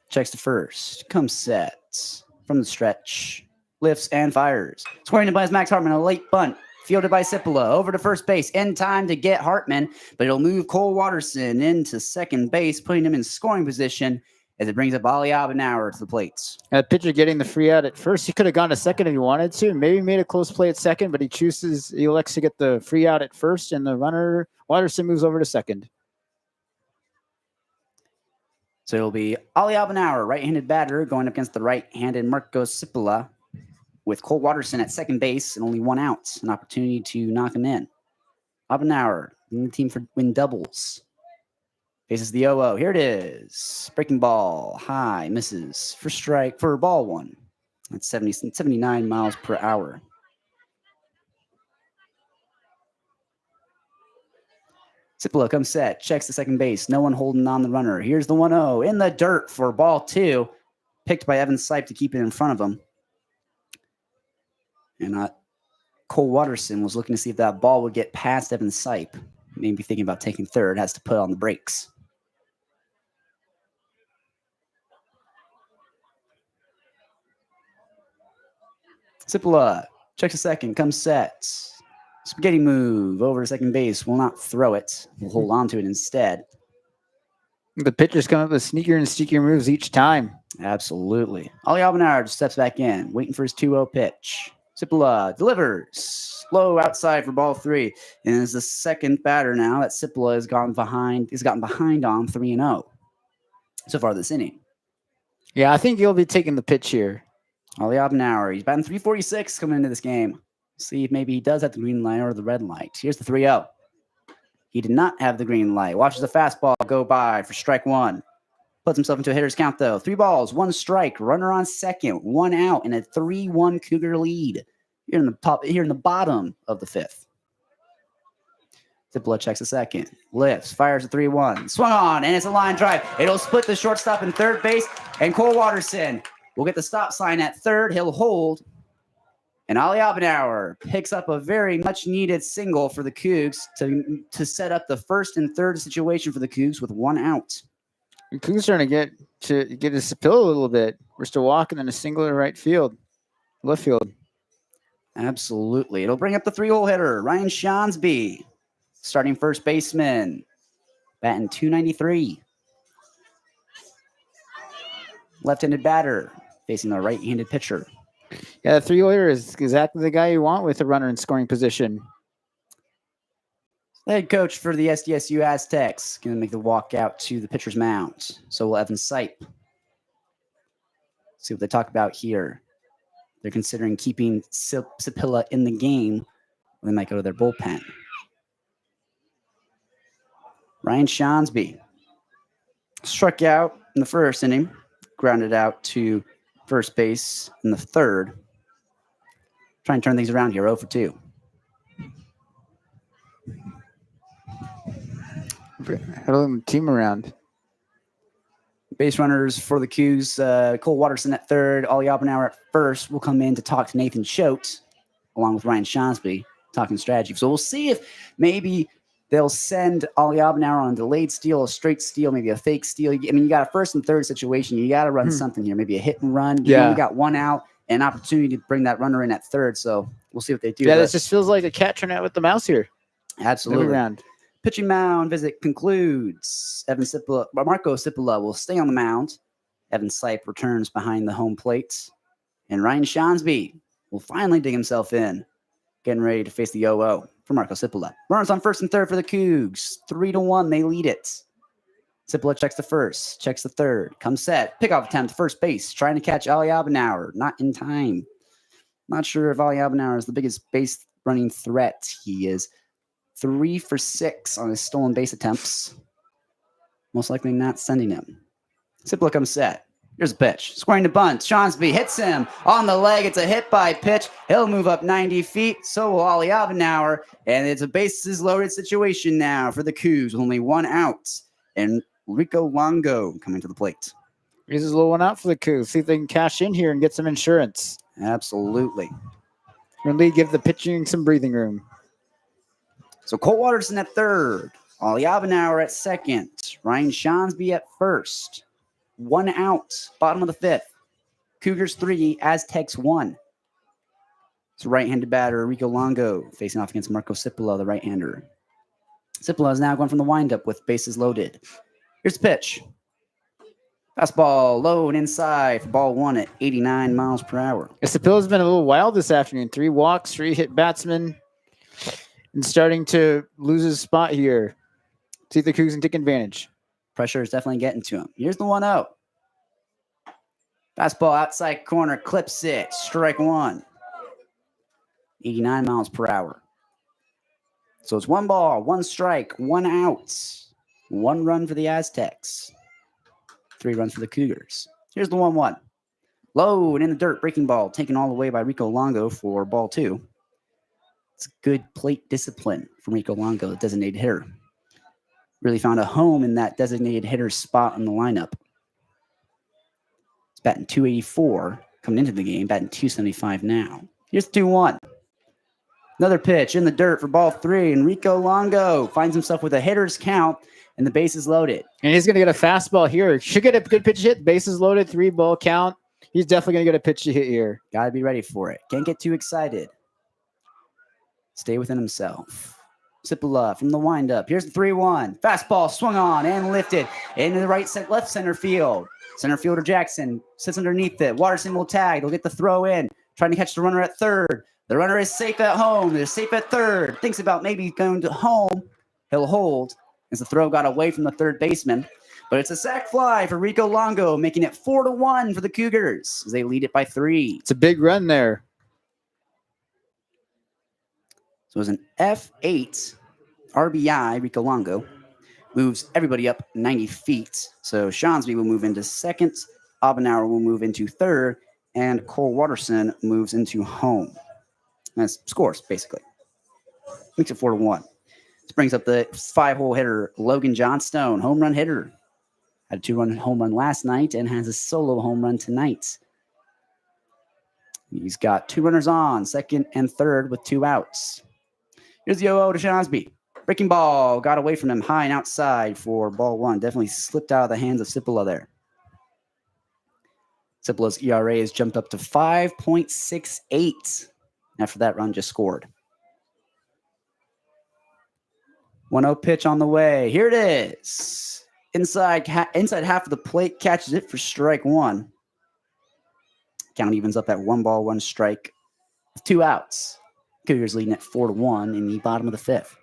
Checks to first. Comes set. From the stretch. Lifts and fires. Scoring by Max Hartman. A late bunt. Fielded by Cipolla. Over to first base. In time to get Hartman. But it'll move Cole Watterson into second base, putting him in scoring position as it brings up Ali Abinauer to the plates. That pitcher getting the free out at first. He could have gone to second if he wanted to. Maybe made a close play at second, but he elects to get the free out at first, and the runner, Watterson, moves over to second. So it'll be Ali Abinauer, right-handed batter, going up against the right-handed Marco Cipolla, with Cole Watterson at second base and only one out, an opportunity to knock him in. Abinauer leading the team for win doubles. Faces the 0-0. Here it is. Breaking ball, high, misses for strike for ball 1. That's 79 miles per hour. Cipolla comes set, checks the second base. No one holding on the runner. Here's the 1-0 in the dirt for ball 2. Picked by Evan Sipe to keep it in front of him. And Cole Watterson was looking to see if that ball would get past Evan Sipe. Maybe thinking about taking third, has to put on the brakes. Cipolla checks a second, comes set. Spaghetti move over to second base. Will not throw it. We'll hold on to it instead. The pitchers come up with sneakier and sneakier moves each time. Absolutely. Ali Abinauer just steps back in, waiting for his 2-0 pitch. Cipolla delivers. Low outside for ball 3. And is the second batter now that Cipolla has gotten behind on 3-0 so far this inning. Yeah, I think he'll be taking the pitch here. Ali Abinauer, he's batting .346 coming into this game. See if maybe he does have the green light or the red light. Here's the 3-0. He did not have the green light. Watches the fastball go by for strike 1. Puts himself into a hitter's count, though. 3 balls, 1 strike, runner on second, 1 out, and a 3-1 Cougar lead here in the bottom of the 5th. Cipolla checks a second. Lifts, fires a 3-1. Swung on, and it's a line drive. It'll split the shortstop and third base, and Cole Watterson will get the stop sign at third. He'll hold. And Ali Abinauer picks up a very much needed single for the Cougs to set up the first and third situation for the Cougs with 1 out. The Cougs are trying to get his Cipolla a little bit. We're still walking in a single in left field. Absolutely. It'll bring up the 3-hole hitter, Ryan Shonsby, starting first baseman, batting .293. Left-handed batter facing the right-handed pitcher. Yeah, the 3-hole hitter is exactly the guy you want with a runner in scoring position. The head coach for the SDSU Aztecs going to make the walk out to the pitcher's mound. So will Evan Sipe. See what they talk about here. They're considering keeping Cipolla in the game. They might go to their bullpen. Ryan Shonsby struck out in the first inning, grounded out to first base in the third. Trying to turn things around here, 0 for 2. Huddling the team around. Base runners for the Cougs, Cole Watterson at third, Ali Abinauer at first will come in to talk to Nathan Choate, along with Ryan Shonsby, talking strategy. So we'll see if maybe they'll send Ollie Abnauer on a delayed steal, a straight steal, maybe a fake steal. I mean, you got a first and third situation. You got to run something here, maybe a hit and run. You only got one out, and an opportunity to bring that runner in at third. So we'll see what they do. Yeah, this just feels like a cat turned out with the mouse here. Absolutely. Every round. Pitching mound visit concludes. Marco Cipolla will stay on the mound. Evan Sipe returns behind the home plate. And Ryan Shonsby will finally dig himself in, getting ready to face the 0-0 for Marco Cipolla. Runners on first and third for the Cougs. 3-1, they lead it. Cipolla checks the first, checks the third, comes set, pickoff attempt, first base, trying to catch Ali Abnauer, not in time. Not sure if Ali Abnauer is the biggest base running threat. He is 3 for 6 on his stolen base attempts. Most likely not sending him. Cipolla comes set. Here's a pitch. Scoring the bunt. Shonsby hits him on the leg. It's a hit by pitch. He'll move up 90 feet. So will Ollie Abnauer. And it's a bases loaded situation now for the Cougs with only one out. And Rico Longo coming to the plate. Here's a little one out for the Cougs. See if they can cash in here and get some insurance. Absolutely. Really give the pitching some breathing room. So Cole Watterson at third. Ollie Abnauer at second. Ryan Shonsby at first. One out. Bottom of the fifth. Cougars 3, Aztecs 1. It's right-handed batter Rico Longo facing off against Marco Cipolla, the right-hander. Cipolla is now going from the windup with bases loaded. Here's the pitch. Fastball low and inside for ball 1 at 89 miles per hour. Cipolla's been a little wild this afternoon. 3 walks, 3 hit batsmen, and starting to lose his spot here. See if the Cougs can take advantage. Pressure is definitely getting to him. Here's the 1-0. Fastball outside corner, clips it. Strike 1. 89 miles per hour. So it's 1 ball, 1 strike, 1 out. 1 run for the Aztecs. 3 runs for the Cougars. Here's the 1-1. Low and in the dirt, breaking ball, taken all the way by Rico Longo for ball 2. It's good plate discipline from Rico Longo, the designated hitter. Really found a home in that designated hitter spot in the lineup. He's batting .284 coming into the game, batting .275 now. Here's the 2-1. Another pitch in the dirt for ball 3, and Rico Longo finds himself with a hitter's count, and the base is loaded. And he's going to get a fastball here. Should get a good pitch hit. Base is loaded, 3-ball count. He's definitely going to get a pitch to hit here. Got to be ready for it. Can't get too excited. Stay within himself. Cipolla from the windup. Here's the 3-1. Fastball swung on and lifted into the left center field. Center fielder Jackson sits underneath it. Watterson will tag. They'll get the throw in. Trying to catch the runner at third. The runner is safe at home. They're safe at third. Thinks about maybe going to home. He'll hold as the throw got away from the third baseman. But it's a sac fly for Rico Longo, making it 4-1 for the Cougars as they lead it by 3. It's a big run there. So it was an F8 RBI. Rico Longo moves everybody up 90 feet. So Shonsby will move into second. Abnauer will move into third. And Cole Watterson moves into home. That's scores, basically. Makes it 4-1. This brings up the 5-hole hitter, Logan Johnstone, home run hitter. Had a 2-run home run last night and has a solo home run tonight. He's got 2 runners on, second and third with 2 outs. Here's the 0-0 to Shonsby. Breaking ball got away from him high and outside for ball 1. Definitely slipped out of the hands of Cipolla there. Cipolla's ERA has jumped up to 5.68 after that run just scored. 1-0 pitch on the way. Here it is. Inside half of the plate, catches it for strike 1. Count evens up at 1 ball, 1 strike. 2 outs. Cougars leading at 4-1 in the bottom of the 5th.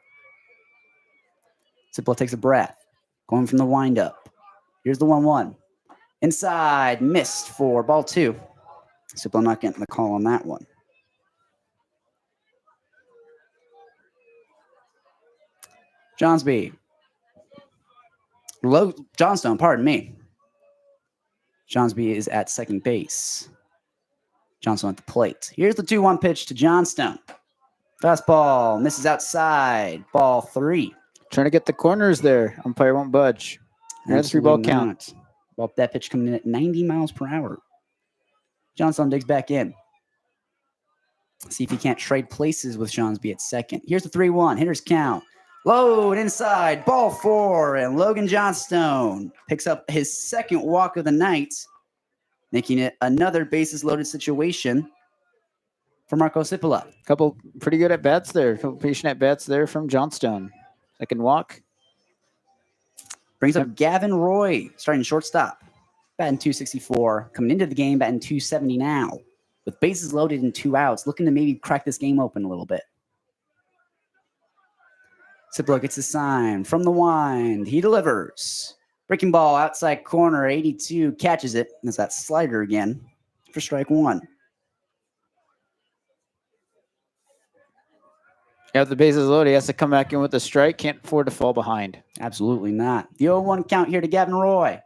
Cipolla takes a breath. Going from the windup. Here's the 1-1. Inside, missed for ball 2. Cipolla not getting the call on that one. Johnstone, pardon me. Johnsby is at second base. Johnstone at the plate. Here's the 2-1 pitch to Johnstone. Fastball misses outside. Ball 3. Trying to get the corners there. Umpire won't budge. That's 3-ball count. Well, that pitch coming in at 90 miles per hour. Johnstone digs back in. See if he can't trade places with Shonsby at second. Here's the 3-1. Hitter's count. Low and inside, ball 4, and Logan Johnstone picks up his second walk of the night, making it another bases loaded situation for Marco Cipolla. Couple pretty good at bats there. Couple patient at bats there from Johnstone. Second walk. Brings up Gavin Roy, starting shortstop, batting 264, coming into the game batting 270 now, with bases loaded and 2 outs, looking to maybe crack this game open a little bit. Cipolla gets the sign from the wind. He delivers. Breaking ball outside corner, 82, catches it. There's that slider again for strike 1. Got the bases loaded. He has to come back in with a strike. Can't afford to fall behind. Absolutely not. The 0-1 count here to Gavin Roy.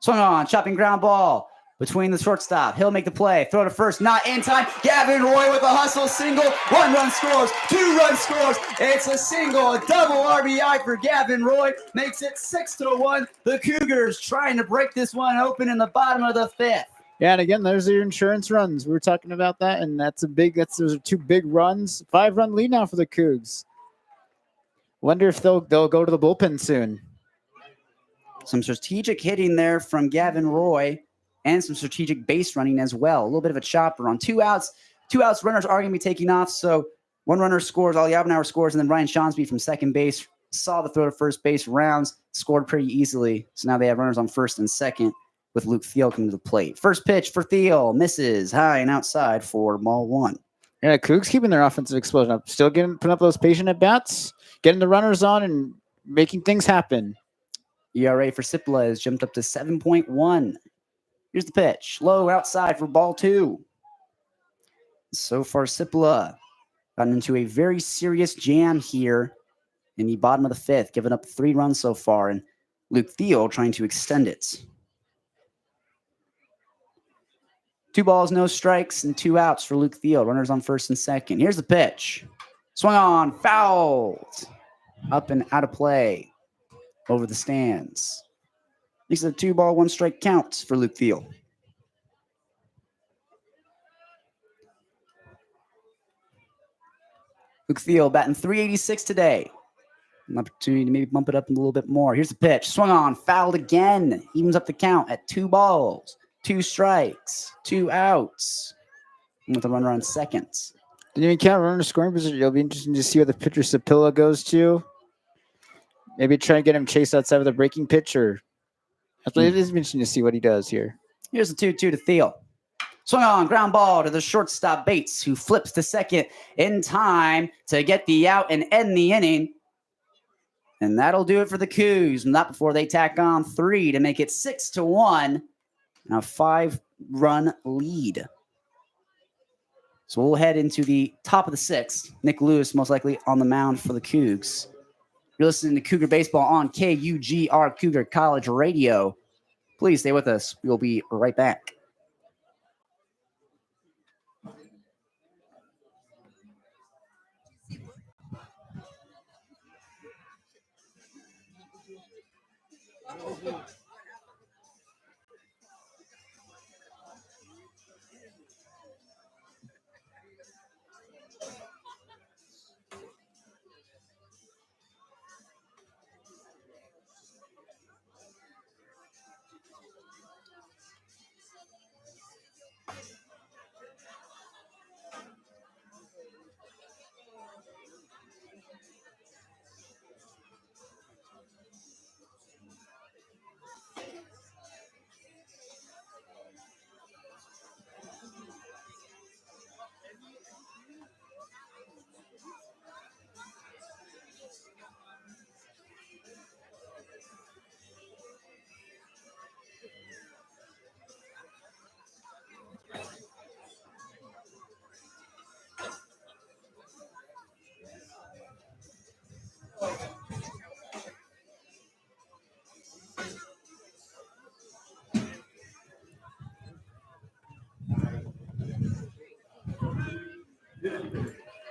Swung on, chopping ground ball between the shortstop. He'll make the play. Throw to first, not in time. Gavin Roy with a hustle single. 1 run scores, 2 run scores. It's a single, a double RBI for Gavin Roy. Makes it 6-1. The Cougars trying to break this one open in the bottom of the 5th. Yeah, and again, there's your insurance runs. We were talking about that, and those are 2 big runs. 5-run lead now for the Cougs. Wonder if they'll go to the bullpen soon. Some strategic hitting there from Gavin Roy and some strategic base running as well. A little bit of a chopper on 2 outs. 2 outs, runners are going to be taking off. So 1 runner scores, Ali Abnauer scores, and then Ryan Shawnsby from second base saw the throw to first base, rounds, scored pretty easily. So now they have runners on first and second with Luke Thiel coming to the plate. First pitch for Thiel, misses high and outside for ball 1. Yeah, Cougs keeping their offensive explosion up. Still putting up those patient at bats, getting the runners on and making things happen. ERA for Cipolla has jumped up to 7.1. Here's the pitch. Low outside for ball 2. So far, Cipolla gotten into a very serious jam here in the bottom of the 5th, giving up 3 runs so far, and Luke Thiel trying to extend it. 2 balls, no strikes, and 2 outs for Luke Thiel. Runners on first and second. Here's the pitch. Swung on, fouled. Up and out of play. Over the stands. These are 2 ball, 1 strike counts for Luke Thiel. Luke Thiel batting 386 today. An opportunity to maybe bump it up a little bit more. Here's the pitch. Swung on, fouled again. Evens up the count at 2 balls, 2 strikes, 2 outs. And with a runner on second. Didn't even count runner scoring position. It'll be interesting to see where the pitcher Cipolla goes to. Maybe try and get him chased outside with a breaking pitch, or it is interesting to see what he does here. Here's the 2-2 to Thiel. Swung on, ground ball to the shortstop Bates, who flips to second in time to get the out and end the inning. And that'll do it for the Cougs. Not before they tack on 3 to make it 6-1 and a 5-run lead. So we'll head into the top of the 6th. Nick Lewis most likely on the mound for the Cougs. You're listening to Cougar Baseball on KUGR Cougar College Radio. Please stay with us. We'll be right back.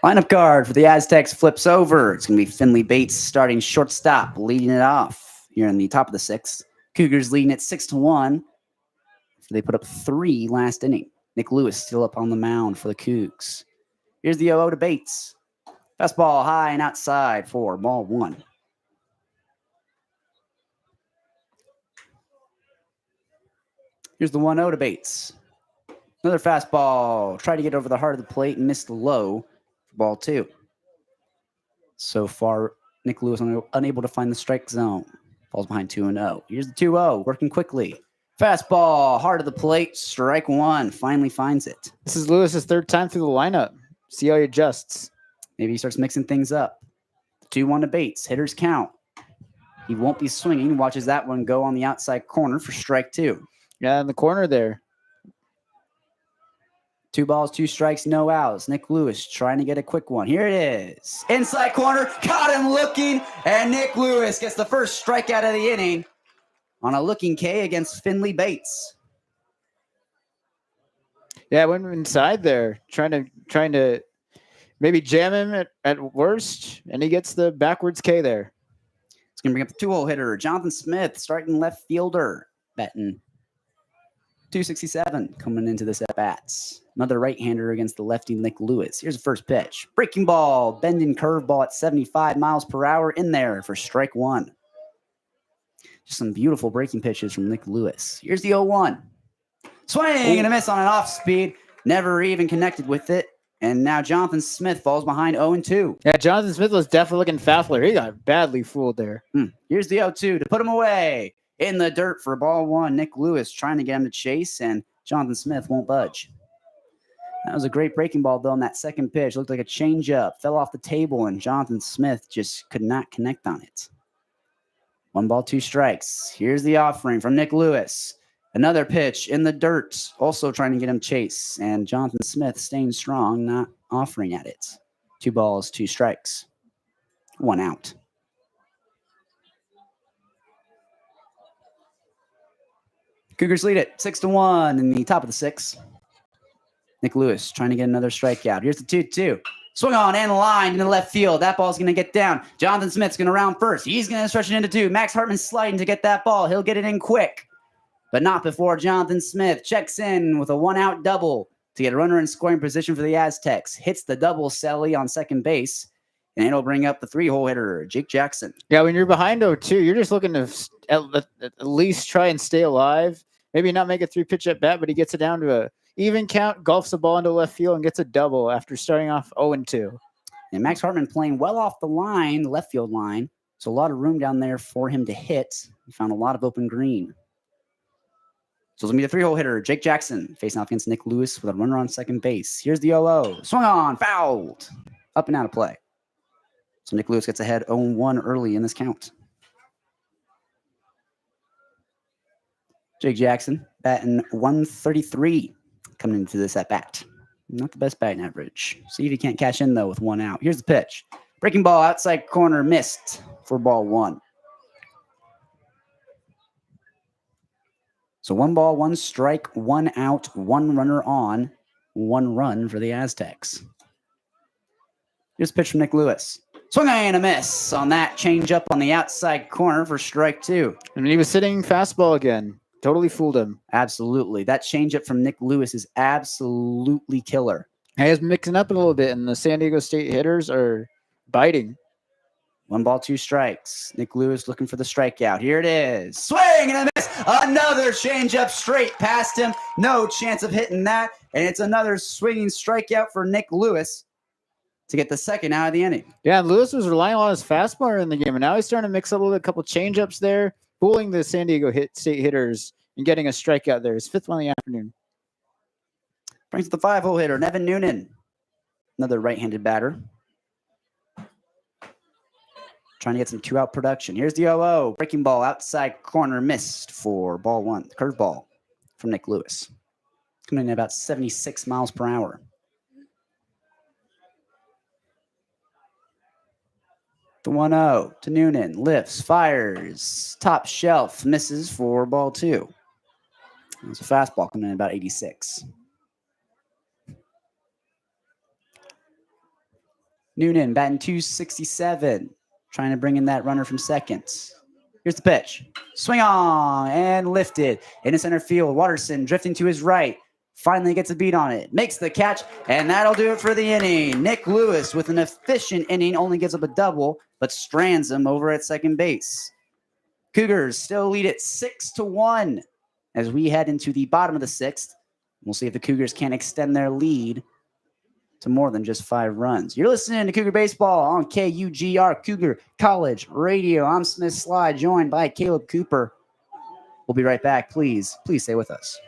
Lineup card for the Aztecs flips over. It's going to be Finley Bates starting shortstop, leading it off here in the top of the 6th. Cougars leading it 6-1. They put up 3 last inning. Nick Lewis still up on the mound for the Cougs. Here's the 0-0 to Bates. Fastball high and outside for ball 1. Here's the 1-0 to Bates. Another fastball. Tried to get over the heart of the plate and missed low for ball 2. So far, Nick Lewis unable to find the strike zone. Falls behind 2-0. Here's the 2-0, working quickly. Fastball, heart of the plate, strike 1. Finally finds it. This is Lewis's 3rd time through the lineup. See how he adjusts. Maybe he starts mixing things up. 2-1 to Bates. Hitters count. He won't be swinging. Watches that one go on the outside corner for strike 2. Yeah, in the corner there. 2 balls, 2 strikes, no outs. Nick Lewis trying to get a quick one. Here it is. Inside corner, caught him looking, and Nick Lewis gets the first strikeout of the inning on a looking K against Finley Bates. Yeah, went inside there, trying to maybe jam him at worst, and he gets the backwards K there. It's going to bring up the 2-hole hitter, Jonathan Smith, starting left fielder, batting .267 coming into this at-bats. Another right-hander against the lefty Nick Lewis. Here's the first pitch. Breaking ball, bending curveball at 75 miles per hour in there for strike 1. Just some beautiful breaking pitches from Nick Lewis. Here's the 0-1. Swing and a miss on an off-speed. Never even connected with it. And now Jonathan Smith falls behind 0-2. Yeah, Jonathan Smith was definitely looking Fafler. He got badly fooled there. Here's the 0-2 to put him away. In the dirt for ball 1. Nick Lewis trying to get him to chase, and Jonathan Smith won't budge. That was a great breaking ball, though, on that second pitch. Looked like a changeup. Fell off the table, and Jonathan Smith just could not connect on it. 1 ball, 2 strikes. Here's the offering from Nick Lewis. Another pitch in the dirt, also trying to get him chase, and Jonathan Smith staying strong, not offering at it. 2 balls, 2 strikes. 1 out. Cougars lead it 6-1 in the top of the 6th. Nick Lewis trying to get another strikeout. Here's the 2-2. Swung on and lined into left field. That ball's going to get down. Jonathan Smith's going to round first. He's going to stretch it into 2. Max Hartman sliding to get that ball. He'll get it in quick, but not before Jonathan Smith checks in with a 1-out double to get a runner in scoring position for the Aztecs. Hits the double celly on second base, and it'll bring up the 3-hole hitter, Jake Jackson. Yeah, when you're behind 0-2, you're just looking to at least try and stay alive. Maybe not make a 3-pitch at bat, but he gets it down to a even count, golfs the ball into left field, and gets a double after starting off 0-2. And Max Hartman playing well off the line, the left field line. So a lot of room down there for him to hit. He found a lot of open green. So it's going to be the 3-hole hitter, Jake Jackson, facing off against Nick Lewis with a runner on second base. Here's the 0-0. Swung on, fouled. Up and out of play. So Nick Lewis gets ahead 0-1 early in this count. Jake Jackson batting 133 coming into this at-bat. Not the best batting average. See if he can't cash in, though, with 1 out. Here's the pitch. Breaking ball outside corner, missed for ball 1. So 1 ball, 1 strike, 1 out, 1 runner on, 1 run for the Aztecs. Here's a pitch from Nick Lewis. Swung and a miss on that change up on the outside corner for strike 2. And he was sitting fastball again. Totally fooled him. Absolutely. That changeup from Nick Lewis is absolutely killer. He is mixing up a little bit, and the San Diego State hitters are biting. 1 ball, 2 strikes. Nick Lewis looking for the strikeout. Here it is. Swing and a miss. Another changeup straight past him. No chance of hitting that. And it's another swinging strikeout for Nick Lewis to get the 2nd out of the inning. Yeah, Lewis was relying on his fastball in the game, and now he's starting to mix up a couple changeups there, fooling the San Diego State hitters and getting a strikeout there. His 5th one in the afternoon. Brings the 5-hole hitter, Nevin Noonan. Another right-handed batter. Trying to get some 2-out production. Here's the 0-0. Breaking ball outside corner, missed for ball 1. Curveball from Nick Lewis. Coming in at about 76 miles per hour. The 1-0 to Noonan. Lifts, fires, top shelf, misses for ball 2. It's a fastball coming in at about 86. Noonan batting 267. Trying to bring in that runner from second. Here's the pitch. Swing on and lifted into center field. Watterson drifting to his right. finally gets a beat on it, makes the catch, and that'll do it for the inning. Nick Lewis with an efficient inning only gives up a double, but strands him over at second base. Cougars still lead it 6-1 as we head into the bottom of the sixth. We'll see if the Cougars can extend their lead to more than just 5 runs. You're listening to Cougar Baseball on KUGR Cougar College Radio. I'm Smith Sly, joined by Caleb Cooper. We'll be right back. Please stay with us.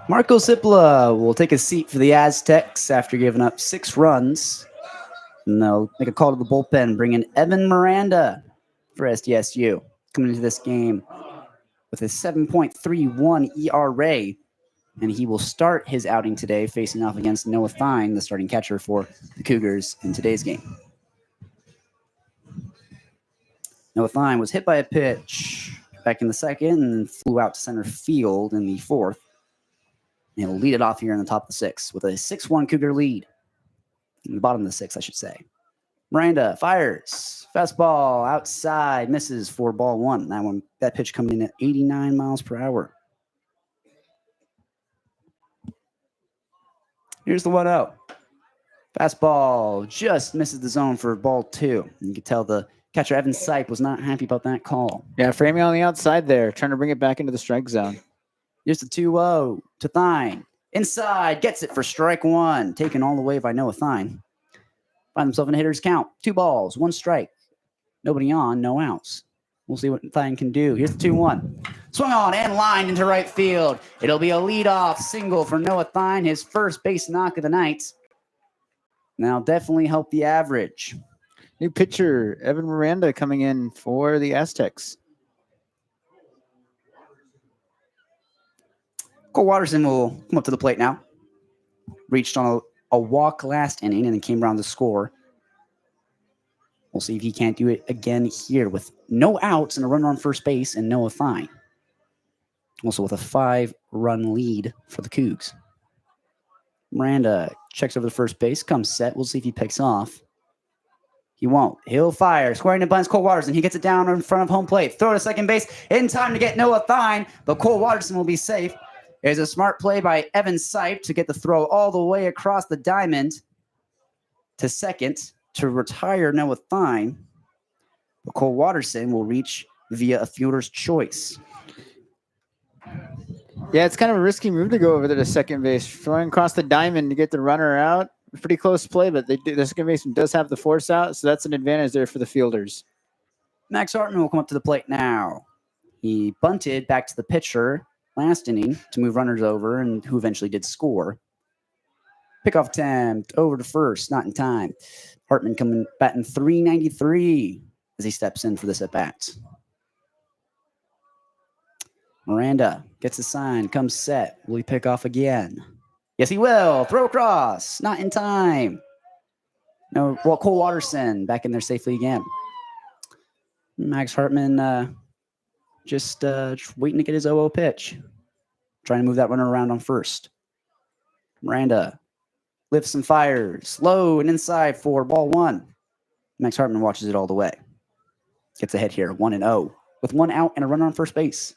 Marco Cipla will take a seat for the Aztecs after giving up 6 runs. And they'll make a call to the bullpen, bring in Evan Miranda for SDSU. Coming into this game with a 7.31 ERA. And he will start his outing today facing off against Noah Thine, the starting catcher for the Cougars in today's game. Noah Thine was hit by a pitch back in the second and flew out to center field in the fourth. And he'll lead it off here in the top of the sixth with a 6-1 Cougar lead. In the bottom of the sixth, I should say. Miranda fires. Fastball outside, misses for ball 1. That pitch coming in at 89 miles per hour. Here's the 1-0. Fastball just misses the zone for ball 2. You can tell the catcher, Evan Sipe, was not happy about that call. Yeah, framing on the outside there, trying to bring it back into the strike zone. Here's the 2-0 to Thine. Inside, gets it for strike 1. Taken all the way by Noah Thine. Find himself in a hitter's count. 2 balls, 1 strike. Nobody on, no outs. We'll see what Thine can do. Here's the 2-1. Swung on and lined into right field. It'll be a leadoff single for Noah Thine, his first base knock of the night. And that'll definitely help the average. New pitcher, Evan Miranda, coming in for the Aztecs. Cole Watterson will come up to the plate now. Reached on a walk last inning and then came around to score. We'll see if he can't do it again here with no outs and a runner on first base and Noah Thine. Also with a 5-run lead for the Cougs. Miranda checks over the first base, comes set. We'll see if he picks off. He won't. He'll fire. Squaring to bunts Cole Watterson. He gets it down in front of home plate. Throw to second base in time to get Noah Thine, but Cole Watterson will be safe. There's a smart play by Evan Sipe to get the throw all the way across the diamond to second to retire Noah Thine. But Cole Watterson will reach via a fielder's choice. Yeah, it's kind of a risky move to go over there to second base. Throwing across the diamond to get the runner out. Pretty close play, but the second baseman does have the force out, so that's an advantage there for the fielders. Max Hartman will come up to the plate now. He bunted back to the pitcher last inning to move runners over and who eventually did score. Pickoff attempt over to first, not in time. Hartman coming batting .393 as he steps in for this at bat. Miranda gets a sign, comes set. Will he pick off again? Yes, he will. Throw across, not in time. No, well, Cole Watterson back in there safely again. Max Hartman just waiting to get his 0-0 pitch. Trying to move that runner around on first. Miranda lifts and fires. Low and inside for ball one. Max Hartman watches it all the way. Gets ahead here, 1-0. With one out and a runner on first base.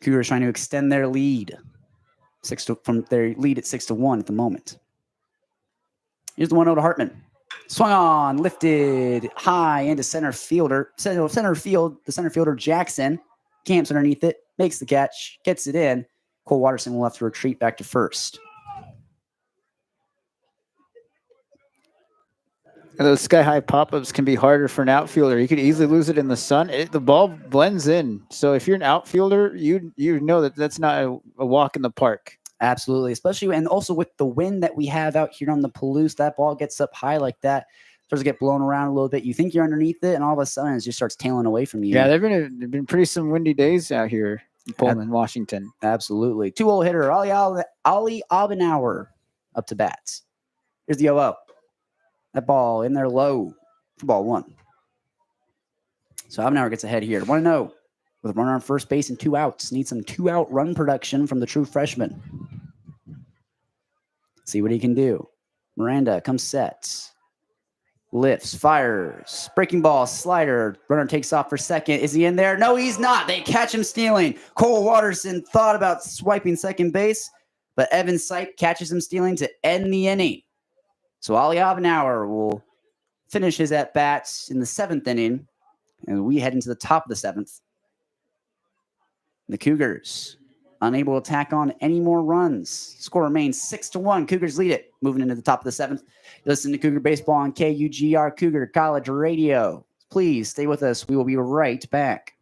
Cougars trying to extend their lead. From their lead at 6-1 at the moment. Here's the 1-0 to Hartman. Swung on, lifted high into center fielder. Center field, the center fielder Jackson camps underneath it, makes the catch, gets it in. Cole Watterson will have to retreat back to first. And those sky-high pop-ups can be harder for an outfielder. You could easily lose it in the sun. The ball blends in. So if you're an outfielder, you know that that's not a walk in the park. Absolutely, especially and also with the wind that we have out here on the Palouse, that ball gets up high like that, starts to get blown around a little bit. You think you're underneath it, and all of a sudden it just starts tailing away from you. Yeah, there've been pretty some windy days out here in Pullman, Washington. Absolutely. 2-0 hitter, Ali Abenauer up to bats. Here's the 0-0. That ball in there low for ball one. So Abenauer gets ahead here. 1-0 with a runner on first base and 2 outs. Needs some 2-out run production from the true freshman. See what he can do. Miranda comes set. Lifts, fires. Breaking ball, slider. Runner takes off for second. Is he in there? No, he's not. They catch him stealing. Cole Watterson thought about swiping second base, but Evan Sipe catches him stealing to end the inning. So Ali Abenauer will finish his at-bats in the 7th inning, and we head into the top of the 7th. The Cougars unable to tack on any more runs. Score remains 6-1. Cougars lead it. Moving into the top of the 7th. You listen to Cougar Baseball on KUGR Cougar College Radio. Please stay with us. We will be right back.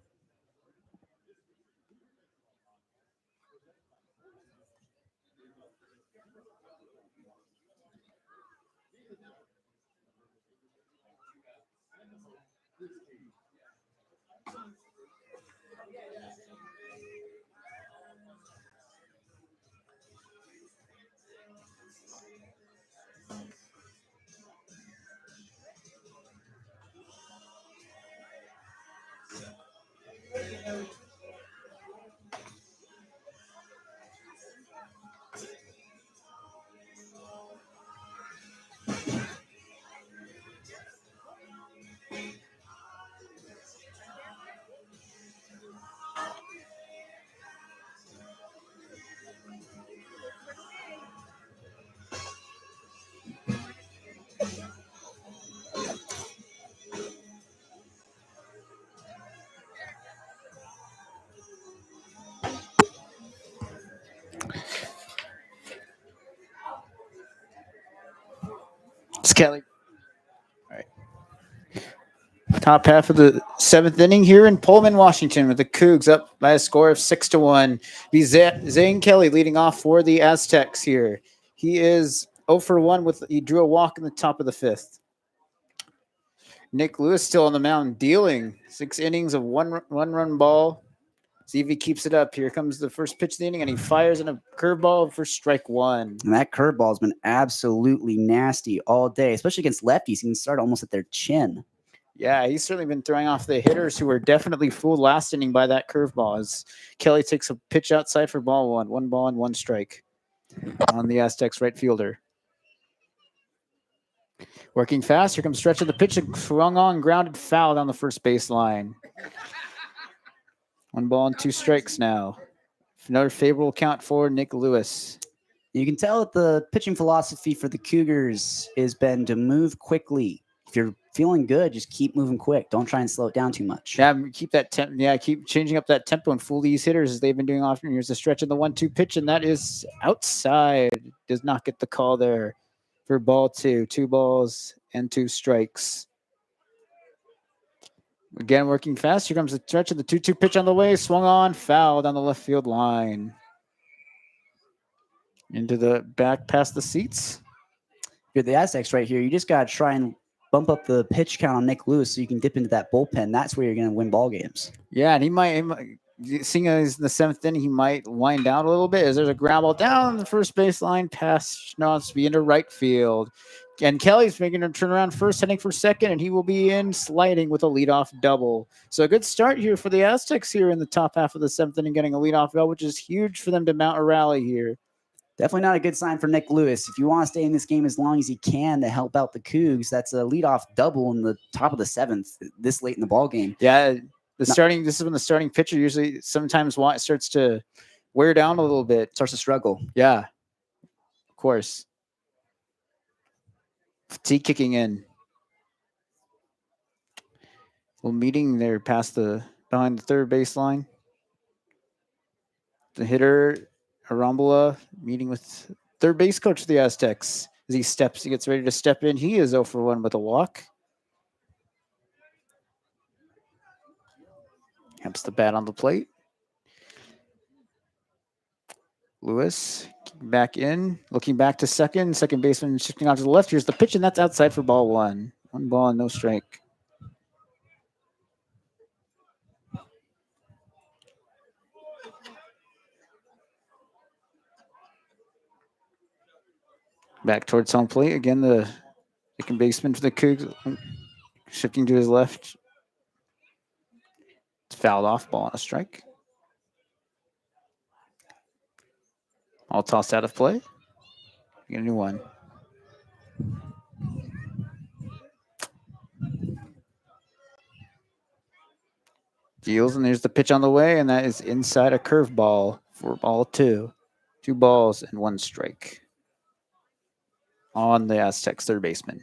It's Kelly. All right. Top half of the 7th inning here in Pullman, Washington, with the Cougs up by a score of 6-1. Zane Kelly leading off for the Aztecs here. He is 0 for 1 he drew a walk in the top of the 5th. Nick Lewis still on the mound, dealing 6 innings of one run ball. See if he keeps it up. Here comes the first pitch of the inning, and he fires in a curveball for strike one. And that curveball has been absolutely nasty all day, especially against lefties. He can start almost at their chin. Yeah, he's certainly been throwing off the hitters who were definitely fooled last inning by that curveball as Kelly takes a pitch outside for ball one. 1 ball and 1 strike on the Aztecs right fielder. Working fast. Here comes stretch of the pitch. Swung on, grounded foul down the first baseline. 1 ball and 2 strikes now. Another favorable count for Nick Lewis. You can tell that the pitching philosophy for the Cougars has been to move quickly. If you're feeling good, just keep moving quick. Don't try and slow it down too much. Yeah, keep that keep changing up that tempo and fool these hitters as they've been doing often. Here's a stretch of the 1-2 pitch, and that is outside. Does not get the call there for ball 2. 2 balls and 2 strikes. Again, working fast. Here comes the stretch of the 2-2 pitch on the way. Swung on, foul down the left field line. Into the back past the seats. You're the Aztecs right here. You just got to try and bump up the pitch count on Nick Lewis so you can dip into that bullpen. That's where you're going to win ball games. Yeah, and he might seeing as in the 7th inning, he might wind down a little bit as there's a ground ball down the first baseline past Schnauzby into right field. And Kelly's making a turnaround first, heading for second, and he will be in sliding with a leadoff double. So a good start here for the Aztecs here in the top half of the 7th inning, getting a leadoff double, which is huge for them to mount a rally here. Definitely not a good sign for Nick Lewis. If you want to stay in this game as long as you can to help out the Cougs, that's a leadoff double in the top of the 7th this late in the ball game. Yeah, this is when the starting pitcher usually sometimes starts to wear down a little bit. Starts to struggle. Yeah, of course. Fatigue kicking in. Little meeting there behind the third baseline. The hitter, Arambula, meeting with third base coach of the Aztecs. As he gets ready to step in. He is 0 for 1 with a walk. Helps the bat on the plate. Lewis back in, looking back to second. Second baseman shifting out to the left. Here's the pitch, and that's outside for ball 1. 1 ball and no strike. Back towards home plate. Again, the second baseman for the Cougs shifting to his left. It's fouled off, ball and a strike. All tossed out of play. Get a new one. Deals, and there's the pitch on the way, and that is inside a curveball for ball 2. 2 balls and 1 strike on the Aztecs third baseman.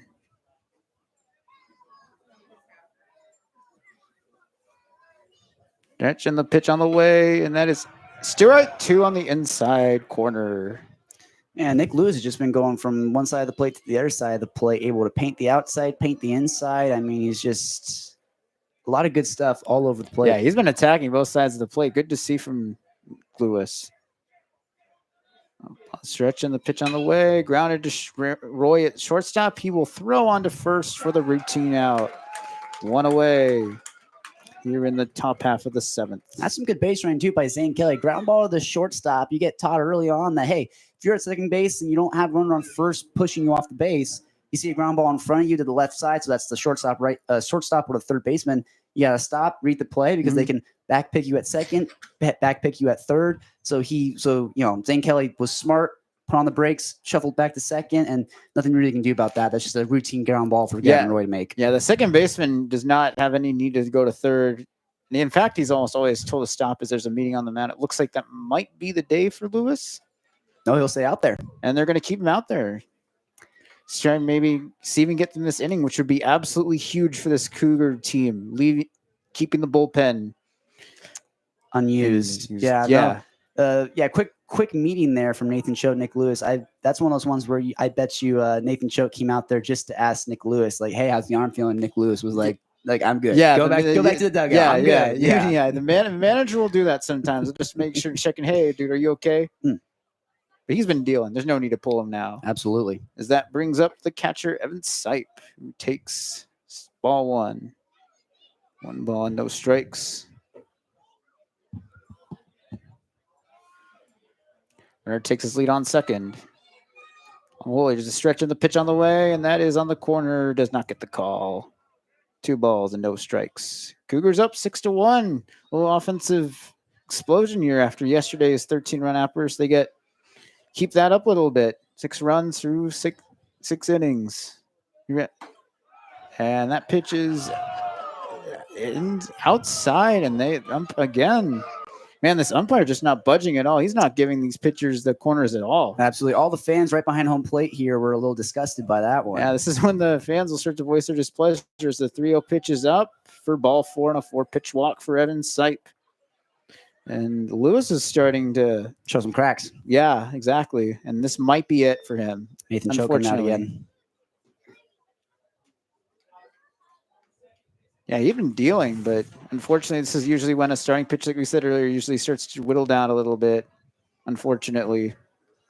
Stretch and the pitch on the way, and that is strike 2 on the inside corner. And Nick Lewis has just been going from one side of the plate to the other side of the plate, able to paint the outside, paint the inside. I mean, he's just a lot of good stuff all over the plate. Yeah, he's been attacking both sides of the plate. Good to see from Lewis. Stretch and the pitch on the way. Grounded to Roy at shortstop. He will throw on to first for the routine out. 1 away here in the top half of the 7th. That's some good base running, too, by Zane Kelly. Ground ball to the shortstop. You get taught early on that, hey, if you're at second base and you don't have runner on first pushing you off the base, you see a ground ball in front of you to the left side, so that's the shortstop or the third baseman. You got to stop, read the play, because they can back pick you at second, back pick you at third. So Zane Kelly was smart, put on the brakes, shuffled back to second, and nothing really can do about that. That's just a routine ground ball for Gavin Roy to make. Yeah, the second baseman does not have any need to go to third. In fact, he's almost always told to stop as there's a meeting on the mound. It looks like that might be the day for Lewis. No, he'll stay out there. And they're going to keep him out there. Just trying maybe see if we can get them this inning, which would be absolutely huge for this Cougar team. Keeping the bullpen unused. Yeah. Quick meeting there from Nathan Choate, Nick Lewis. That's one of those ones where I bet you Nathan Choate came out there just to ask Nick Lewis, like, hey, how's the arm feeling? Nick Lewis was like I'm good. Yeah, go back to the dugout. Yeah. The manager will do that sometimes. Just make sure checking, hey, dude, are you okay? But he's been dealing. There's no need to pull him now. Absolutely. As that brings up the catcher, Evan Sipe, who takes ball 1. 1 ball and no strikes. Runner takes his lead on second. Oh, there's a stretch of the pitch on the way, and that is on the corner. Does not get the call. 2 balls and no strikes. Cougars up 6-1. A little offensive explosion here after yesterday's 13-run outburst. They keep that up a little bit. 6 runs through six innings. And that pitch is outside, and they again. Man, this umpire just not budging at all. He's not giving these pitchers the corners at all. Absolutely. All the fans right behind home plate here were a little disgusted by that one. Yeah, this is when the fans will start to voice their displeasure. The 3-0 pitch is up for ball 4 and a 4-pitch walk for Evan Sipe. And Lewis is starting to show some cracks. Yeah, exactly. And this might be it for him. Nathan choking out again. Yeah, he's been dealing, but unfortunately, this is usually when a starting pitch, like we said earlier, usually starts to whittle down a little bit, unfortunately.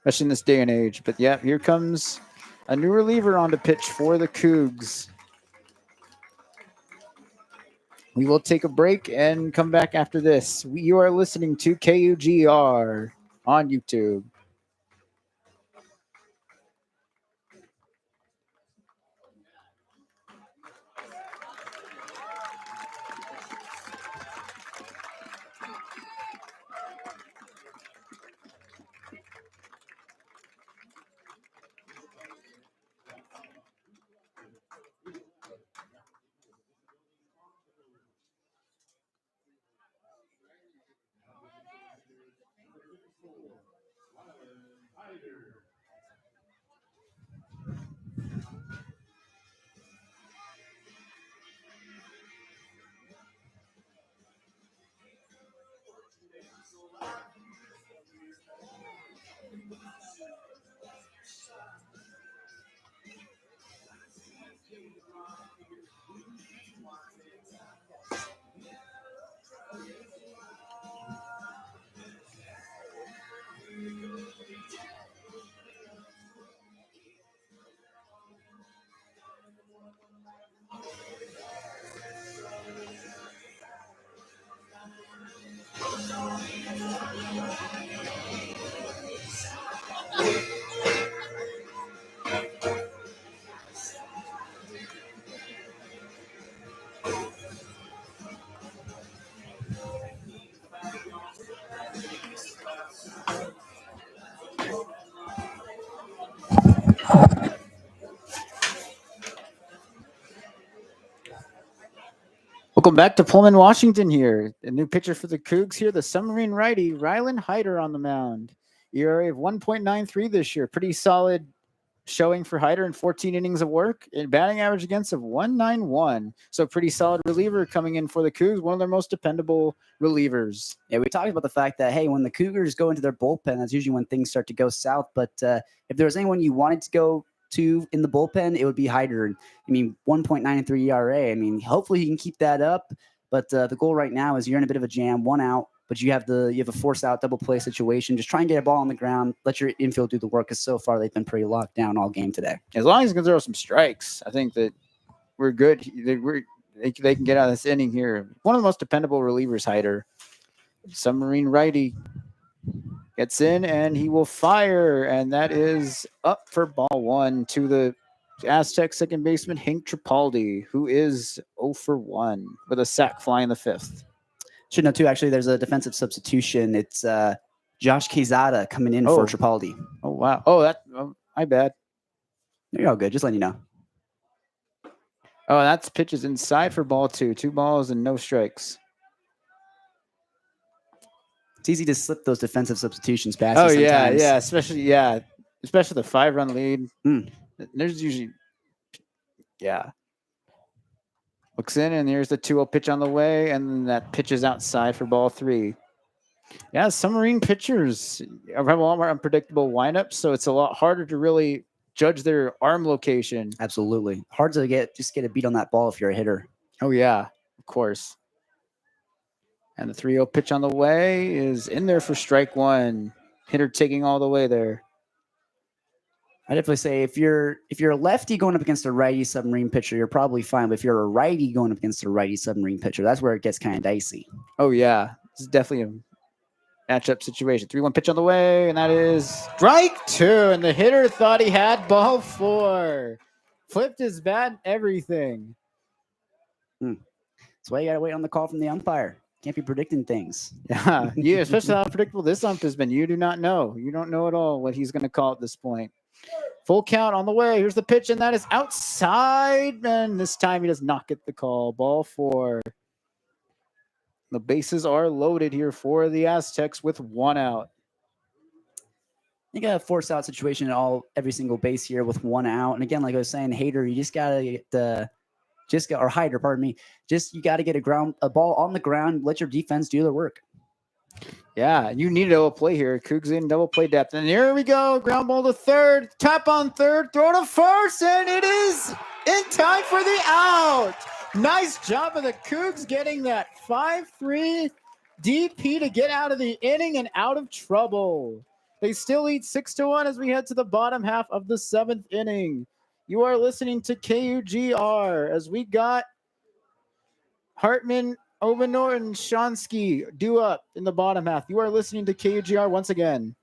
especially in this day and age. But yeah, here comes a new reliever on the pitch for the Cougs. We will take a break and come back after this. You are listening to KUGR on YouTube. Welcome back to Pullman, Washington here. A new pitcher for the Cougs here, the submarine righty, Rylan Hyder on the mound. ERA of 1.93 this year. Pretty solid showing for Hyder in 14 innings of work and batting average against of 191. So pretty solid reliever coming in for the Cougs, one of their most dependable relievers. Yeah, we talked about the fact that, hey, when the Cougars go into their bullpen, that's usually when things start to go south. But if there was anyone you wanted to go to in the bullpen, it would be Hyder. I mean, 1.93 ERA. I mean, hopefully he can keep that up. But the goal right now is you're in a bit of a jam, 1 out, but you have a force out double play situation. Just try and get a ball on the ground. Let your infield do the work, because so far they've been pretty locked down all game today. As long as he can throw some strikes, I think that we're good. They can get out of this inning here. One of the most dependable relievers, Hyder. Submarine righty gets in and he will fire, and that is up for ball 1 to the Aztec second baseman Hank Tripaldi, who is 0 for 1 with a sac fly in the 5th. Should know too, actually, there's a defensive substitution. It's Josh Quezada coming in for Tripaldi. Oh, wow. Oh, my bad. You're all good. Just letting you know. Oh, that's pitches inside for ball 2. 2 balls and no strikes. It's easy to slip those defensive substitutions past. Oh, yeah, especially the 5-run lead. There's usually, looks in, and here's the 2-0 pitch on the way, and then that pitch is outside for ball 3. Yeah, submarine pitchers have a lot more unpredictable windups, so it's a lot harder to really judge their arm location. Absolutely. Hard to get a beat on that ball if you're a hitter. Oh, yeah, of course. And the 3-0 pitch on the way is in there for strike 1. Hitter taking all the way there. I definitely say if you're a lefty going up against a righty submarine pitcher, you're probably fine. But if you're a righty going up against a righty submarine pitcher, that's where it gets kind of dicey. Oh, yeah. This is definitely a matchup situation. 3-1 pitch on the way, and that is strike 2. And the hitter thought he had ball 4. Flipped his bat and everything. That's why you got to wait on the call from the umpire. Can't be predicting things. Yeah, especially how unpredictable this ump has been. You do not know. You don't know at all what he's going to call at this point. Full count on the way. Here's the pitch, and that is outside. And this time he does not get the call. Ball 4. The bases are loaded here for the Aztecs with 1 out. You got a force out situation at every single base here with 1 out. And again, like I was saying, Hyder, you just gotta get Hyder, pardon me. You got to get a ball on the ground. Let your defense do the work. Yeah, you need a double play here. Cougs in double play depth. And here we go. Ground ball to third. Tap on third. Throw to first. And it is in time for the out. Nice job of the Cougs getting that 5-3 DP to get out of the inning and out of trouble. They still lead 6-1 as we head to the bottom half of the 7th inning. You are listening to KUGR as we got Hartman, Obenor, and Shonsky due up in the bottom half. You are listening to KUGR once again.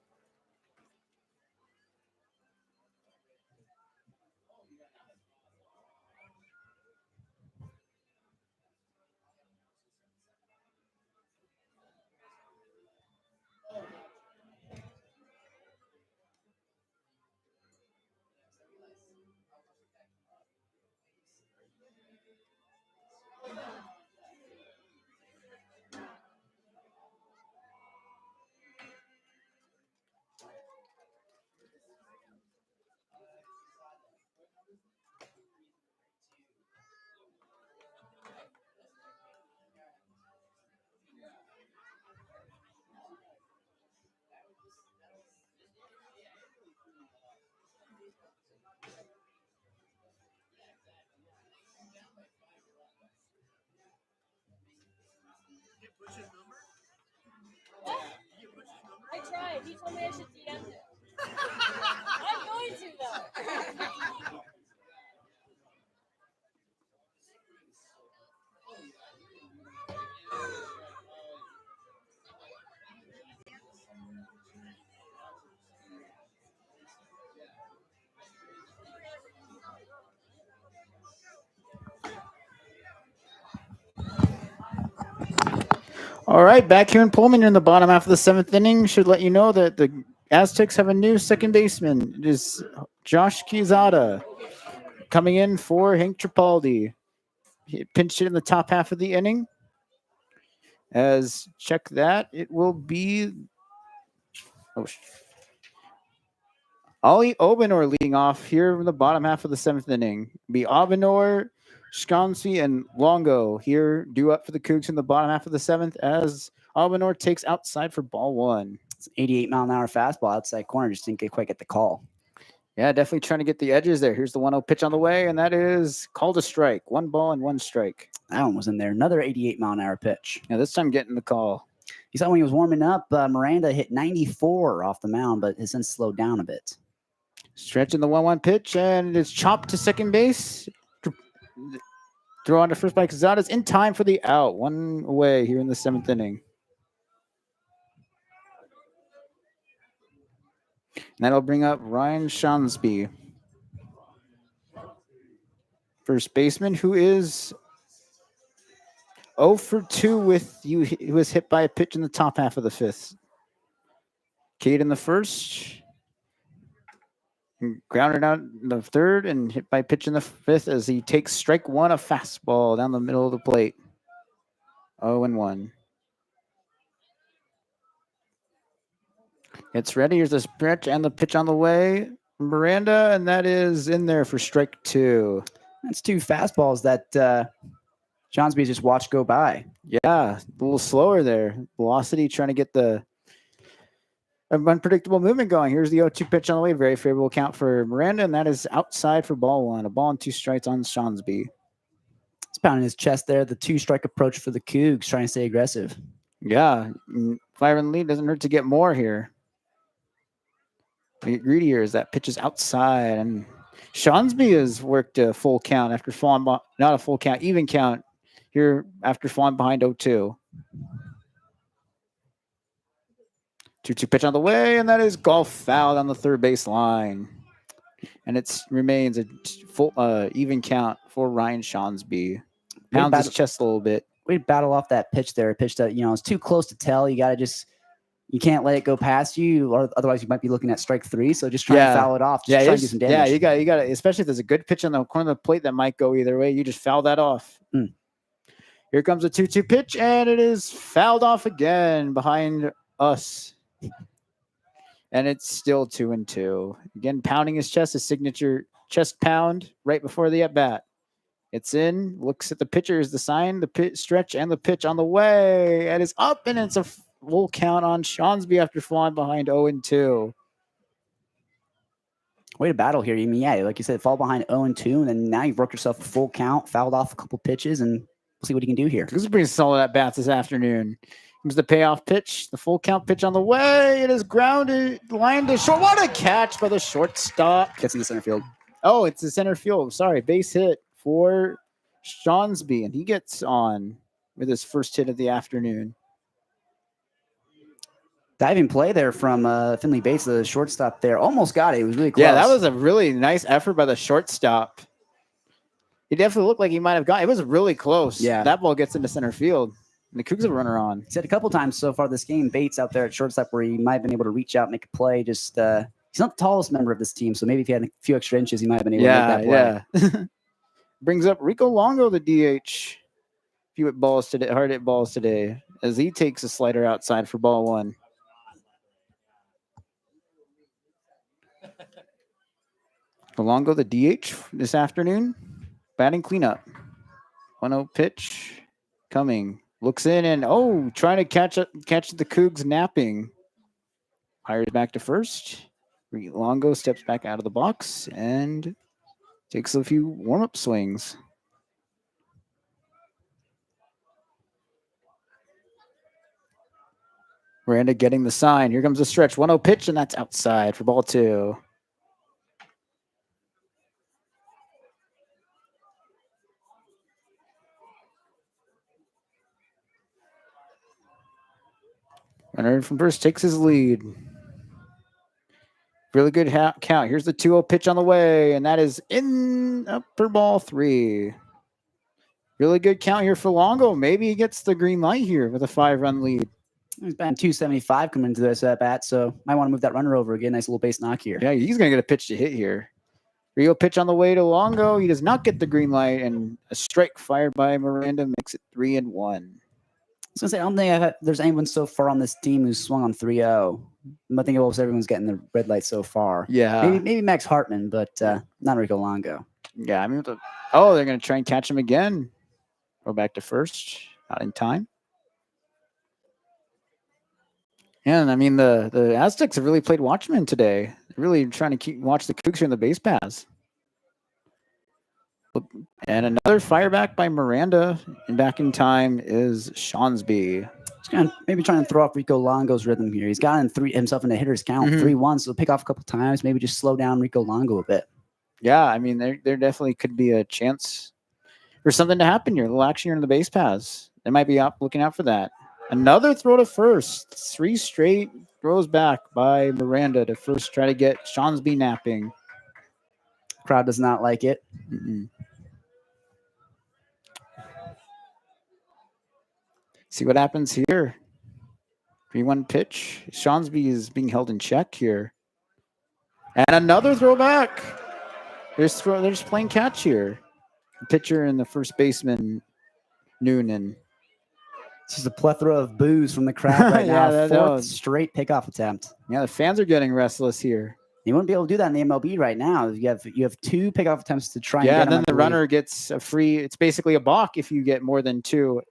I tried. He told me I should DM him. I'm going to though. All right, back here in Pullman, you're in the bottom half of the 7th inning. Should let you know that the Aztecs have a new second baseman. It is Josh Quezada coming in for Hank Tripaldi. He pinched it in the top half of the inning. As check that, it will be Ollie Obenor leading off here in the bottom half of the 7th inning. Be Obenor, Sconsi, and Longo here due up for the Cougs in the bottom half of the 7th as Obenor takes outside for ball 1. It's 88-mile-an-hour fastball outside corner. Just didn't quite get the call. Yeah, definitely trying to get the edges there. Here's the 1-0 pitch on the way, and that is called a strike. 1 ball and 1 strike. That one was in there. Another 88-mile-an-hour pitch. Yeah, this time getting the call. You saw when he was warming up, Miranda hit 94 off the mound, but has since slowed down a bit. Stretching the 1-1 pitch, and it's chopped to second base. Throw on to first by Quezada's in time for the out. 1 away here in the 7th inning. And that'll bring up Ryan Shonsby, first baseman, who is 0 for 2 with you. He was hit by a pitch in the top half of the 5th. Cade in the first. Grounded out in the 3rd and hit by a pitch in the 5th as he takes strike 1, a fastball down the middle of the plate. 0-1. It's ready. Here's the stretch and the pitch on the way. Miranda, and that is in there for strike 2. That's 2 fastballs that Johnsby just watched go by. Yeah, a little slower there. Velocity trying to get the unpredictable movement going. Here's the 0-2 pitch on the way. Very favorable count for Miranda, and that is outside for ball 1. A ball and 2 strikes on Shonsby. He's pounding his chest there. The 2-strike approach for the Cougs, trying to stay aggressive. Yeah, 5 in the lead doesn't hurt to get more here. Get greedier as that pitch is outside, and Shonsby has worked a full count after falling, not a full count, even count here after falling behind 0-2. 2-2 pitch on the way, and that is golf foul on the 3rd base line. And it remains a full even count for Ryan Shonsby. Pounds his chest a little bit. Way to battle off that pitch there. A pitch that, it's too close to tell. You can't let it go past you, or otherwise you might be looking at strike 3. So just try to foul it off. Just try to do some damage. Yeah, you got to, especially if there's a good pitch on the corner of the plate that might go either way. You just foul that off. Here comes a 2-2 pitch, and it is fouled off again behind us. And it's still 2-2. Again, pounding his chest, his signature chest pound right before the at-bat. It's in, looks at the pitcher is the sign, the pitch stretch, and the pitch on the way. And it's up, and it's a full count on Shonsby after falling behind 0-2. Way to battle here. Like you said, fall behind 0-2, and then now you've worked yourself a full count, fouled off a couple pitches, and we'll see what he can do here. This is pretty solid at bats this afternoon. Comes the payoff pitch, the full count pitch on the way. It is grounded, line to short. What a catch by the shortstop. Gets in the center field. Oh, it's the center field. Sorry, base hit for Shawnsby, and he gets on with his first hit of the afternoon. Diving play there from Finley Bates, the shortstop there. Almost got it. It was really close. Yeah, that was a really nice effort by the shortstop. He definitely looked like he might have got it. Was really close. Yeah. That ball gets into center field. And the Cougs have a runner on. He's had a couple times so far this game, Bates out there at shortstop, where he might have been able to reach out, make a play. Just he's not the tallest member of this team, so maybe if he had a few extra inches, he might have been able to make that play. Yeah. Brings up Rico Longo, the DH. Few hit balls today, hard hit balls today, as he takes a slider outside for ball one. Longo, the DH this afternoon, batting cleanup. 1-0 pitch coming. Looks in and trying to catch the Cougs napping. Hires back to first. Longo steps back out of the box and takes a few warm-up swings. Miranda getting the sign. Here comes the stretch. 1-0 pitch, and that's outside for ball two. Runner from first takes his lead. Really good count. Here's the 2-0 pitch on the way, and that is in up for ball three. Really good count here for Longo. Maybe he gets the green light here with a 5-run lead. He's batting 275 coming into this at bat, so might want to move that runner over again. Nice little base knock here. Yeah, he's going to get a pitch to hit here. 3-0 pitch on the way to Longo. He does not get the green light, and a strike fired by Miranda makes it 3-1. I was going to say, I don't think there's anyone so far on this team who's swung on 3-0. I think almost everyone's getting the red light so far. Yeah. Maybe Max Hartman, but not Rico Longo. Yeah, I mean, they're going to try and catch him again. Go back to first. Not in time. And I mean, the Aztecs have really played watchman today. They're really trying to watch the Cougs here in the base paths. And another fire back by Miranda. And back in time is Shawnsby. Maybe trying to throw off Rico Longo's rhythm here. He's gotten himself in a hitter's count, 3-1, so pick off a couple times, maybe just slow down Rico Longo a bit. Yeah, I mean, there definitely could be a chance for something to happen here. A little action here in the base paths. They might be looking out for that. Another throw to first. 3 straight throws back by Miranda to first try to get Shawnsby napping. Crowd does not like it. See what happens here. 3-1 pitch. Shawnsby is being held in check here. And another throw back. They're just playing catch here. The pitcher and the first baseman, Noonan. It's just a plethora of boos from the crowd right now. Fourth straight pickoff attempt. Yeah, the fans are getting restless here. You wouldn't be able to do that in the MLB right now. You have 2 pickoff attempts to try and get and then the runner gets a free. It's basically a balk if you get more than 2.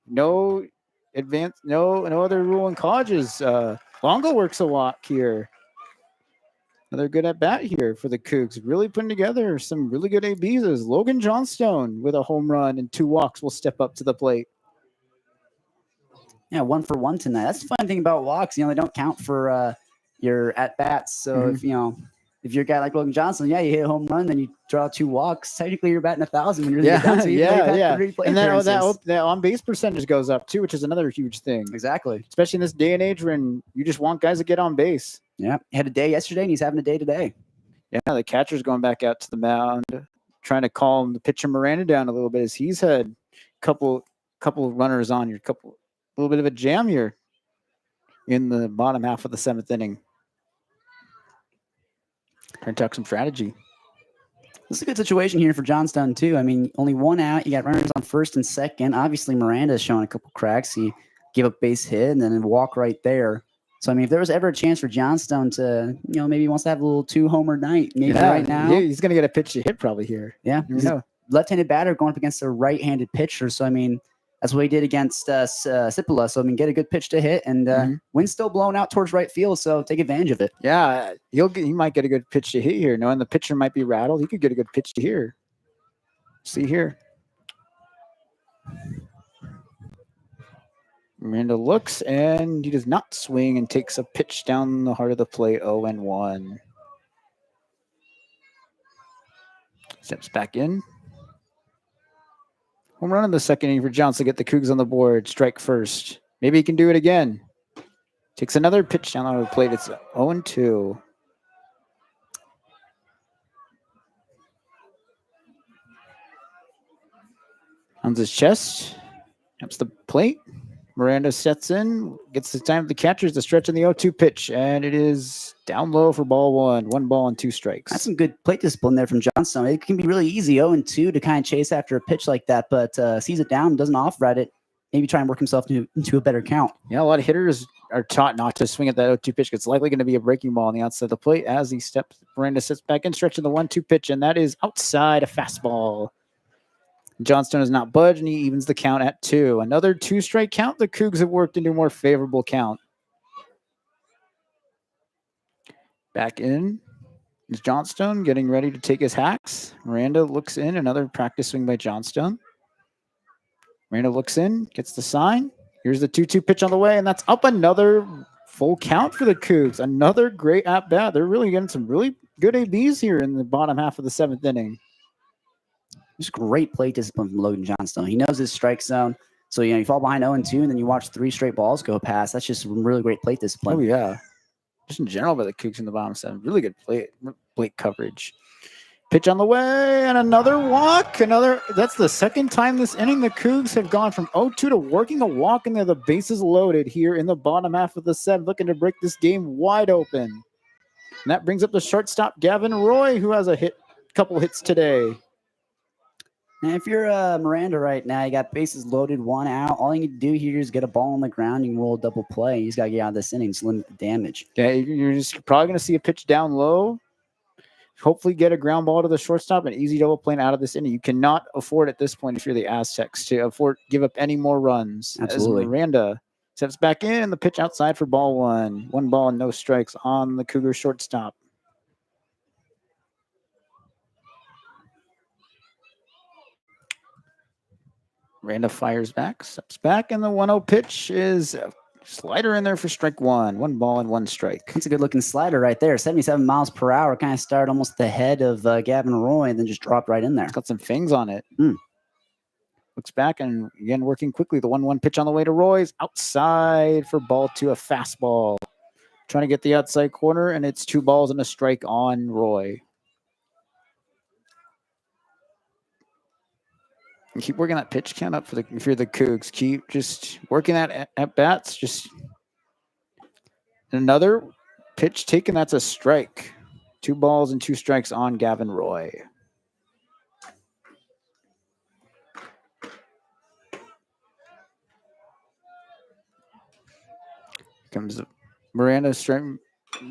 No other rule in colleges. Longo works a lot here. Another good at bat here for the Cougs. Really putting together some really good ABs. As Logan Johnstone with a home run and 2 walks will step up to the plate. Yeah, 1 for 1 tonight. That's the fun thing about walks. They don't count for your at bats. So if you're a guy like Logan Johnson, you hit a home run, then you draw 2 walks. Technically, you're batting 1,000 when you're done. So and then that on base percentage goes up too, which is another huge thing. Exactly, especially in this day and age when you just want guys to get on base. Yeah, he had a day yesterday, and he's having a day today. Yeah, the catcher's going back out to the mound, trying to calm the pitcher Miranda down a little bit, as he's had a couple runners on here, a little bit of a jam here in the bottom half of the 7th inning. Trying to talk some strategy. This is a good situation here for Johnstone, too. I mean, only 1 out. You got runners on first and second. Obviously, Miranda's showing a couple cracks. He gave up base hit and then a walk right there. So, I mean, if there was ever a chance for Johnstone to, maybe he wants to have a little 2-homer night, maybe right now. Yeah, he's going to get a pitch to hit probably here. Yeah. He's a left-handed batter going up against a right-handed pitcher. So, I mean, that's what he did against Cipolla. So, I mean, get a good pitch to hit, and wind's still blowing out towards right field, so take advantage of it. Yeah, he might get a good pitch to hit here. Knowing the pitcher might be rattled, he could get a good pitch to here. See here. Miranda looks, and he does not swing and takes a pitch down the heart of the plate, 0-1. Steps back in. Home run in the second inning for Johnson. Get the Cougs on the board. Strike first. Maybe he can do it again. Takes another pitch down the heart of the plate. It's 0-2. On his chest. Taps the plate. Miranda sets in, gets the time of the catchers to stretch in the 0-2 pitch, and it is down low for ball one. 1 ball and 2 strikes. That's some good plate discipline there from Johnstone. It can be really easy 0-2 to kind of chase after a pitch like that, but sees it down, doesn't off-ride it, maybe try and work himself into a better count. Yeah, a lot of hitters are taught not to swing at that 0-2 pitch. It's likely going to be a breaking ball on the outside of the plate as Miranda sits back in, stretching the 1-2 pitch, and that is outside a fastball. Johnstone is not budged, and he evens the count at 2. Another 2-strike count. The Cougs have worked into a more favorable count. Back in is Johnstone, getting ready to take his hacks. Miranda looks in. Another practice swing by Johnstone. Miranda looks in, gets the sign. Here's the 2-2 pitch on the way, and that's up another full count for the Cougs. Another great at-bat. They're really getting some really good ABs here in the bottom half of the 7th inning. Just great plate discipline from Logan Johnstone. He knows his strike zone. So, you fall behind 0-2, and then you watch 3 straight balls go past. That's just really great plate discipline. Oh, yeah. Just in general by the Cougs in the bottom 7. Really good plate coverage. Pitch on the way, and another walk. That's the second time this inning the Cougs have gone from 0-2 to working a walk, and they're the bases loaded here in the bottom half of the 7th, looking to break this game wide open. And that brings up the shortstop, Gavin Roy, who has a couple hits today. And if you're Miranda right now, you got bases loaded, 1 out. All you need to do here is get a ball on the ground. You can roll a double play. You just got to get out of this inning to limit the damage. Yeah, you're just probably going to see a pitch down low. Hopefully get a ground ball to the shortstop, an easy double play out of this inning. You cannot afford at this point, if you're the Aztecs, to give up any more runs. Absolutely. As Miranda steps back in, and the pitch outside for ball 1. 1 ball and no strikes on the Cougar shortstop. Miranda fires back, steps back, and the 1-0 pitch is a slider in there for strike 1. 1 ball and 1 strike. That's a good-looking slider right there. 77 miles per hour. Kind of started almost at the head of Gavin Roy and then just dropped right in there. It's got some fangs on it. Looks back and, again, working quickly. The 1-1 pitch on the way to Roy's. Outside for ball 2, a fastball. Trying to get the outside corner, and it's 2 balls and a strike on Roy. And keep working that pitch count up if you're the Cougs. Keep just working that at bats. Just another pitch taken. That's a strike. 2 balls and 2 strikes on Gavin Roy. Comes Miranda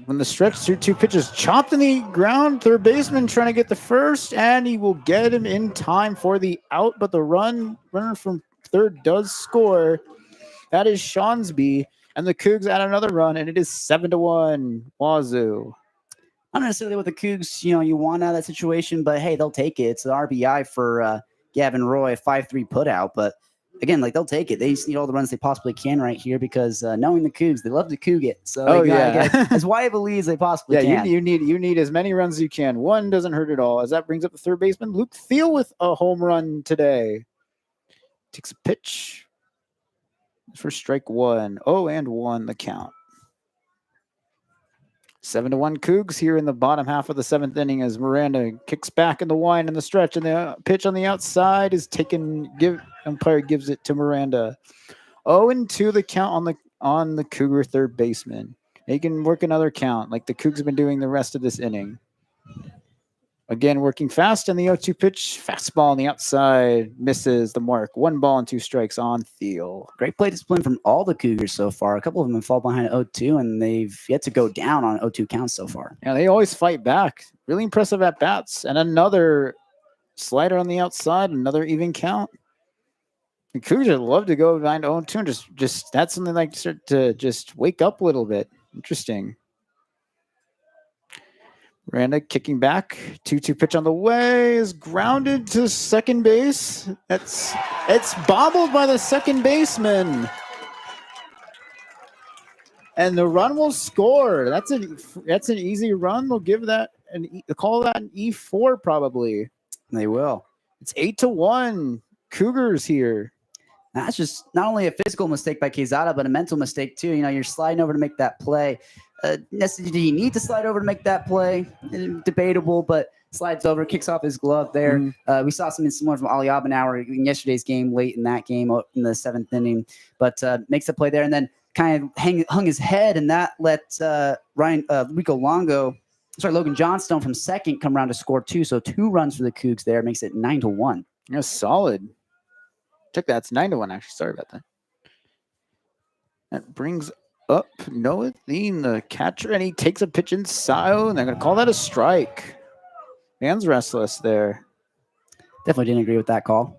when the stretch through 2 pitches, chopped in the ground. Third baseman trying to get the first, and he will get him in time for the out. But the runner from third does score. That is Shawnsby, and the Cougs add another run, and it is 7-1 Wazoo. Not necessarily what the Cougs, you want out of that situation, but hey, they'll take it. It's an RBI for Gavin Roy, a 5-3 putout, but again, they'll take it. They just need all the runs they possibly can right here because knowing the Cougs, they love to Coug it. So get as widely as they possibly can. You need as many runs as you can. 1 doesn't hurt at all. As that brings up the third baseman, Luke Thiel with a home run today. Takes a pitch for strike 1. 0-1 the count. 7-1 Cougs here in the bottom half of the 7th inning as Miranda kicks back in the wind in the stretch, and the pitch on the outside is taken. Umpire gives it to Miranda. 0-2 the count on the Cougar third baseman. They can work another count like the Cougs have been doing the rest of this inning. Again, working fast, and the 0-2 pitch, fastball on the outside, misses the mark. 1 ball and 2 strikes on Thiel. Great play discipline from all the Cougars so far. A couple of them have fallen behind 0-2, and they've yet to go down on 0-2 counts so far. Yeah, they always fight back. Really impressive at bats. And another slider on the outside, another even count. The Cougars love to go behind 0-2 and just that's something like to just wake up a little bit. Interesting. Miranda kicking back. 2-2 pitch on the way is grounded to second base. It's bobbled by the second baseman. and the run will score. That's an easy run. They'll give that call that an E4 probably. They will. It's 8-1. Cougars here. That's just not only a physical mistake by Quezada, but a mental mistake too. You know, you're sliding over to make that play. Do you need to slide over to make that play? Debatable, but slides over, kicks off his glove there. We saw something similar from Ali Abenauer in yesterday's game, late in that game, in the 7th inning, but makes the play there and then kind of hung his head, and that let Logan Johnstone from second come around to score 2. So 2 runs for the Cougs there, makes it 9-1. Yeah, solid. Check that. It's 9-1, actually. Sorry about that. That brings up Noah Thien, the catcher, and he takes a pitch inside, and they're going to call that a strike. Man's restless there. Definitely didn't agree with that call.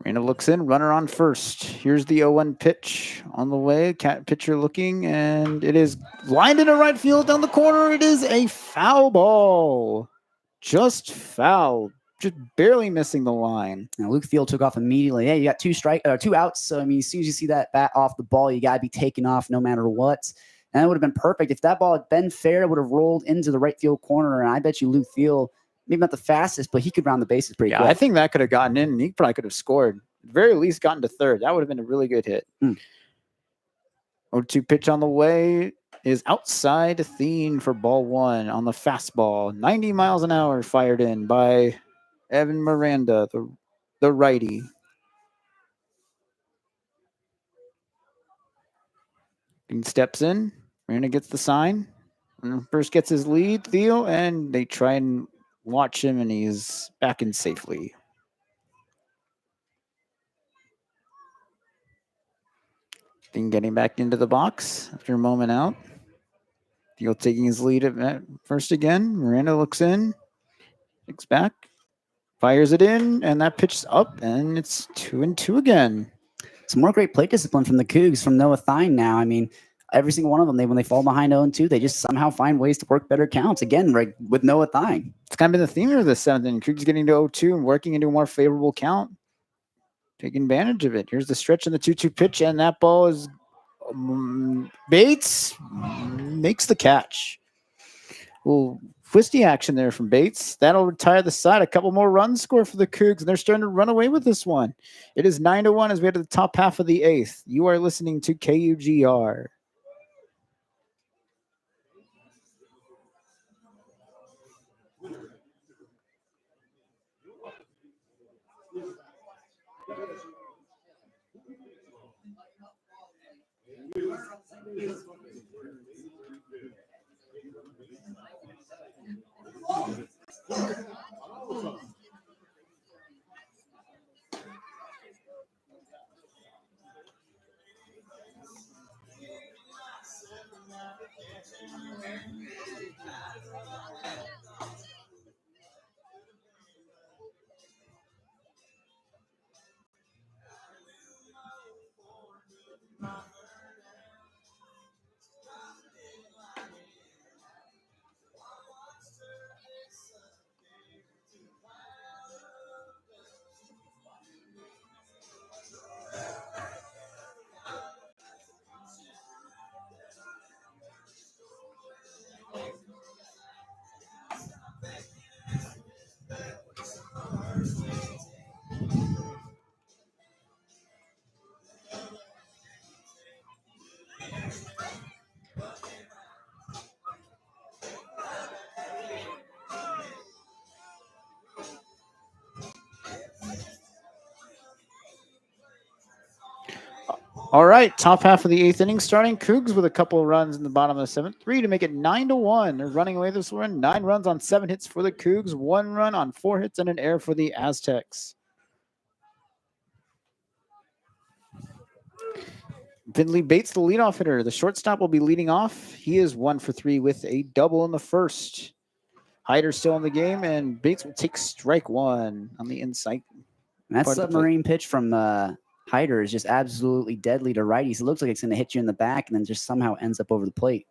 Marina looks in, runner on first. Here's the 0-1 pitch on the way. Pitcher looking, and it is lined into right field down the corner. It is a foul ball. Just foul. Just barely missing the line. Now, Luke Thiel took off immediately. Yeah, you got 2 outs. So, I mean, as soon as you see that bat off the ball, you got to be taken off no matter what. And that would have been perfect. If that ball had been fair, it would have rolled into the right field corner. And I bet you Luke Thiel, maybe not the fastest, but he could round the bases pretty quick. I think that could have gotten in, and he probably could have scored. At the very least, gotten to third. That would have been a really good hit. 0-2 pitch on the way is outside Thien for ball 1 on the fastball. 90 miles an hour fired in by Evan Miranda, the righty. Thien steps in. Miranda gets the sign. First gets his lead, Thiel, and they try and watch him, and he's back in safely. Thien getting back into the box after a moment out. Thiel taking his lead at first again. Miranda looks in, looks back, fires it in, and that pitch's up, and it's 2-2 again. Some more great plate discipline from the Cougs, from Noah Thien now. I mean, every single one of them, when they fall behind 0-2, they just somehow find ways to work better counts. Again, right, with Noah Thien. It's kind of been the theme of the 7th inning. Cougs getting to 0-2 and working into a more favorable count. Taking advantage of it. Here's the stretch and the 2-2 pitch, and that ball is Bates makes the catch. Little twisty action there from Bates. That'll retire the side. A couple more runs score for the Cougs, and they're starting to run away with this one. It is 9-1 as we head to the top half of the 8th. You are listening to KUGR. All right, top half of the 8th inning starting. Cougs with a couple of runs in the bottom of the 7th. 3 to make it 9-1. They're running away this one. 9 runs on 7 hits for the Cougs. 1 run on 4 hits and an error for the Aztecs. Finley Bates, the leadoff hitter. The shortstop will be leading off. He is 1 for 3 with a double in the first. Hyder still in the game, and Bates will take strike 1 on the inside. That submarine pitch from Hyder is just absolutely deadly to righties. It looks like it's going to hit you in the back and then just somehow ends up over the plate.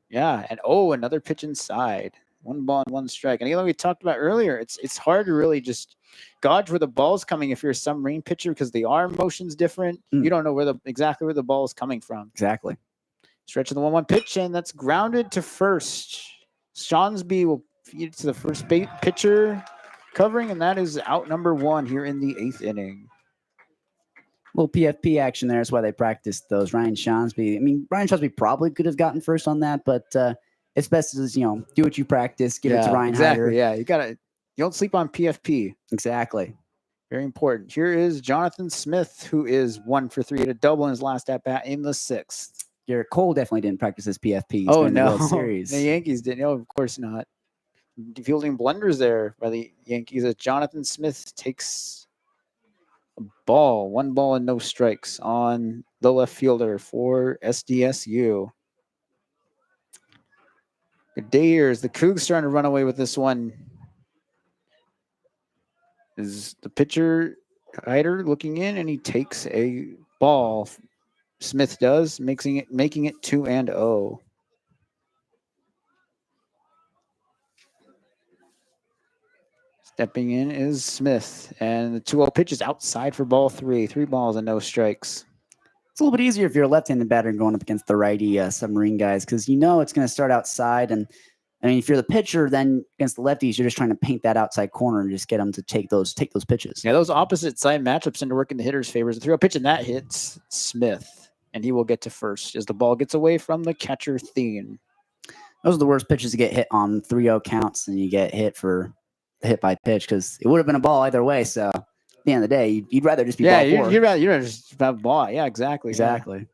Yeah, and another pitch inside. 1 ball and 1 strike. And like we talked about earlier, it's hard to really just gauge where the ball's coming if you're a submarine pitcher because the arm motion's different. You don't know exactly where the ball is coming from. Exactly. Stretch of the 1-1 pitch, and that's grounded to first. Shawnsby will feed it to the first pitcher covering, and that is out number 1 here in the 8th inning. Little PFP action there is why they practiced those. Ryan Shawnsby. I mean, Ryan Shawnsby probably could have gotten first on that, but it's best to just, do what you practice, get it to Ryan Hyder. Yeah, you don't sleep on PFP. Exactly. Very important. Here is Jonathan Smith, who is 1 for 3 at a double in his last at bat in the 6th. Garrett Cole definitely didn't practice his PFP. Oh, in the no. World Series. The Yankees didn't. No, of course not. Fielding blunders there by the Yankees as Jonathan Smith takes a ball, 1 ball and no strikes on the left fielder for SDSU. Good day here as the Cougs starting to run away with this one. Is the pitcher Hyder looking in, and he takes a ball. Smith does, making it 2-0. Stepping in is Smith, and the 2-0 pitch is outside for ball 3. 3 balls and no strikes. It's a little bit easier if you're a left-handed batter and going up against the righty submarine guys because it's going to start outside. And I mean, if you're the pitcher, then against the lefties, you're just trying to paint that outside corner and just get them to take those pitches. Yeah, those opposite side matchups tend to work in the hitter's favors. The 3-0 pitch, and that hits Smith, and he will get to first as the ball gets away from the catcher Thien. Those are the worst pitches to get hit on 3-0 counts, and you get hit by pitch because it would have been a ball either way. So at the end of the day, you'd rather just be ball 4. You'd rather just have a ball. Yeah, exactly. Exactly. Yeah.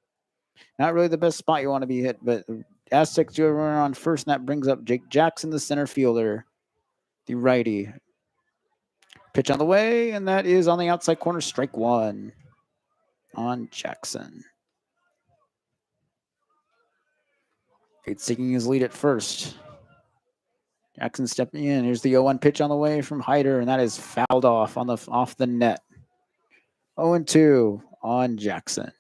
Not really the best spot you want to be hit, but Aztecs do a runner on first, and that brings up Jake Jackson, the center fielder, the righty. Pitch on the way, and that is on the outside corner, strike 1 on Jackson. It's taking his lead at first. Jackson stepping in. Here's the 0-1 pitch on the way from Hyder, and that is fouled off off the net. 0-2 on Jackson.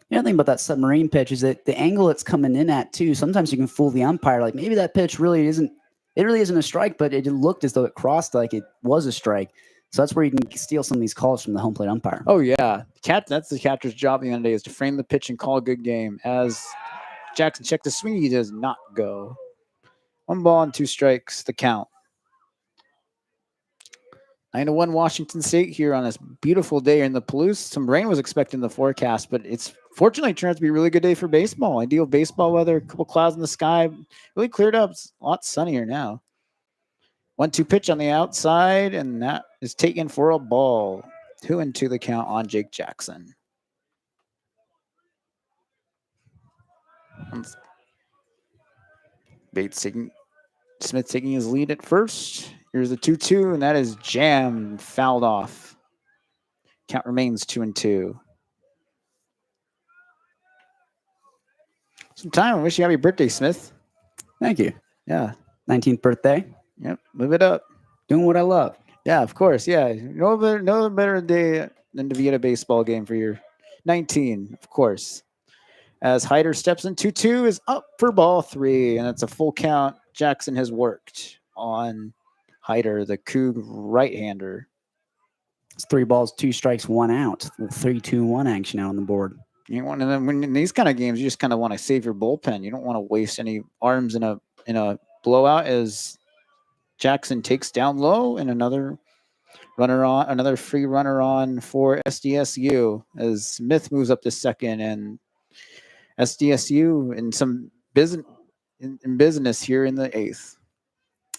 The other thing about that submarine pitch is that the angle it's coming in at too. Sometimes you can fool the umpire. Like maybe that pitch really isn't a strike, but it looked as though it crossed like it was a strike. So that's where you can steal some of these calls from the home plate umpire. Oh yeah, that's the catcher's job at the end of the day is to frame the pitch and call a good game. As Jackson checked the swing, he does not go. 1 ball and 2 strikes, the count. 9-1 Washington State here on this beautiful day in the Palouse. Some rain was expected in the forecast, but it's fortunately turned out to be a really good day for baseball. Ideal baseball weather, a couple clouds in the sky, really cleared up. It's a lot sunnier now. 1-2 pitch on the outside, and that is taken for a ball. 2-2 the count on Jake Jackson. Smith taking his lead at first. Here's the 2-2, and that is jammed, fouled off. Count remains 2-2. Some time. I wish you happy birthday, Smith. Thank you. Yeah. 19th birthday. Yep. Live it up. Doing what I love. Yeah, of course. Yeah. No better day than to be at a baseball game for your 19, of course. As Hyder steps in, 2-2 is up for ball 3, and it's a full count. Jackson has worked on Hyder, the Coug right-hander. It's 3 balls, 2 strikes, 1 out. 3-2-1 action out on the board. You want, and then when in these kind of games, you just kind of want to save your bullpen. You don't want to waste any arms in a blowout. As Jackson takes down low, and another free runner on for SDSU. As Smith moves up to second, and SDSU in some business here in the 8th.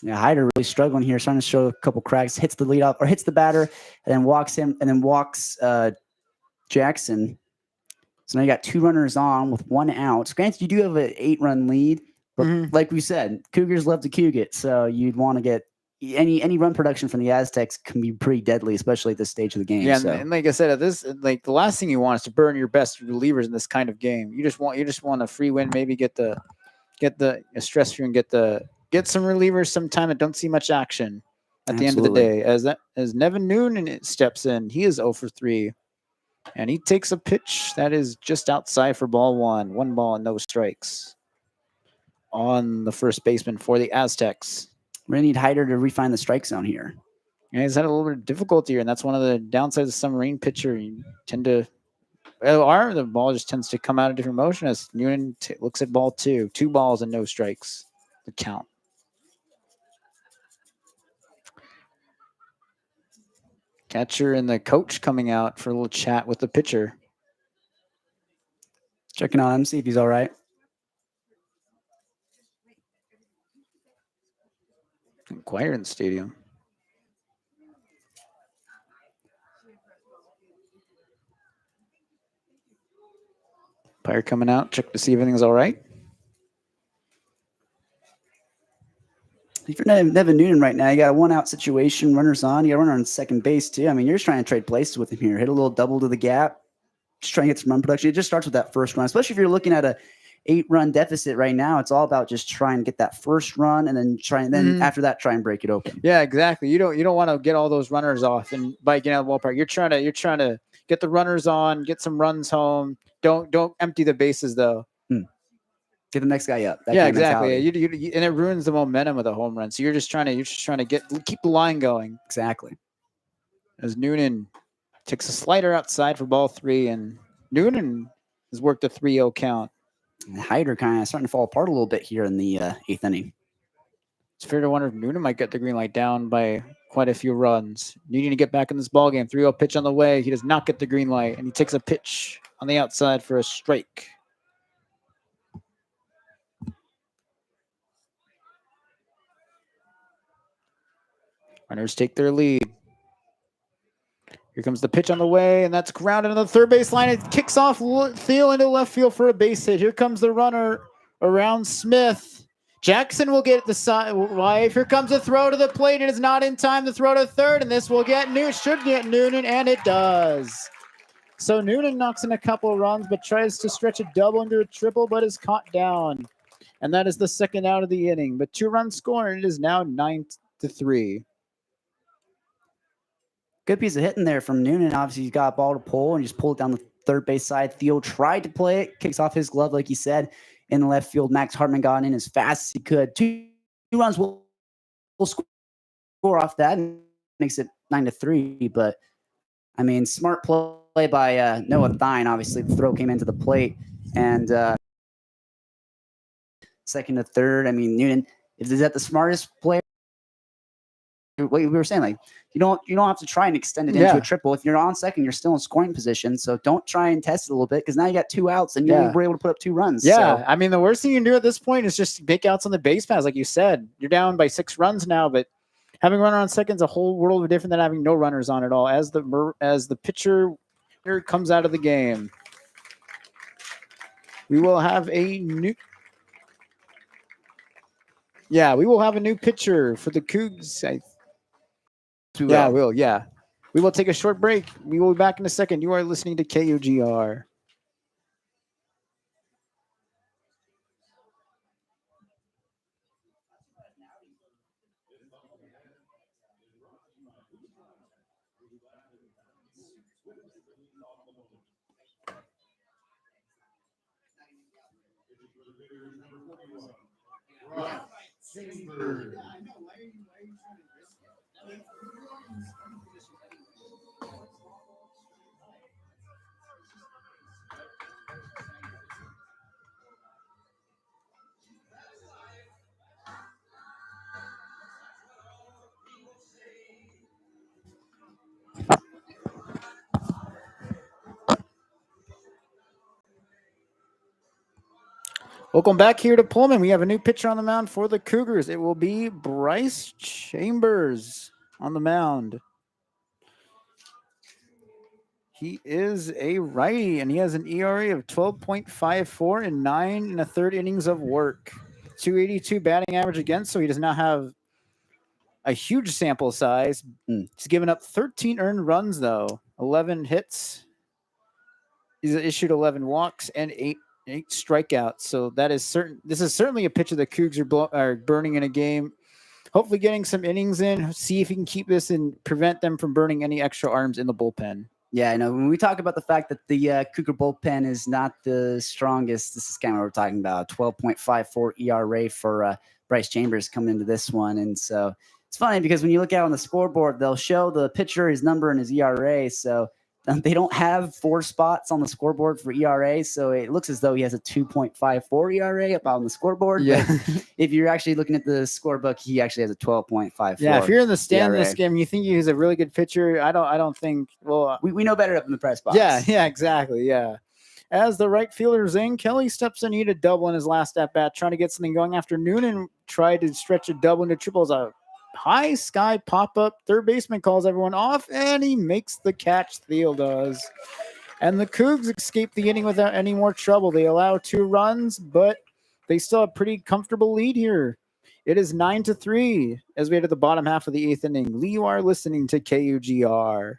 Yeah, Hyder really struggling here, starting to show a couple cracks. Hits the leadoff or hits the batter, and then walks Jackson. So now you got 2 runners on with 1 out. Granted, you do have an 8-run lead, but like we said, Cougars love to Coug it. So you'd want to get any run production from the Aztecs can be pretty deadly, especially at this stage of the game. Yeah, so. and like I said, the last thing you want is to burn your best relievers in this kind of game. You just want a free win, maybe get a stress free and get some relievers sometime that don't see much action at the end of the day. As Nevin Noonan steps in, he is 0 for 3. And he takes a pitch that is just outside for ball 1. 1 ball and no strikes. on the first baseman for the Aztecs. We're gonna need Hyder to refine the strike zone here. And he's had a little bit of difficulty here, and that's one of the downsides of submarine pitcher. You tend to, the ball just tends to come out of different motion as Noonan looks at ball 2. 2 balls and no strikes. The count. Catcher and the coach coming out for a little chat with the pitcher. Checking on him, see if he's all right. Quiet in the stadium. Umpire coming out, check to see if everything's all right. If you're Nevin Noonan right now, you got a 1-out situation, runners on. You got a runner on second base too. I mean, you're just trying to trade places with him here. Hit a little double to the gap. Just trying to get some run production. It just starts with that first run, especially if you're looking at a 8-run deficit right now. It's all about just trying to get that first run and then after that try and break it open. Yeah, exactly. You don't want to get all those runners off and by getting out of the ballpark. You're trying to get the runners on, get some runs home. Don't empty the bases though. Get the next guy up. Yeah, exactly. You, and it ruins the momentum of the home run. So you're just trying to keep the line going. Exactly. As Noonan takes a slider outside for ball 3, and Noonan has worked a 3-0 count. And Hyder kind of starting to fall apart a little bit here in the 8th inning. It's fair to wonder if Noonan might get the green light down by quite a few runs. Needing to get back in this ball game. 3-0 pitch on the way. He does not get the green light, and he takes a pitch on the outside for a strike. Runners take their lead. Here comes the pitch on the way, and that's grounded on the third base line. It kicks off Thiel into left field for a base hit. Here comes the runner around Smith. Jackson will get the side. Here comes a throw to the plate. It is not in time to throw to third, and this will should get Noonan, and it does. So Noonan knocks in a couple of runs, but tries to stretch a double into a triple, but is caught down. And that is the second out of the inning. But 2-run score, and it is now 9-3. Good piece of hitting there from Noonan. Obviously, he's got a ball to pull and just pulled it down the third base side. Theo tried to play it, kicks off his glove, like he said, in the left field. Max Hartman got in as fast as he could. Two runs will score off that and makes it 9-3. But I mean, smart play by Noah Thine. Obviously, the throw came into the plate, and second to third. I mean, Noonan is that the smartest player? What we were saying, like you don't have to try and extend it into a triple. If you're on second, you're still in scoring position. So don't try and test it a little bit because now you got 2 outs and you were able to put up 2 runs. Yeah, so. I mean the worst thing you can do at this point is just make outs on the base paths, like you said. You're down by 6 runs now, but having a runner on second is a whole world of different than having no runners on at all. As the pitcher comes out of the game, we will have a new. Yeah, we will have a new pitcher for the Cougs. Yeah, we'll. Yeah. We will take a short break. We will be back in a second. You are listening to KUGR. Welcome back here to Pullman. We have a new pitcher on the mound for the Cougars. It will be Bryce Chambers on the mound. He is a righty, and he has an ERA of 12.54 and 9 1/3 innings of work. 282 batting average against, so he does not have a huge sample size. He's given up 13 earned runs, though. 11 hits. He's issued 11 walks and 8 strikeouts. So that is certain. This is certainly a pitcher the Cougs are burning in a game. Hopefully getting some innings in. See if he can keep this and prevent them from burning any extra arms in the bullpen. Yeah, I know. When we talk about the fact that the Cougar bullpen is not the strongest, this is kind of what we're talking about. 12.54 ERA for Bryce Chambers coming into this one. And so it's funny because when you look out on the scoreboard, they'll show the pitcher, his number, and his ERA. So they don't have 4 spots on the scoreboard for ERA. So it looks as though he has a 2.54 ERA up on the scoreboard. Yeah. But if you're actually looking at the scorebook, he actually has a 12.54. Yeah, if you're in the stand in this ERA. game, and you think he's a really good pitcher. I don't think. Well, We know better up in the press box. yeah, exactly. Yeah. As the right fielder Zane Kelly steps in, he had a double in his last at bat, trying to get something going after Noonan tried to stretch a double into triples. A high sky pop up. Third baseman calls everyone off, and he makes the catch. Thiel does. And the Cougs escape the inning without any more trouble. They allow 2 runs, but they still have a pretty comfortable lead here. It is 9-3 as we head to the bottom half of the 8th inning. Lee, you are listening to KUGR.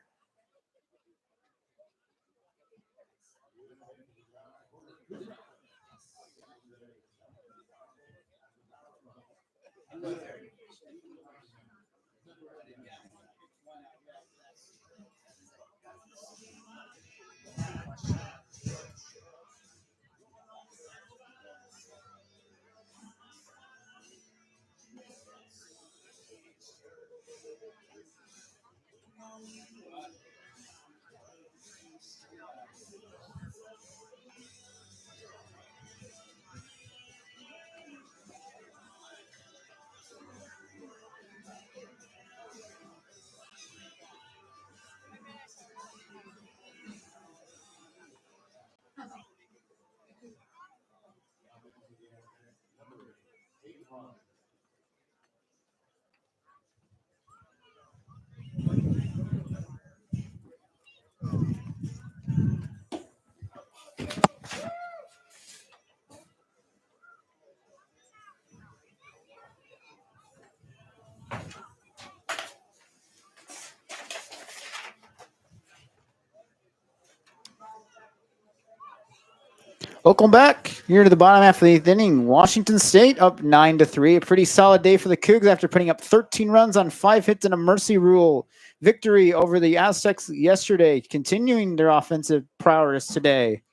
Welcome back here to the bottom half of the 8th inning. Washington State up 9-3. A pretty solid day for the Cougs after putting up 13 runs on 5 hits and a mercy rule victory over the Aztecs yesterday, continuing their offensive prowess today.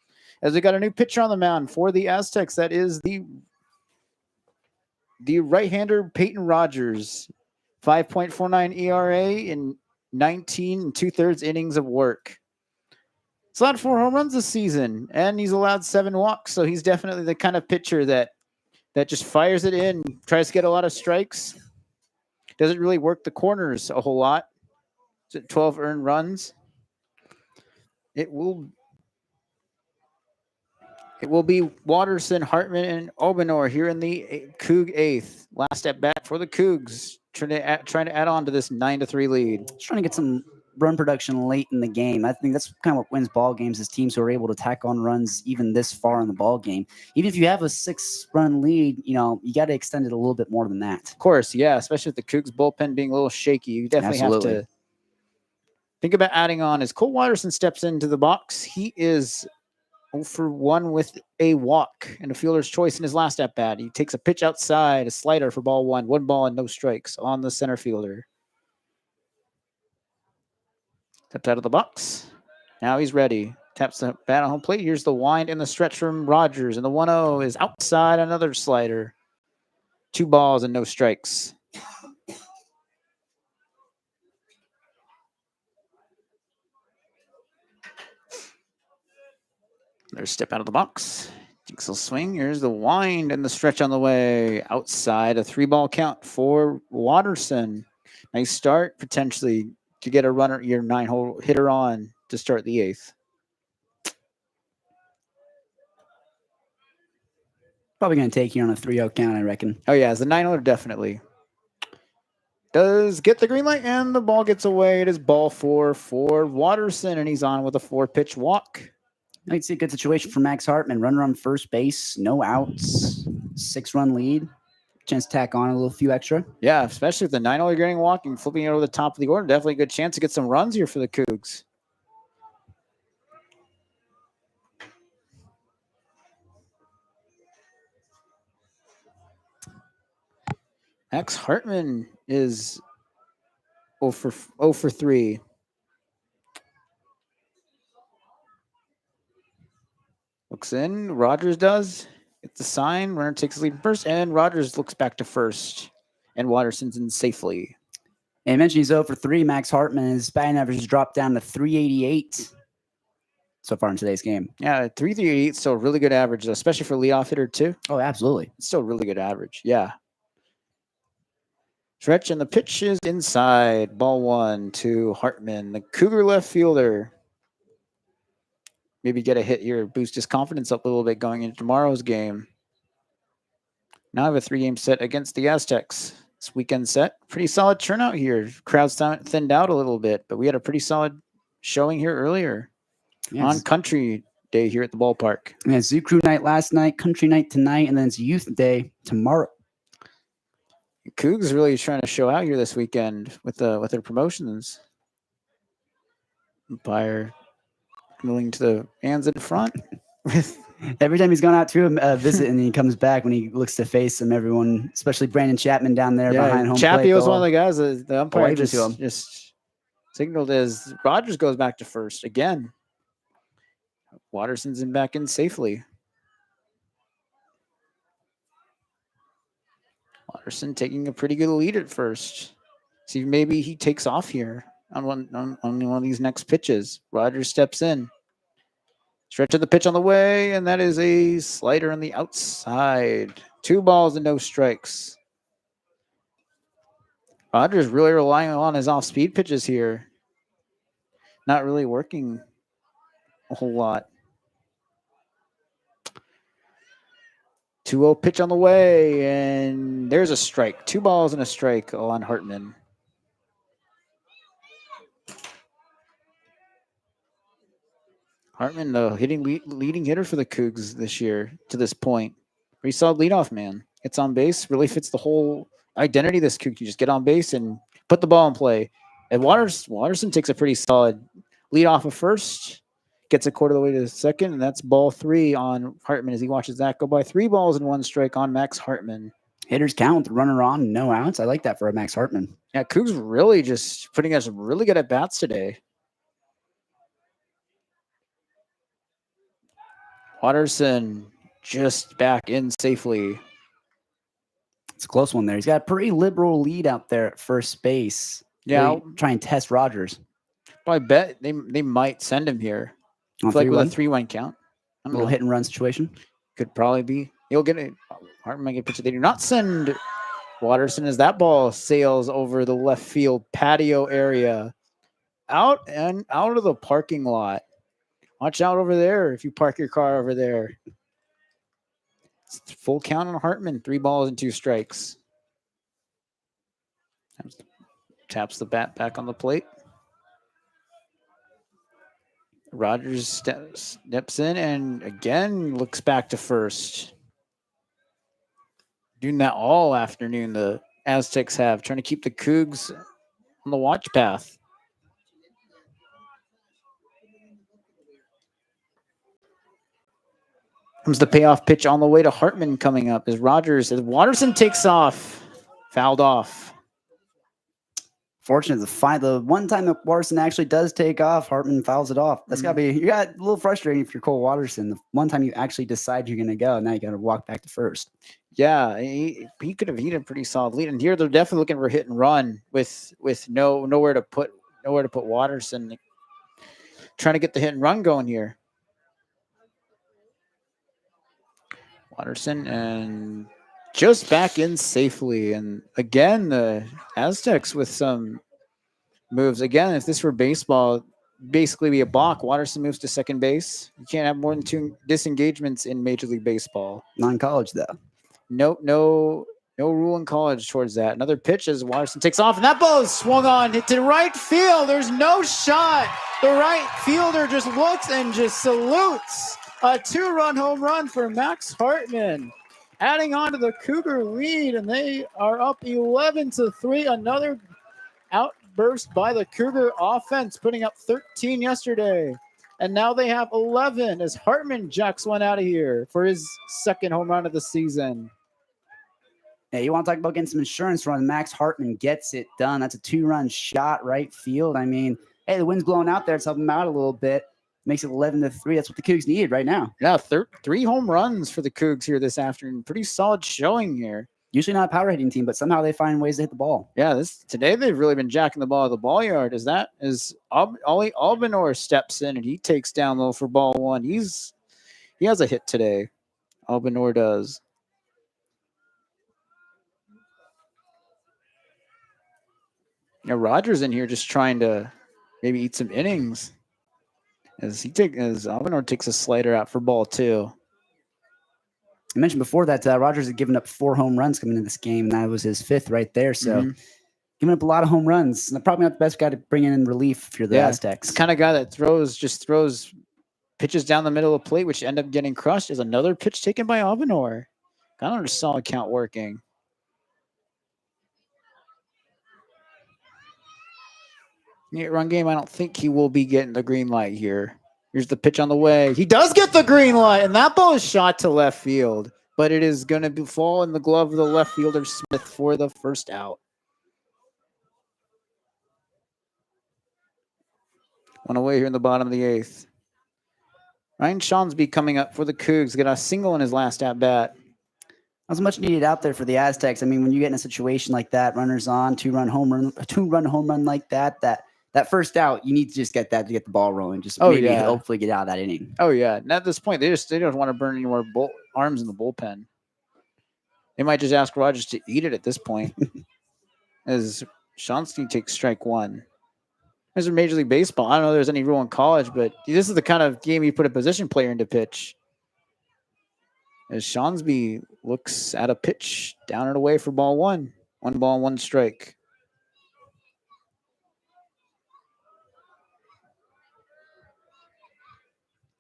As we got a new pitcher on the mound for the Aztecs, that is the right-hander Peyton Rogers. 5.49 ERA in 19 2/3 innings of work. He's allowed 4 home runs this season, and he's allowed 7 walks. So he's definitely the kind of pitcher that just fires it in, tries to get a lot of strikes, doesn't really work the corners a whole lot. 12 earned runs. It will be Watterson, Hartman, and Obenor here in the Coug 8th. Last at bat for the Cougs, trying to add on to this 9-3 lead. Just trying to get some run production late in the game. I think that's kind of what wins ball games, is teams who are able to tack on runs even this far in the ball game. Even if you have a 6-run lead, you got to extend it a little bit more than that. Of course, yeah, especially with the Cougs bullpen being a little shaky. You definitely have to think about adding on. As Cole Watterson steps into the box, he is 0-for-1 with a walk and a fielder's choice in his last at bat. He takes a pitch outside, a slider for ball 1, 1 ball and no strikes on the center fielder. Steps out of the box. Now he's ready. Taps the bat on home plate. Here's the wind in the stretch from Rogers, and the 1-0 is outside, another slider. 2 balls and no strikes. There's step out of the box. Thinks he'll swing. Here's the wind and the stretch on the way. Outside, a 3-ball count for Watterson. Nice start, potentially, to get a runner, your 9-hole hitter on to start the 8th. Probably going to take you on a 3-0 count, I reckon. Oh, yeah, as the 9-holer, definitely. Does get the green light, and the ball gets away. It is ball 4 for Watterson, and he's on with a 4-pitch walk. I can see a good situation for Max Hartman. Runner on first base, no outs, 6-run lead. Chance to tack on a few extra. Yeah, especially with the 9-0 getting walking, flipping it over the top of the order. Definitely a good chance to get some runs here for the Cougs. Max Hartman is 0 for 3. looks in. Rogers does. It's the sign. Runner takes the lead first, and Rogers looks back to first. And Watterson's in safely. And I mentioned he's 0 for 3. Max Hartman, his batting average has dropped down to 388 so far in today's game. Yeah, 338 still a really good average, especially for leadoff hitter too. Oh, absolutely. It's still a really good average. Yeah. Stretch and the pitch is inside. Ball 1 to Hartman, the Cougar left fielder. Maybe get a hit here, boost his confidence up a little bit going into tomorrow's game. Now I have a 3-game set against the Aztecs. This weekend set, pretty solid turnout here. Crowd's thinned out a little bit, but we had a pretty solid showing here earlier on Country Day here at the ballpark. Yeah, Zoo Crew night last night, Country night tonight, and then it's Youth Day tomorrow. Cougs really trying to show out here this weekend with their promotions. Umpire moving to the hands in front. Every time he's gone out to a visit and he comes back, when he looks to face him, everyone, especially Brandon Chapman down there behind home Chappie plate. was one of the guys that the umpire waving to him. just signaled as Rogers goes back to first again. Watterson's back in safely. Watterson taking a pretty good lead at first. See, maybe he takes off here on one of these next pitches. Rogers steps in. Stretch of the pitch on the way, and that is a slider on the outside. 2 balls and no strikes. Rogers really relying on his off-speed pitches here. Not really working a whole lot. 2-0 pitch on the way, and there's a strike. 2 balls and a strike on Hartman. Hartman, the leading hitter for the Cougs this year to this point. Pretty solid leadoff man. Gets on base, really fits the whole identity of this Coug. You just get on base and put the ball in play. And Watterson takes a pretty solid lead off of first, gets a quarter of the way to second, and that's ball 3 on Hartman as he watches that go by. 3 balls and 1 strike on Max Hartman. Hitters count with the runner on, no outs. I like that for a Max Hartman. Yeah, Cougs really just putting us really good at bats today. Watterson just back in safely. It's a close one there. He's got a pretty liberal lead out there at first base. Yeah, really try and test Rogers. I bet they might send him here. On Like with a 3-1. 3-1 count. A little hit and run situation. Could probably be. He'll get it. Hartman might get a pitch. They do not send Watterson as that ball sails over the left field patio area. Out of the parking lot. Watch out over there if you park your car over there. It's full count on Hartman. 3 balls and 2 strikes. Taps the bat back on the plate. Rogers steps in and again looks back to first. Doing that all afternoon, the Aztecs have, trying to keep the Cougs on the watch path. Comes the payoff pitch on the way to Hartman coming up as Watterson takes off, fouled off. Fortunate to find the one time that Watterson actually does take off, Hartman fouls it off. That's gotta be, you got a little frustrating if you're Cole Watterson. The one time you actually decide you're gonna go, now you gotta walk back to first. Yeah, he could have had a pretty solid lead. And here they're definitely looking for hit and run with nowhere to put Watterson. Trying to get the hit and run going here. Watterson and just back in safely. And again, the Aztecs with some moves. Again, if this were baseball, basically be a balk. Watterson moves to second base. You can't have more than 2 disengagements in Major League Baseball. Not in college, though. No rule in college towards that. Another pitch as Watterson takes off, and that ball is swung on to right field. There's no shot. The right fielder just looks and just salutes. A 2-run home run for Max Hartman, adding on to the Cougar lead, and they are up 11-3. Another outburst by the Cougar offense, putting up 13 yesterday. And now they have 11 as Hartman jacks one out of here for his 2nd home run of the season. Yeah, you want to talk about getting some insurance run? Max Hartman gets it done. That's a 2-run shot right field. I mean, hey, the wind's blowing out there. It's helping him out a little bit. Makes it 11-3. That's what the Cougs needed right now. Yeah, 3 home runs for the Cougs here this afternoon. Pretty solid showing here. Usually not a power hitting team, but somehow they find ways to hit the ball. Yeah, today they've really been jacking the ball at the ball yard. Ollie Albanor steps in and he takes down low for ball 1. He has a hit today. Albanor does. Yeah, Rogers in here just trying to maybe eat some innings as Albanor takes a slider out for ball 2. I mentioned before that Rogers had given up 4 home runs coming into this game, and that was his 5th right there. So giving up a lot of home runs. And probably not the best guy to bring in relief if you're the Aztecs. It's the kind of guy that throws pitches down the middle of the plate, which end up getting crushed. Is another pitch taken by Albanor. Got under solid count working. Run game, I don't think he will be getting the green light here. Here's the pitch on the way. He does get the green light, and that ball is shot to left field. But it is going to fall in the glove of the left fielder, Smith, for the first out. One away here in the bottom of the 8th. Ryan Shawnsby coming up for the Cougs. Got a single in his last at-bat. Not so much needed out there for the Aztecs. I mean, when you get in a situation like that, runners on, 2-run home run like that first out, you need to just get that to get the ball rolling. Just hopefully get out of that inning. Oh, yeah. And at this point, they don't want to burn any more arms in the bullpen. They might just ask Rogers to eat it at this point. As Shawnsky takes strike 1. There's a Major League Baseball. I don't know if there's any rule in college, but this is the kind of game you put a position player into pitch. As Shawnsby looks at a pitch down and away for ball 1. 1 ball, 1 strike.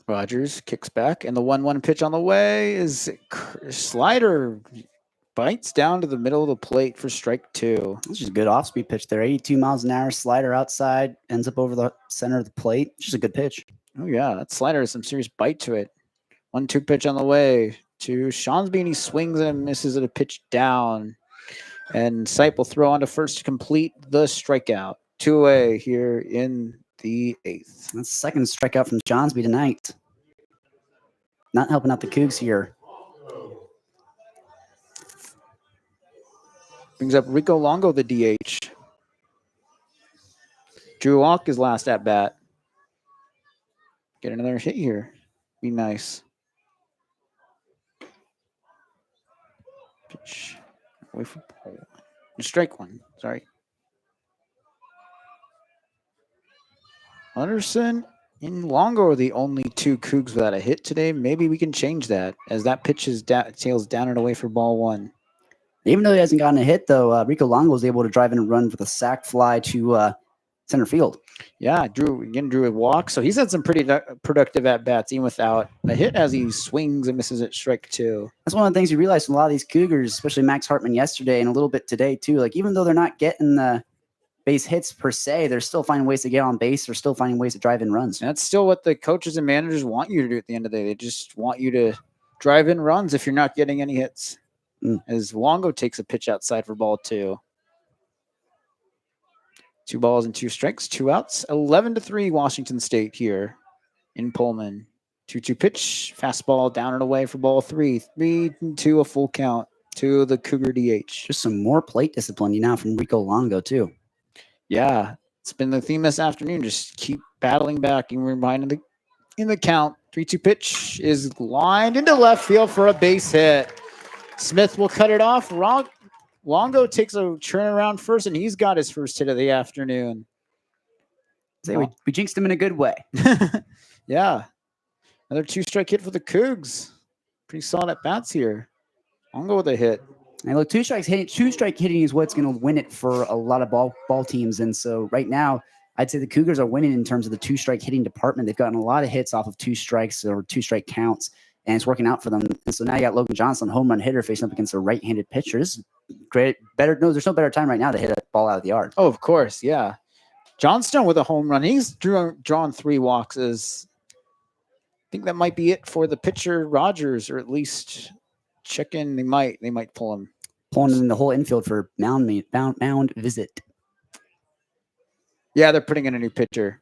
Rogers kicks back, and the 1-1 pitch on the way is slider. Bites down to the middle of the plate for strike 2. This is a good off-speed pitch there. 82 miles an hour, slider outside, ends up over the center of the plate. It's just a good pitch. Oh, yeah. That slider has some serious bite to it. 1-2 pitch on the way to Shawnsby, and he swings and misses at a pitch down. And Sipe will throw on to first to complete the strikeout. 2 away here in the 8th. That's the second strikeout from Johnsby tonight. Not helping out the Cougs here. Brings up Rico Longo, the DH. Drew Walk his last at bat. Get another hit here. Be nice. Pitch. Away from ball 1. Strike 1. Sorry. Anderson and Longo are the only 2 Cougs without a hit today. Maybe we can change that as that pitch is tails down and away for ball 1. Even though he hasn't gotten a hit, though, Rico Longo was able to drive in a run with a sac fly to center field. Yeah, Drew a walk. So he's had some pretty productive at-bats, even without a hit, as he swings and misses at strike 2. That's one of the things you realize from a lot of these Cougars, especially Max Hartman yesterday and a little bit today, too. Like, even though they're not getting the base hits per se, they're still finding ways to get on base. They're still finding ways to drive in runs. And that's still what the coaches and managers want you to do at the end of the day. They just want you to drive in runs if you're not getting any hits. As Longo takes a pitch outside for ball 2. 2 balls and 2 strikes, 2 outs. 11-3 Washington State here in Pullman. 2-2 pitch, fastball down and away for ball 3. 3-2, a full count to the Cougar DH. Just some more plate discipline now from Rico Longo, too. Yeah, it's been the theme this afternoon. Just keep battling back. And we're behind in the count. 3-2 pitch is lined into left field for a base hit. Smith will cut it off. Longo takes a turnaround first, and he's got his first hit of the afternoon. We jinxed him in a good way. Yeah. Another 2-strike hit for the Cougs. Pretty solid at bats here. Longo with a hit. And look, 2-strike hitting is what's going to win it for a lot of ball teams. And so right now, I'd say the Cougars are winning in terms of the 2-strike hitting department. They've gotten a lot of hits off of 2 strikes or 2-strike counts, and it's working out for them. And so now you got Logan Johnson, home run hitter, facing up against a right-handed pitcher. This is great. There's no better time right now to hit a ball out of the yard. Oh, of course, yeah. Johnstone with a home run. He's drawn 3 walks. I think that might be it for the pitcher Rogers, or at least check in. They might pull him. Pulling in the whole infield for mound visit. Yeah, they're putting in a new pitcher,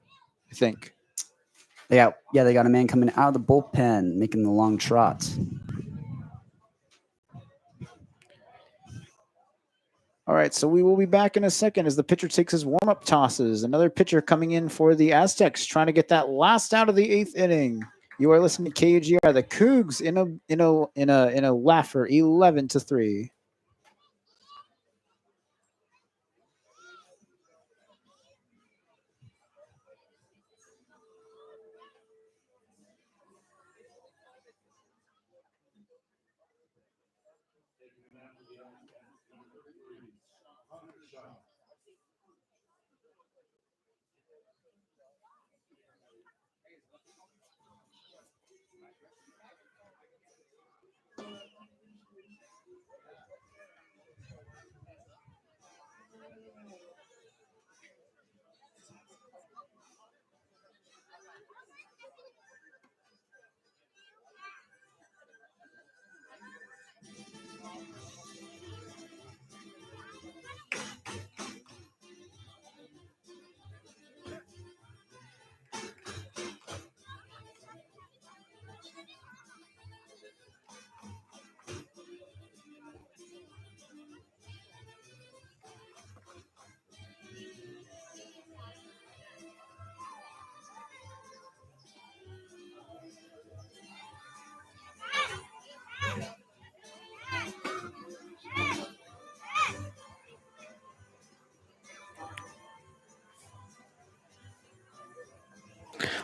I think. They got a man coming out of the bullpen, making the long trot. All right, so we will be back in a second as the pitcher takes his warm-up tosses. Another pitcher coming in for the Aztecs, trying to get that last out of the 8th inning. You are listening to KUGR. The Cougs in a laugher, 11-3.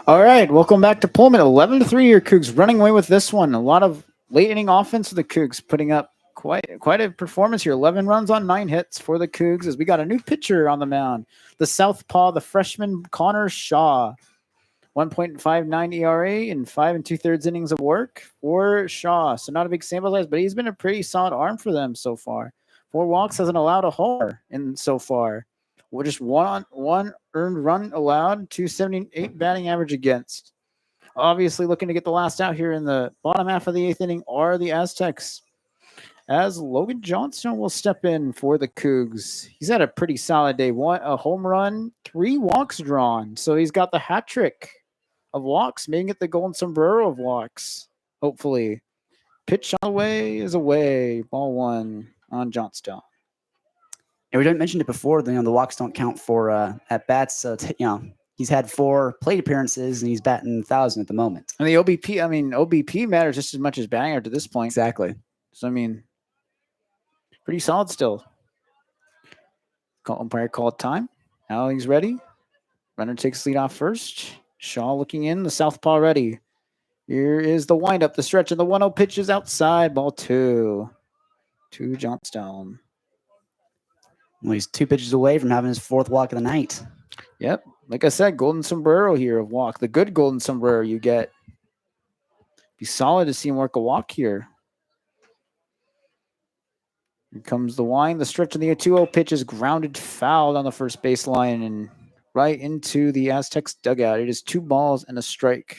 All right, welcome back to Pullman. 11-3, your Cougs running away with this one. A lot of late inning offense for the Cougs, putting up quite a performance here. 11 runs on 9 hits for the Cougs as we got a new pitcher on the mound. The southpaw, the freshman Connor Shaw. 1.59 ERA in 5 2/3 innings of work for Shaw. So not a big sample size, but he's been a pretty solid arm for them so far. 4 walks, hasn't allowed a homer in so far. We're just one earned run allowed, 278 batting average against. Obviously looking to get the last out here in the bottom half of the 8th inning are the Aztecs, as Logan Johnstone will step in for the Cougs. He's had a pretty solid day. A home run, 3 walks drawn. So he's got the hat trick of walks, making it the golden sombrero of walks, hopefully. Pitch on the way is away. Ball 1 on Johnstone. And we didn't mention it before. The walks don't count for at bats. So he's had 4 plate appearances and he's batting 1,000 at the moment. And the OBP matters just as much as batting average at this point. Exactly. So pretty solid still. Umpire called time. Now he's ready. Runner takes lead off first. Shaw looking in. The southpaw ready. Here is the windup, the stretch, and the 1-0 pitch is outside. Ball 2 to Johnstone. Well, he's 2 pitches away from having his 4th walk of the night. Yep. Like I said, golden sombrero here of walk. The good golden sombrero you get. Be solid to see him work a walk here. Here comes the wind, the stretch, and the 2-0 pitch is grounded foul on the first baseline and right into the Aztecs dugout. It is 2 balls and a strike.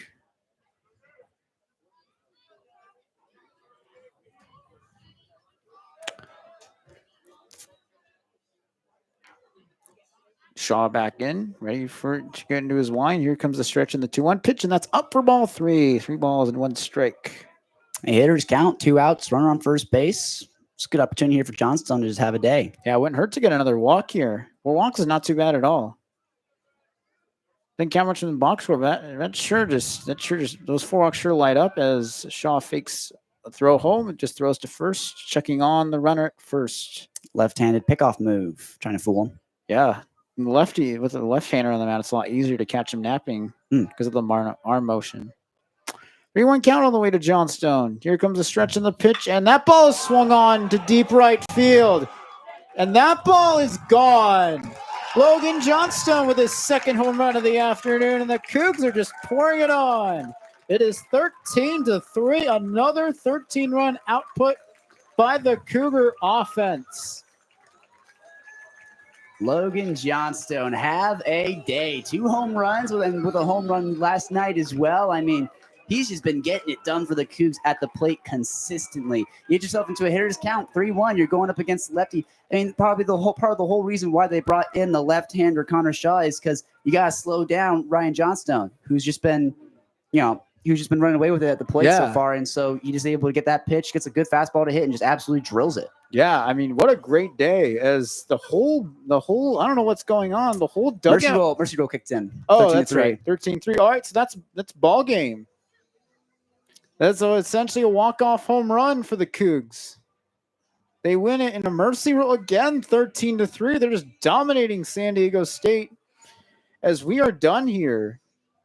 Shaw back in, ready to get into his wind. Here comes the stretch in the 2-1 pitch, and that's up for ball 3. 3 balls and 1 strike. A hitter's count, 2 outs, runner on first base. It's a good opportunity here for Johnstone to just have a day. Yeah, it wouldn't hurt to get another walk here. 4 walks is not too bad at all. Didn't count much in the box score, but that sure just those 4 walks sure light up as Shaw fakes a throw home. It just throws to first, checking on the runner at first. Left-handed pickoff move, trying to fool him. Yeah. Lefty with a left-hander on the mound, it's a lot easier to catch him napping because of the arm motion. 3-1 count all the way to Johnstone. Here comes the stretch in the pitch, and that ball is swung on to deep right field. And that ball is gone. Logan Johnstone with his 2nd home run of the afternoon, and the Cougs are just pouring it on. It is 13-3, another 13-run output by the Cougar offense. Logan Johnstone, have a day. 2 home runs with a home run last night as well. I mean, he's just been getting it done for the Cougs at the plate consistently. You get yourself into a hitter's count, 3-1. You're going up against lefty. I mean, probably the whole reason why they brought in the left-hander Connor Shaw is because you got to slow down Ryan Johnstone, who's just been he's just been running away with it at the plate so Yeah. far. And so he just able to get that pitch, gets a good fastball to hit, and just absolutely drills it. Yeah, I mean, what a great day! As the whole, I don't know what's going on. The whole Mercy dugout. roll kicked in. Oh, 13-3. that's right, 13-3. All right, so that's ball game. That's essentially a walk-off home run for the Cougs. They win it in a mercy rule again, 13-3. They're just dominating San Diego State. As we are done here,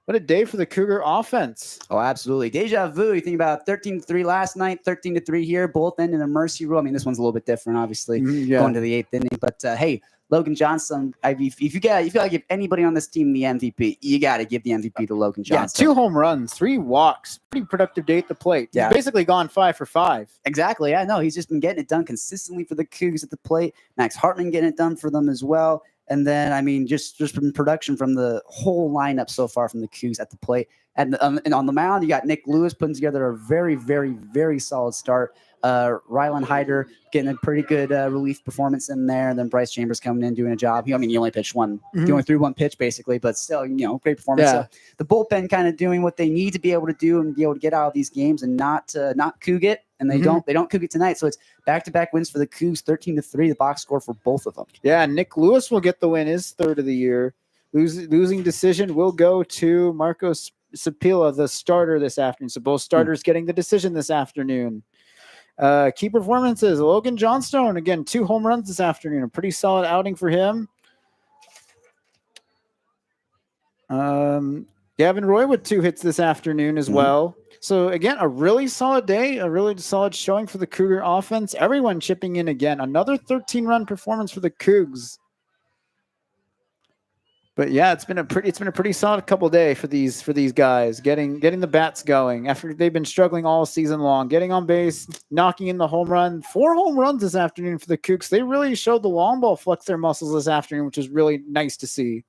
what a day for the Cougar offense. Oh, absolutely. Deja vu. You think about 13-3 last night, 13-3 here, both end in a mercy rule. I mean, this one's a little bit different, obviously, going to the 8th inning. But hey, Logan Johnson, if you got to give anybody on this team the MVP, you got to give the MVP to Logan Johnson. Yeah, 2 home runs, 3 walks, pretty productive day at the plate. Yeah. He's basically gone 5 for 5. Exactly. Yeah, no, he's just been getting it done consistently for the Cougs at the plate. Max Hartman getting it done for them as well. And then, I mean, just from production from the whole lineup so far from the Cougs at the plate. And on the mound, you got Nick Lewis putting together a very, very, very solid start. Rylan Hyder getting a pretty good relief performance in there. And then Bryce Chambers coming in, doing a job. He only pitched one. He only threw one pitch, basically. But still, great performance. Yeah. So the bullpen kind of doing what they need to be able to do and be able to get out of these games and not Coug it. And they don't Coug it tonight. So it's back-to-back wins for the Cougs, 13-3, the box score for both of them. Yeah, Nick Lewis will get the win, his 3rd of the year. Losing decision will go to Marcos Sapila, the starter this afternoon. So both starters getting the decision this afternoon. Key performances, Logan Johnstone, again, 2 home runs this afternoon. A pretty solid outing for him. Gavin Roy with 2 hits this afternoon as well. So, again, a really solid day, a really solid showing for the Cougar offense. Everyone chipping in again. Another 13-run performance for the Cougs. But yeah, it's been a pretty solid couple day for these guys, getting the bats going after they've been struggling all season long, getting on base, knocking in the home run. 4 home runs this afternoon for the Cougs. They really showed the long ball flex their muscles this afternoon, which is really nice to see.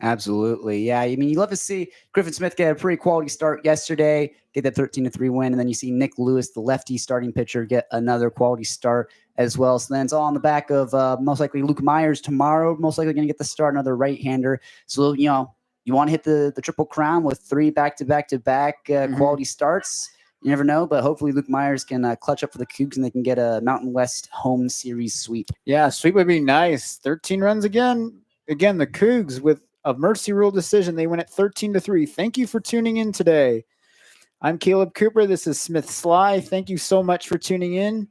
Absolutely. Yeah. I mean, you love to see Griffin Smith get a pretty quality start yesterday, get that 13-3 win. And then you see Nick Lewis, the lefty starting pitcher, get another quality start as well. So then it's all on the back of most likely Luke Myers tomorrow, most likely going to get the start, another right-hander. So, you want to hit the Triple Crown with 3 back-to-back quality starts. You never know, but hopefully Luke Myers can clutch up for the Cougs and they can get a Mountain West home series sweep. Yeah, sweep would be nice. 13 runs again. Again, the Cougs with a mercy rule decision. They win at 13-3. Thank you for tuning in today. I'm Caleb Cooper. This is Smith Sly. Thank you so much for tuning in.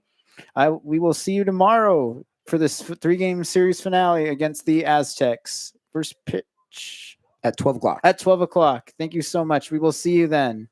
We will see you tomorrow for this 3-game series finale against the Aztecs. First pitch At 12 o'clock. at 12 o'clock. Thank you so much. We will see you then.